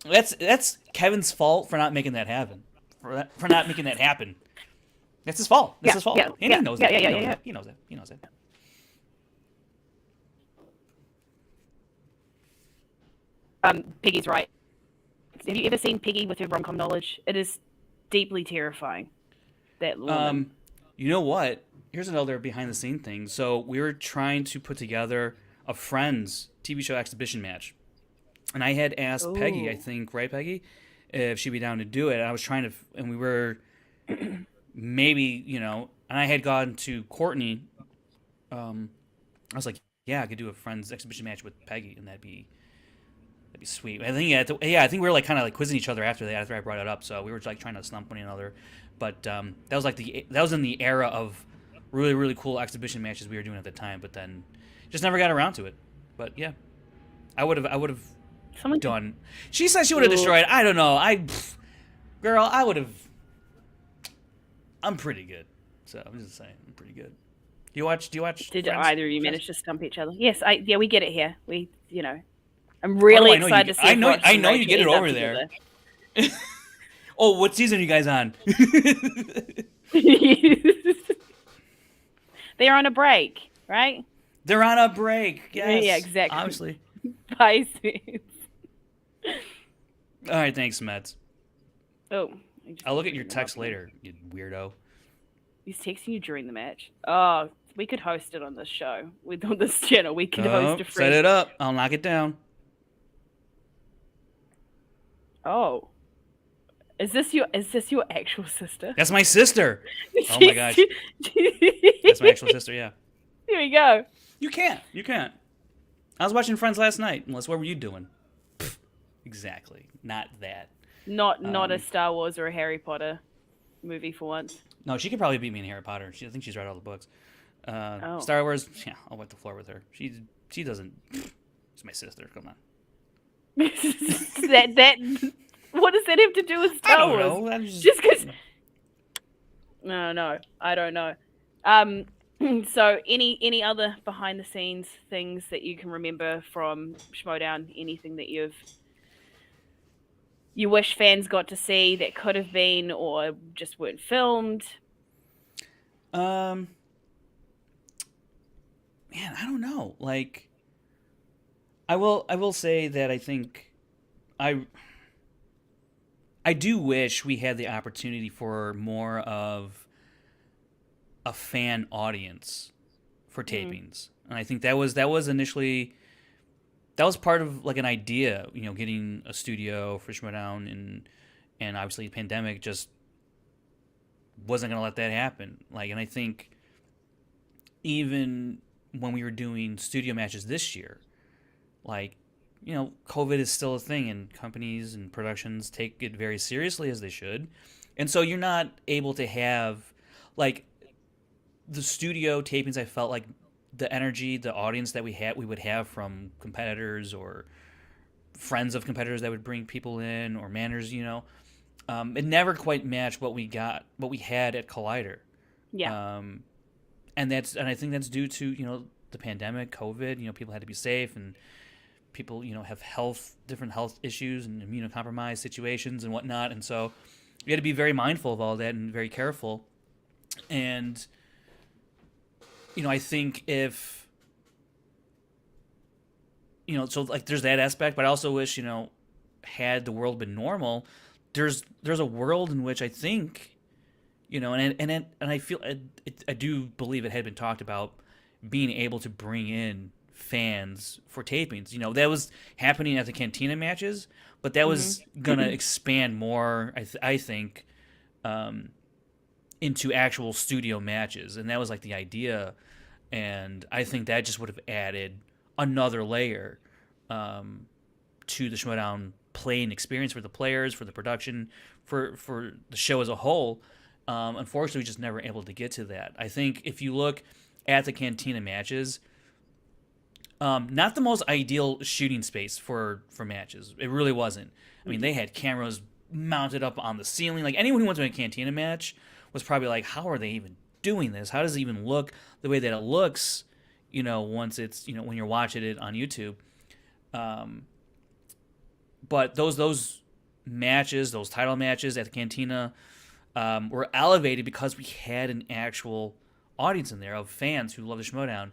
that's Kevin's fault for not making that happen. For not making that happen. That's his fault. That's his fault. And he knows that. He knows that. He knows that. Piggy's right. Have you ever seen Piggy with her rom-com knowledge? It is deeply terrifying. That woman. You know what? Here's another behind the scene thing. So we were trying to put together a Friends TV show exhibition match, and I had asked Peggy, I Ooh. think, right, Peggy, if she'd be down to do it. And I was trying to, and we were maybe, and I had gone to Courtney. I was like, yeah, I could do a Friends exhibition match with Peggy, and that'd be sweet. I think I think we were like kind of like quizzing each other after that. After I brought it up, so we were like trying to slump one another. But that was that was in the era of really really cool exhibition matches we were doing at the time. But then just never got around to it. But yeah, I would have Someone done. She said she would have destroyed. I don't know. Girl, I would have. I'm pretty good. So I'm just saying, I'm pretty good. Do you watch? Did Friends? either of you manage to stump each other? Yes, we get it here. I'm Oh, really no, I know excited you, to see. I if know. Rox I and know you Rachel get it end up over there. together. Oh, what season are you guys on? They're on a break, right? They're on a break. Yes. Yeah, exactly. Obviously. Pisces. All right. Thanks, Mets. Oh. I'll look at your text later, you weirdo. He's texting you during the match. Oh, we could host it on this show. On this channel, we could host a free. Set it up. I'll knock it down. Oh. Is this your actual sister? That's my sister. Oh my gosh. That's my actual sister, yeah. Here we go. You can't. I was watching Friends last night. Unless, what were you doing? Pfft, exactly. Not that. Not a Star Wars or a Harry Potter movie for once. No, she could probably beat me in Harry Potter. I think she's read all the books. Star Wars, yeah, I'll wipe the floor with her. She doesn't. She's my sister. Come on. that what does that have to do with Star Wars? I don't know. Just because. No, I don't know. So any other behind the scenes things that you can remember from Schmoedown? Anything that you wish fans got to see that could have been or just weren't filmed? Man, I don't know. Like, I will say that I think I do wish we had the opportunity for more of a fan audience for tapings, and I think that was initially part of like an idea, getting a studio for Schmoedown, and obviously the pandemic just wasn't gonna let that happen. Like, and I think even when we were doing studio matches this year, like, COVID is still a thing, and companies and productions take it very seriously, as they should. And so you're not able to have, like, the studio tapings. I felt like the energy, the audience that we would have from competitors or friends of competitors that would bring people in, or managers, it never quite matched what we had at Collider. Yeah. And I think that's due to, the pandemic, COVID, people had to be safe, and people, have different health issues and immunocompromised situations and whatnot. And so we had to be very mindful of all that and very careful. And, I think if, so like there's that aspect, but I also wish, had the world been normal, there's a world in which I think, and I feel, I do believe it had been talked about, being able to bring in fans for tapings. That was happening at the Cantina matches, but that was gonna expand more, I think, into actual studio matches, and that was like the idea. And I think that just would have added another layer to the Schmoedown playing experience for the players, for the production, for the show as a whole. Unfortunately, we just never able to get to that. I think if you look at the Cantina matches, not the most ideal shooting space for matches. It really wasn't. I mean, they had cameras mounted up on the ceiling. Like, anyone who went to a Cantina match was probably like, how are they even doing this? How does it even look the way that it looks, once it's, when you're watching it on YouTube. But those matches, those title matches at the Cantina, were elevated because we had an actual audience in there of fans who love the Schmoedown,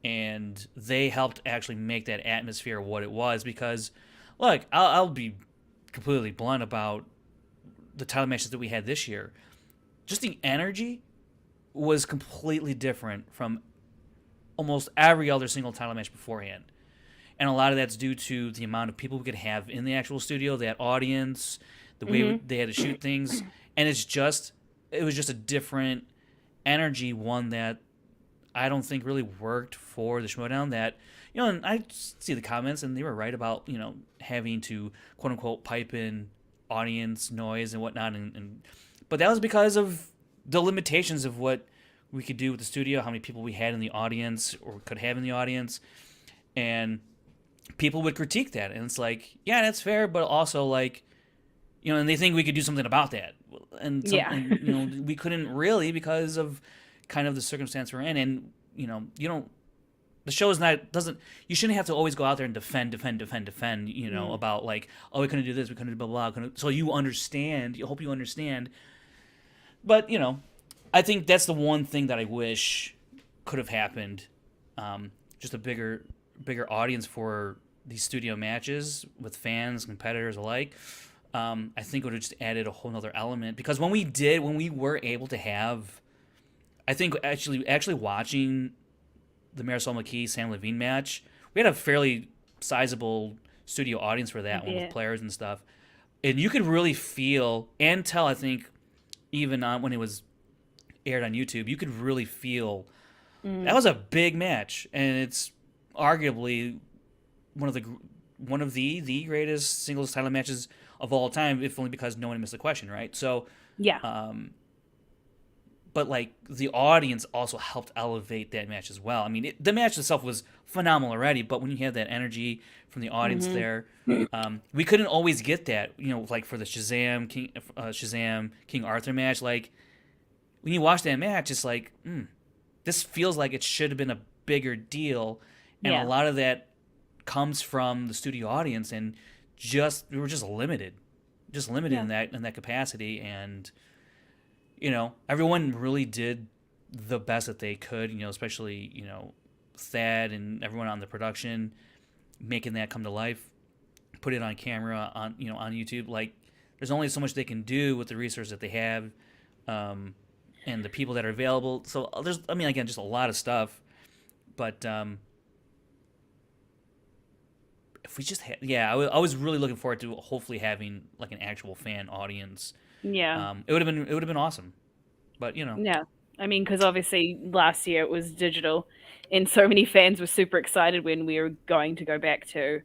and they helped actually make that atmosphere what it was. Because, look, I'll be completely blunt about the title matches that we had this year. Just the energy was completely different from almost every other single title match beforehand. And a lot of that's due to the amount of people we could have in the actual studio, that audience, the way they had to shoot things, and it was just a different energy, one that I don't think really worked for the Schmoedown. That, and I see the comments, and they were right about having to quote unquote pipe in audience noise and whatnot, but that was because of the limitations of what we could do with the studio, how many people we had in the audience or could have in the audience, and people would critique that, and it's like, yeah, that's fair, but also like, and they think we could do something about that, and we couldn't really because of kind of the circumstance we're in, and you don't. The show is not doesn't. You shouldn't have to always go out there and defend. About like, oh, we couldn't do this, we couldn't do blah blah. So you understand. I hope you understand. But I think that's the one thing that I wish could have happened. Just a bigger audience for these studio matches with fans, competitors alike. I think it would have just added a whole nother element, because when we were able to have, I think actually watching the Marisol McKee Sam Levine match, we had a fairly sizable studio audience for that one with players and stuff, and you could really feel and tell. I think even when it was aired on YouTube, you could really feel that was a big match, and it's arguably one of the greatest singles title matches of all time, if only because no one missed a question, right? So but like the audience also helped elevate that match as well. I mean, the match itself was phenomenal already, but when you have that energy from the audience there, we couldn't always get that. Like for the Shazam King Arthur match, like when you watch that match, it's like, this feels like it should have been a bigger deal, and a lot of that comes from the studio audience, and we were just limited in that capacity, and everyone really did the best that they could, especially Thad and everyone on the production, making that come to life, put it on camera on YouTube. Like, there's only so much they can do with the resources that they have, and the people that are available. So there's, again, just a lot of stuff, but if we just I was really looking forward to hopefully having like an actual fan audience. Yeah. It would have been awesome, but Yeah, because obviously last year it was digital, and so many fans were super excited when we were going to go back to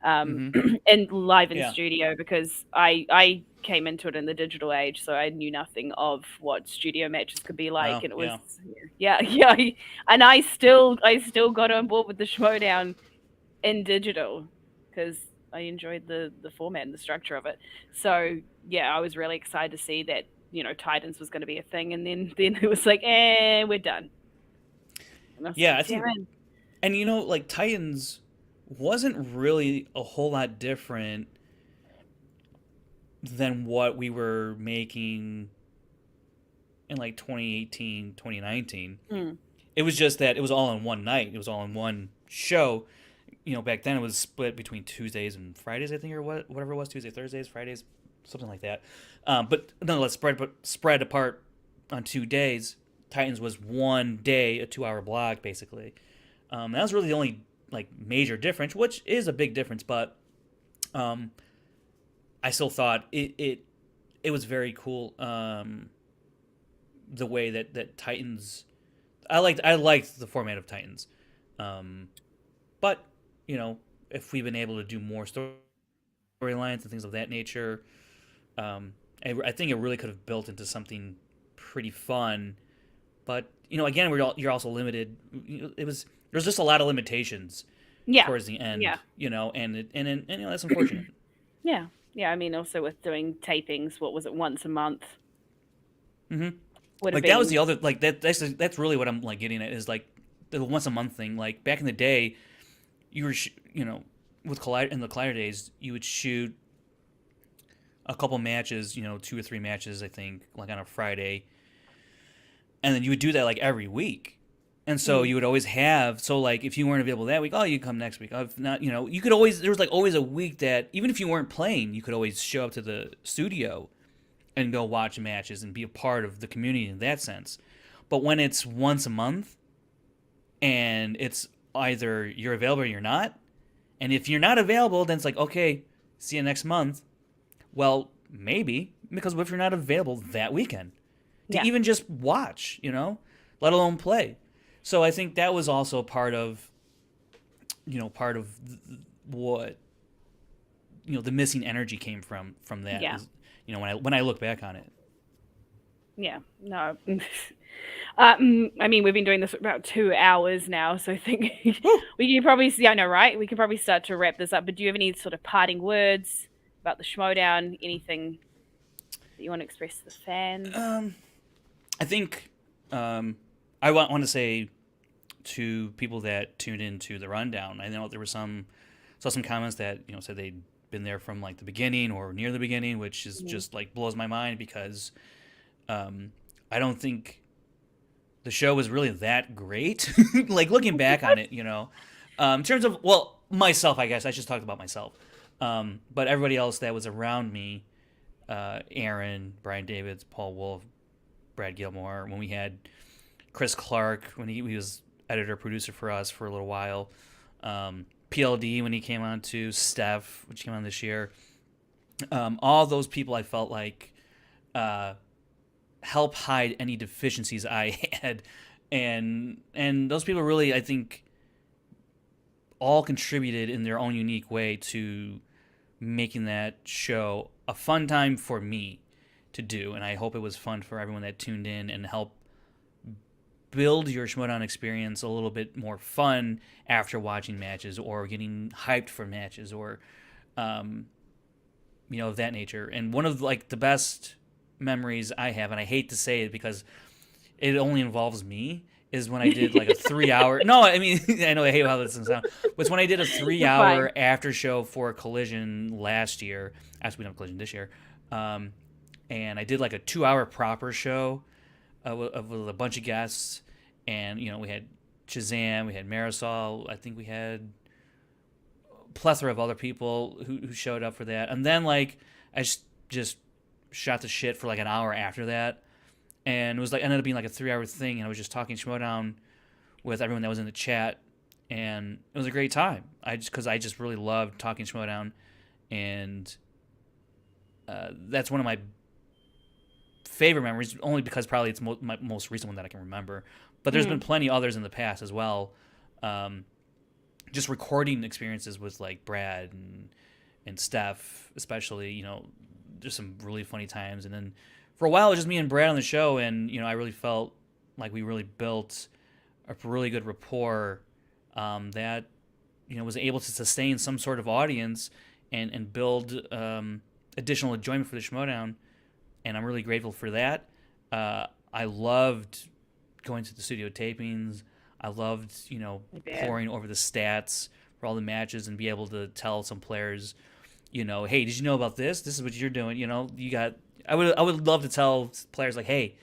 and live in studio, because I came into it in the digital age, so I knew nothing of what studio matches could be like, and it was and I still got on board with the Schmoedown in digital because I enjoyed the format and the structure of it. So I was really excited to see that Titans was going to be a thing, and then it was like, we're done. I think, and like Titans wasn't really a whole lot different than what we were making in like 2018, 2019. It was just that it was all in one night. It was all in one show. Back then it was split between Tuesdays and Fridays, I think, or whatever it was, Tuesday, Thursdays, Fridays, something like that. But nonetheless, spread apart on 2 days. Titans was 1 day, a 2-hour block, basically. That was really the only like major difference, which is a big difference, but I still thought it was very cool. The way that Titans, I liked the format of Titans, but if we've been able to do more storylines and things of that nature, I think it really could have built into something pretty fun. But again, you're also limited. There's just a lot of limitations towards the end. And that's unfortunate. Also with doing tapings, what was it, once a month? Like that was the other, like that's really what I'm like getting at, is like the once a month thing. Like back in the day, you were with in the Collider days, you would shoot a couple matches, 2 or 3 matches, I think, like on a Friday, and then you would do that like every week. And so you would always have, so like if you weren't available that week, you come next week. If not, you could always, there was like always a week that even if you weren't playing, you could always show up to the studio and go watch matches and be a part of the community in that sense. But when it's once a month, and it's either you're available or you're not, and if you're not available, then it's like, okay, see you next month. Well, maybe, because what if you're not available that weekend to Yeah. even just watch, let alone play. So I think that was also part of what the missing energy came from that. Yeah. Is, when I look back on it. Yeah, no. I mean, we've been doing this for about 2 hours now, so I think we can probably, yeah, I know, right? We can probably start to wrap this up. But do you have any sort of parting words about the Schmoedown? Anything that you want to express to the fans? I think I want to say to people that tuned into the rundown. I know there were saw some comments that said they'd been there from like the beginning or near the beginning, which is just like blows my mind because I don't think the show was really that great. Like looking back on it, in terms of myself, I guess I just talked about myself, but everybody else that was around me, Aaron, Brian Davids, Paul Wolf, Brad Gilmore, when we had Chris Clark when he was editor producer for us for a little while, PLD when he came on to, Steph which came on this year, all those people I felt like help hide any deficiencies I had, and those people really I think all contributed in their own unique way to making that show a fun time for me to do, and I hope it was fun for everyone that tuned in and help build your Schmoedown experience a little bit more fun after watching matches or getting hyped for matches or of that nature. And one of like the best memories I have, and I hate to say it because it only involves me, is when I did like a 3-hour no, I mean I know I hate how this sounds, but it's when I did a 3-hour after show for Collision last year. Actually, we don't have Collision this year. And I did like a 2-hour proper show with a bunch of guests, and we had Shazam, we had Marisol, I think we had a plethora of other people who showed up for that, and then like I just shot the shit for like an hour after that, and it was like ended up being like a 3-hour thing, and I was just talking Schmoedown with everyone that was in the chat, and it was a great time. Because I just really loved talking Schmoedown, and that's one of my favorite memories, only because probably it's my most recent one that I can remember. But there's been plenty others in the past as well. Just recording experiences with like Brad and Steph, especially. There's some really funny times. And then for a while, it was just me and Brad on the show, and I really felt like we really built a really good rapport that was able to sustain some sort of audience and build additional enjoyment for the Schmoedown. And I'm really grateful for that. I loved going to the studio tapings. I loved, poring over the stats for all the matches and be able to tell some players, hey, did you know about this? This is what you're doing. I would love to tell players like, hey,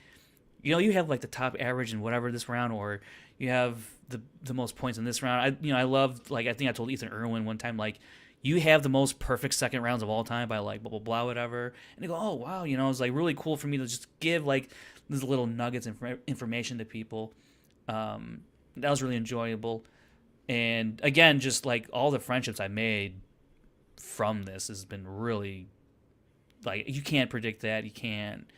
you have like the top average in whatever this round, or you have the most points in this round. I loved, like, I think I told Ethan Irwin one time, like, you have the most perfect second rounds of all time by like blah blah blah whatever, and they go, oh wow, it's like really cool for me to just give like these little nuggets of information to people. That was really enjoyable, and again, just like all the friendships I made from this has been really, like, you can't predict that. You can't,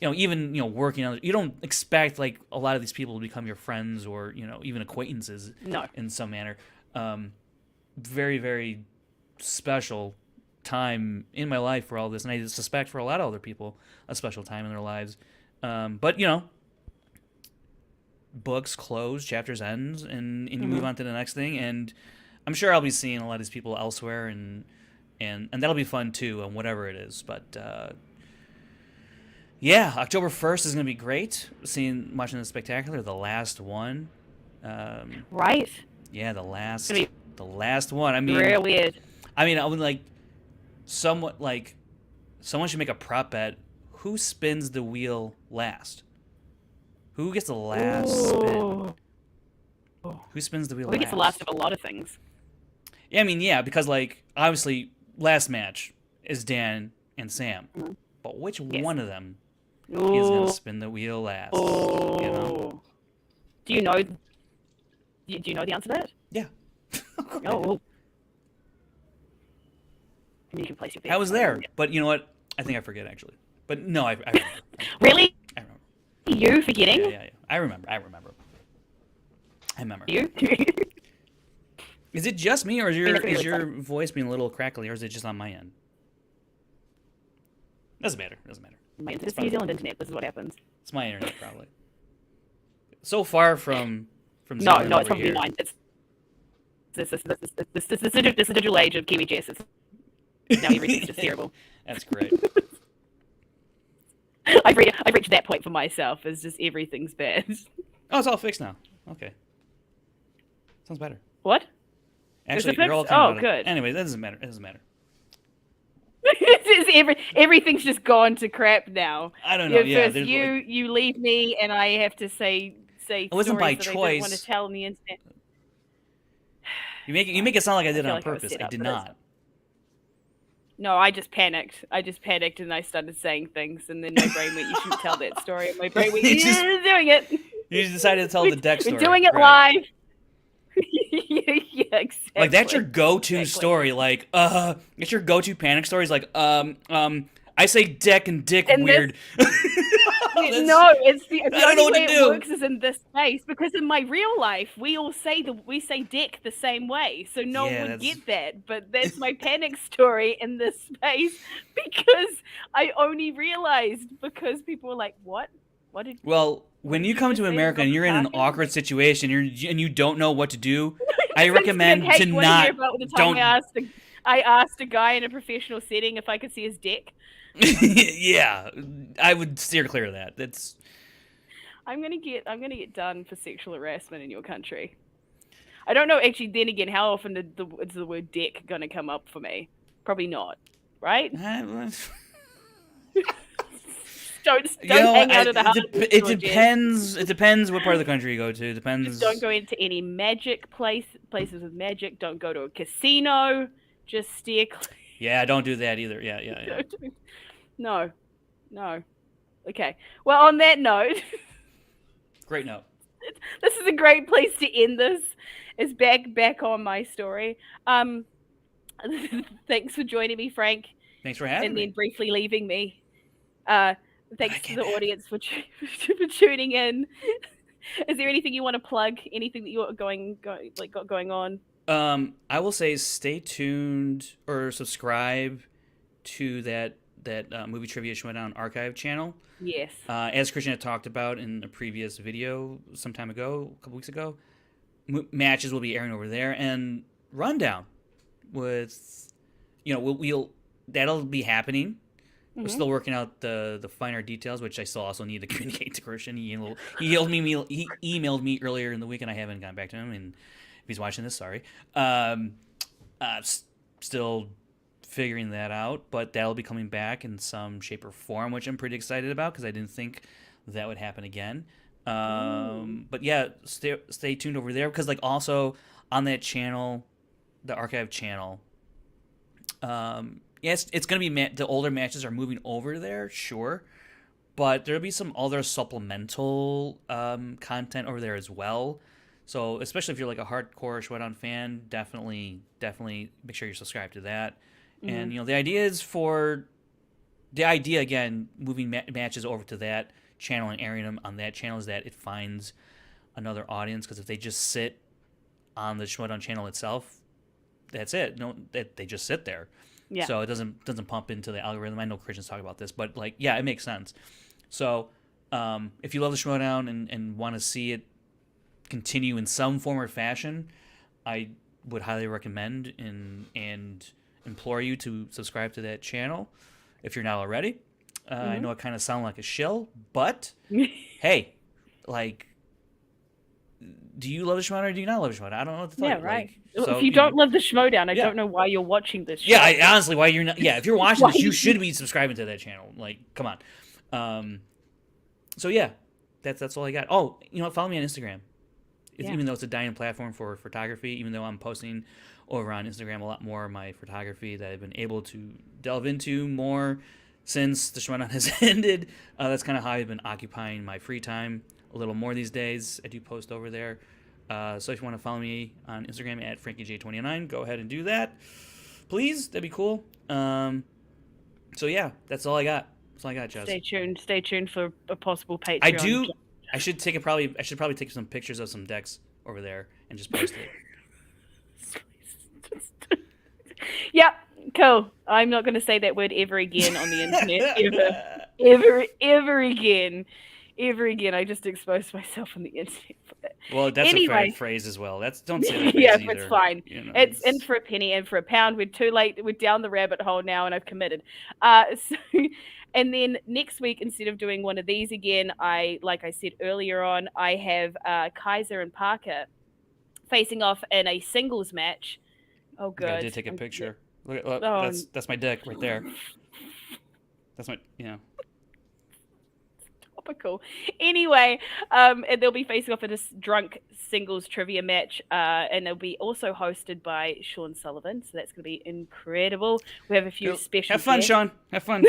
even working on it, you don't expect like a lot of these people to become your friends or even acquaintances. No. In some manner. Very very special time in my life for all this, and I suspect for a lot of other people a special time in their lives. But books close, chapters ends, and you move on to the next thing, and I'm sure I'll be seeing a lot of these people elsewhere, and that'll be fun too, and whatever it is. But yeah, October 1st is going to be great. Watching the Spectacular, the last one. Right. Yeah, the last one. I mean, Real weird. I mean, I would like someone should make a prop bet. Who spins the wheel last? Who gets the last spin? Who spins the wheel last? Who gets the last of a lot of things? Yeah, I mean, yeah, because like obviously last match is Dan and Sam, but which one of them He's gonna Ooh. spin the wheel last. Oh. You know? Do you know? Do you know the answer to that? Yeah. Oh. You can place your bets. I was there, but you know what? I think I forget actually. But no, I remember. Really? I remember. You forgetting? Yeah. I remember. You? Is it just me, or is Really your excited. voice being a little crackly, or is it just on my end? Doesn't matter. It's New Zealand internet. This is what happens. It's my internet, probably. So far from No, Zealand it's over probably here. mine. It's this is the digital age of Kiwi Jess. Now everything's just terrible. That's great. I've reached that point for myself. Is just everything's bad. Oh, it's all fixed now. Okay. Sounds better. What? Actually, Is it you're all fixed? talking Oh, about good. it. Anyway, that doesn't matter. It doesn't matter. Everything's just gone to crap now. I don't know. Yeah, first you leave me, and I have to say it wasn't by stories that I don't want choice. to tell on the internet. You make it sound like I did it feel on like I was purpose. set I up did for this. not. No, I just panicked. And I started saying things, and then my brain went, "You shouldn't tell that story." And my brain went, You just- "Yeah, doing it." You just decided to tell the deck story. We're doing it Right. live. Yeah, exactly. Like that's your go-to Exactly. story. Like, it's your go-to panic stories. Like, I say deck and dick And weird. No, it's the I don't only know what way to it do. works is in this space, because in my real life we say dick the same way, so no Yeah, one would that's- get that. But that's my panic story in this space, because I only realized because people were like, "What? What did?" Well, when you come just to say America about and you're in an parking? awkward situation, and you don't know what to do, I It's recommend instant. Hey, to you wanna hear not. about the time Don't. I asked a guy in a professional setting if I could see his dick. Yeah, I would steer clear of that. That's. I'm gonna get done for sexual harassment in your country. I don't know. Actually, then again, how often is the word dick gonna come up for me? Probably not, right? Don't hang out at the house. It depends. It depends what part of the country you go to. It depends. Just don't go into any magic places with magic. Don't go to a casino. Just steer clear. Yeah, don't do that either. Yeah. No. Okay. Well, on that note. Great note. This is a great place to end this. It's back on my story. Thanks for joining me, Frank, Thanks for having and me. then briefly leaving me. Thanks to the audience for tuning in. Is there anything you want to plug? Anything that you're got going on? I will say stay tuned or subscribe to that movie trivia Schmoedown archive channel. Yes. As Christian had talked about in a previous video some time ago, a couple weeks ago, matches will be airing over there, and rundown with, we'll that'll be happening. Mm-hmm. We're still working out the finer details, which I still also need to communicate to Christian. He emailed me earlier in the week, and I haven't gotten back to him. And if he's watching this, sorry. Still figuring that out, but that'll be coming back in some shape or form, which I'm pretty excited about because I didn't think that would happen again. But yeah, stay tuned over there because also on that channel, the archive channel, it's going to be the older matches are moving over there, sure, but there'll be some other supplemental content over there as well. So especially if you're like a hardcore Schmoedown fan, definitely make sure you're subscribed to that. Mm-hmm. And the idea again, moving matches over to that channel and airing them on that channel is that it finds another audience, because if they just sit on the Schmoedown channel itself, that's it. They just sit there. Yeah. So it doesn't pump into the algorithm. I know Christian's talking about this, but it makes sense. So if you love the Schmoedown and want to see it continue in some form or fashion, I would highly recommend and implore you to subscribe to that channel if you're not already. Mm-hmm. I know I kind of sound like a shill, but hey, do you love the Schmoedown or do you not love the Schmoedown? I don't know what to tell you. Yeah, right. So, if you don't love the Schmoedown, I don't know why you're watching this show. Yeah, honestly, why you're not? Yeah, if you're watching this, you should be subscribing to that channel. Come on. So yeah, that's all I got. Oh, follow me on Instagram. Even though it's a dying platform for photography, even though I'm posting over on Instagram a lot more of my photography that I've been able to delve into more since the Schmoedown has ended. That's kind of how I've been occupying my free time a little more these days. I do post over there. So if you want to follow me on Instagram at FrankieJ29, go ahead and do that. Please, that'd be cool. So yeah, that's all I got. That's all I got, Jess. Stay tuned. Stay tuned for a possible Patreon. I should probably take some pictures of some decks over there and just post it. Yep, cool. I'm not going to say that word ever again on the internet. Ever again. Ever again. I just exposed myself on the internet for that. Well, that's a fair phrase as well. Don't say that phrase yeah, either. It's fine. You know, it's in for a penny and for a pound. We're too late. We're down the rabbit hole now, and I've committed. And then next week, instead of doing one of these again, like I said earlier on, I have Kaiser and Parker facing off in a singles match. Oh, good. I did take a picture. Look, that's my deck right there. That's my, Topical. Anyway, and they'll be facing off in a drunk singles trivia match, and they'll be also hosted by Sean Sullivan. So that's going to be incredible. We have a few special. Have fun, Sean. Have fun.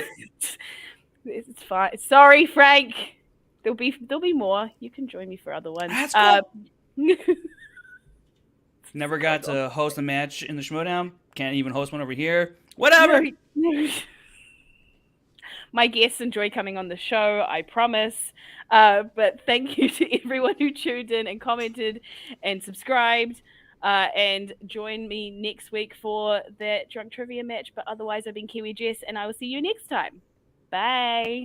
It's fine. Sorry, Frank. There'll be more. You can join me for other ones. That's cool. Never got to host a match in the Schmoedown. Can't even host one over here. Whatever. My guests enjoy coming on the show, I promise. But thank you to everyone who tuned in and commented and subscribed. And join me next week for that drunk trivia match. But otherwise, I've been Kiwi Jess, and I will see you next time. Bye.